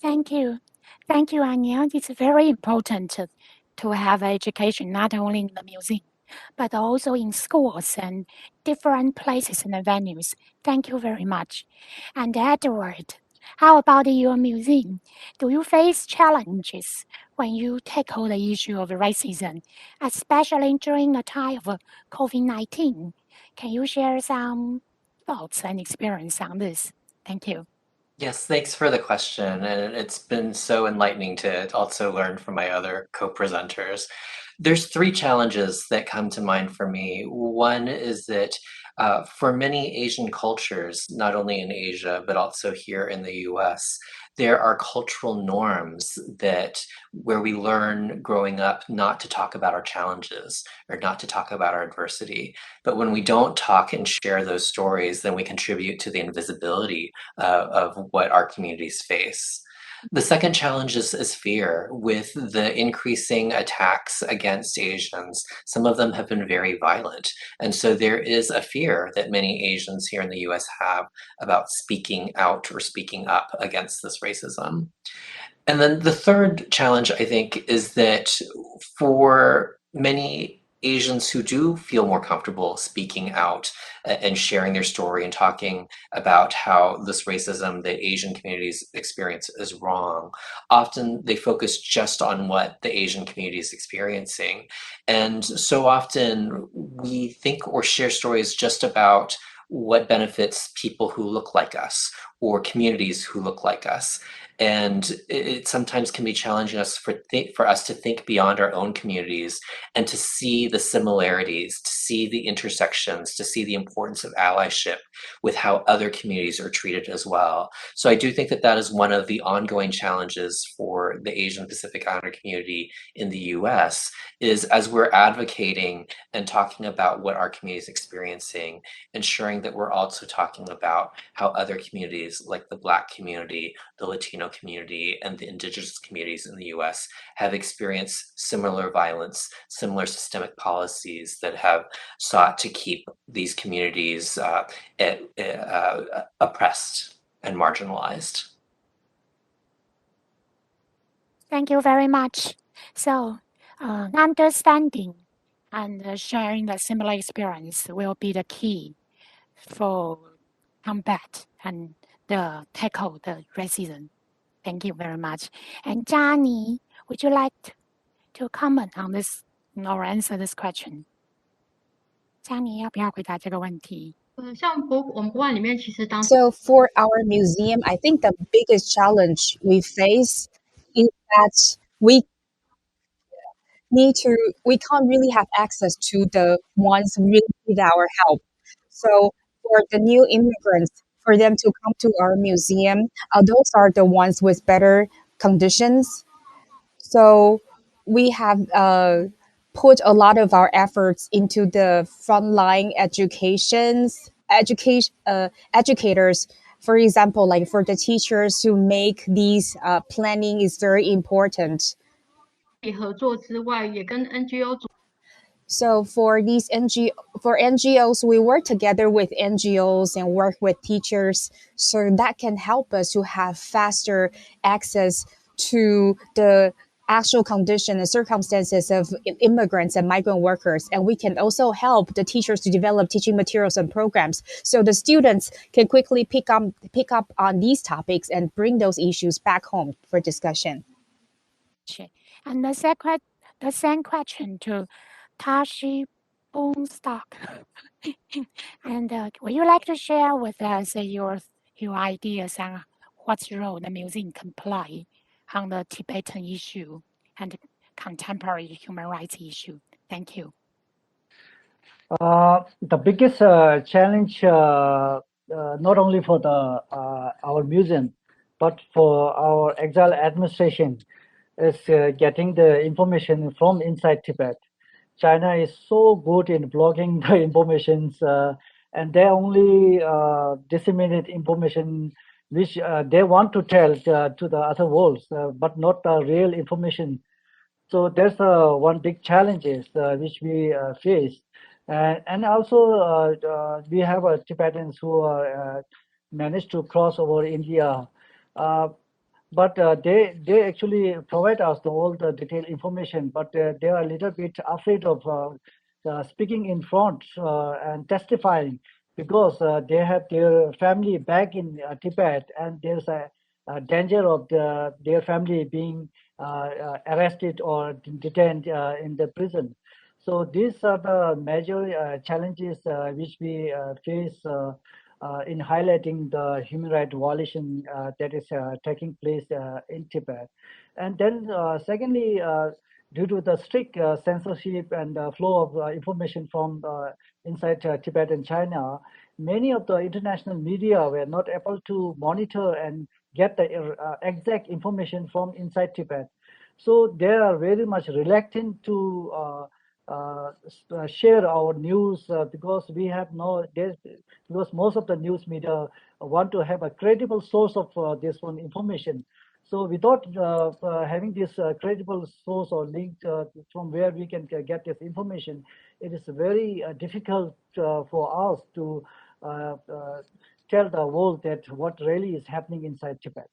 Thank you. Thank you, Anya. It's very important to have education, not only in the museum, but also in schools and different places and venues. Thank you very much. And Edward, how about your museum? Do you face challenges when you tackle the issue of racism, especially during the time of COVID-19? Can you share some thoughts and experience on this? Thank you. Yes, thanks for the question. And it's been so enlightening to also learn from my other co-presenters. There's three challenges that come to mind for me. One is that for many Asian cultures, not only in Asia, but also here in the US, there are cultural norms where we learn growing up not to talk about our challenges or not to talk about our adversity. But when we don't talk and share those stories, then we contribute to the invisibility of what our communities face. The second challenge is fear. With the increasing attacks against Asians, some of them have been very violent. And so there is a fear that many Asians here in the US have about speaking out or speaking up against this racism. And then the third challenge, I think, is that for many Asians who do feel more comfortable speaking out and sharing their story and talking about how this racism that Asian communities experience is wrong, often they focus just on what the Asian community is experiencing. And so often we think or share stories just about what benefits people who look like us or communities who look like us. And it sometimes can be challenging us for us to think beyond our own communities and to see the similarities, to see the intersections, to see the importance of allyship with how other communities are treated as well. So I do think that that is one of the ongoing challenges for the Asian Pacific Islander community in the US, is as we're advocating and talking about what our community is experiencing, ensuring that we're also talking about how other communities like the Black community, the Latino community, and the indigenous communities in the US have experienced similar violence, similar systemic policies that have sought to keep these communities oppressed and marginalized. Thank you very much. So, understanding and sharing the similar experience will be the key for combat and tackle the racism. Thank you very much. And Johnny, would you like to comment on this or answer this question? Johnny, 要不要回答这个问题？像我们博物馆里面，其实当 So for our museum, I think the biggest challenge we face is that we can't really have access to the ones who really need our help. So for the new immigrants, for them to come to our museum. Those are the ones with better conditions. So we have put a lot of our efforts into the frontline educators. For example, like for the teachers to make these planning is very important. 合作之外，也跟 NGO So for NGOs, we work together with NGOs and work with teachers, so that can help us to have faster access to the actual condition and circumstances of immigrants and migrant workers. And we can also help the teachers to develop teaching materials and programs, so the students can quickly pick up on these topics and bring those issues back home for discussion. And the same question to Tashi Boomstock. And would you like to share with us your ideas on what role the museum can play on the Tibetan issue and contemporary human rights issue? Thank you. The biggest challenge, not only for our museum, but for our exile administration, is getting the information from inside Tibet. China is so good in blocking the information, and they only disseminate information which they want to tell to the other worlds, but not the real information. So there's one big challenge which we face. And also we have Tibetans who managed to cross over India. But they actually provide us all the detailed information, but they are a little bit afraid of speaking in front and testifying, because they have their family back in Tibet, and there's a danger of their family being arrested or detained in the prison. So these are the major challenges which we face in highlighting the human rights violation that is taking place in Tibet. And then secondly, due to the strict censorship and flow of information from inside Tibet and China, many of the international media were not able to monitor and get the exact information from inside Tibet. So they are very much reluctant to share our news because we have because most of the news media want to have a credible source of this one information. So without having this credible source or link from where we can get this information, it is very difficult for us to tell the world that what really is happening inside Tibet.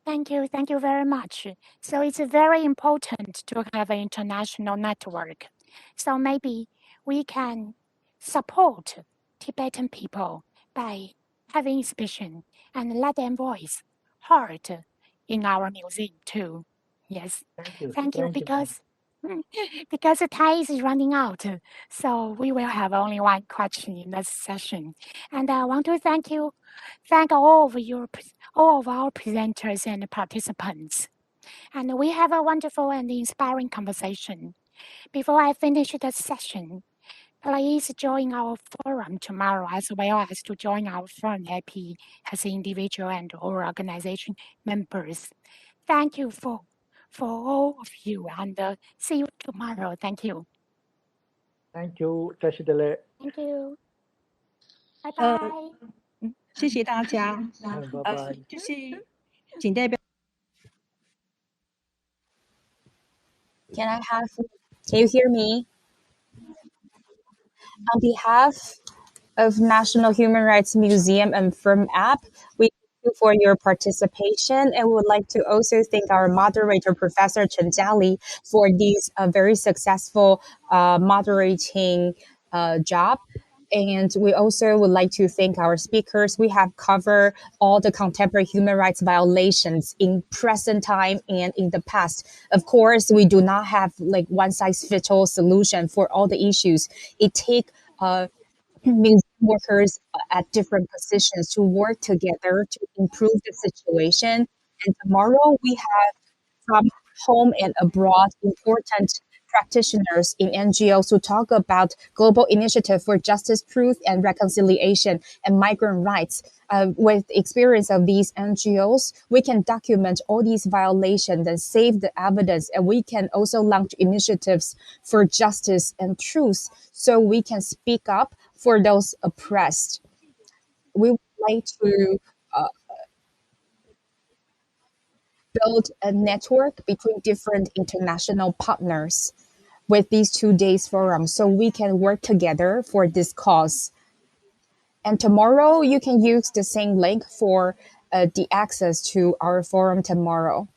Thank you very much. So it's very important to have an international network. So maybe we can support Tibetan people by having exhibition and let them voice heard in our museum too. Yes. Thank you because the time is running out, so we will have only one question in this session. And I want to thank all of our presenters and participants. And we have a wonderful and inspiring conversation. Before I finish the session, please join our forum tomorrow, as well as to join our forum AP as individual and or organization members. Thank you for all of you, and see you tomorrow. Thank you. Thank you, Tashidele. Thank you. Bye bye. 谢谢大家。Bye bye. 就是仅代表。Can you hear me? On behalf of National Human Rights Museum and Firm App, we thank you for your participation, and we would like to also thank our moderator, Professor Chen Jiali, for this very successful moderating job. And we also would like to thank our speakers. We have covered all the contemporary human rights violations in present time and in the past. Of course, we do not have like one-size-fits-all solution for all the issues. It takes museum workers at different positions to work together to improve the situation. And tomorrow we have from home and abroad important practitioners in NGOs who talk about global initiative for justice, truth, and reconciliation and migrant rights. With the experience of these NGOs, we can document all these violations and save the evidence, and we can also launch initiatives for justice and truth so we can speak up for those oppressed. We would like to build a network between different international partners with these 2 days forums so we can work together for this cause. And tomorrow you can use the same link for the access to our forum tomorrow.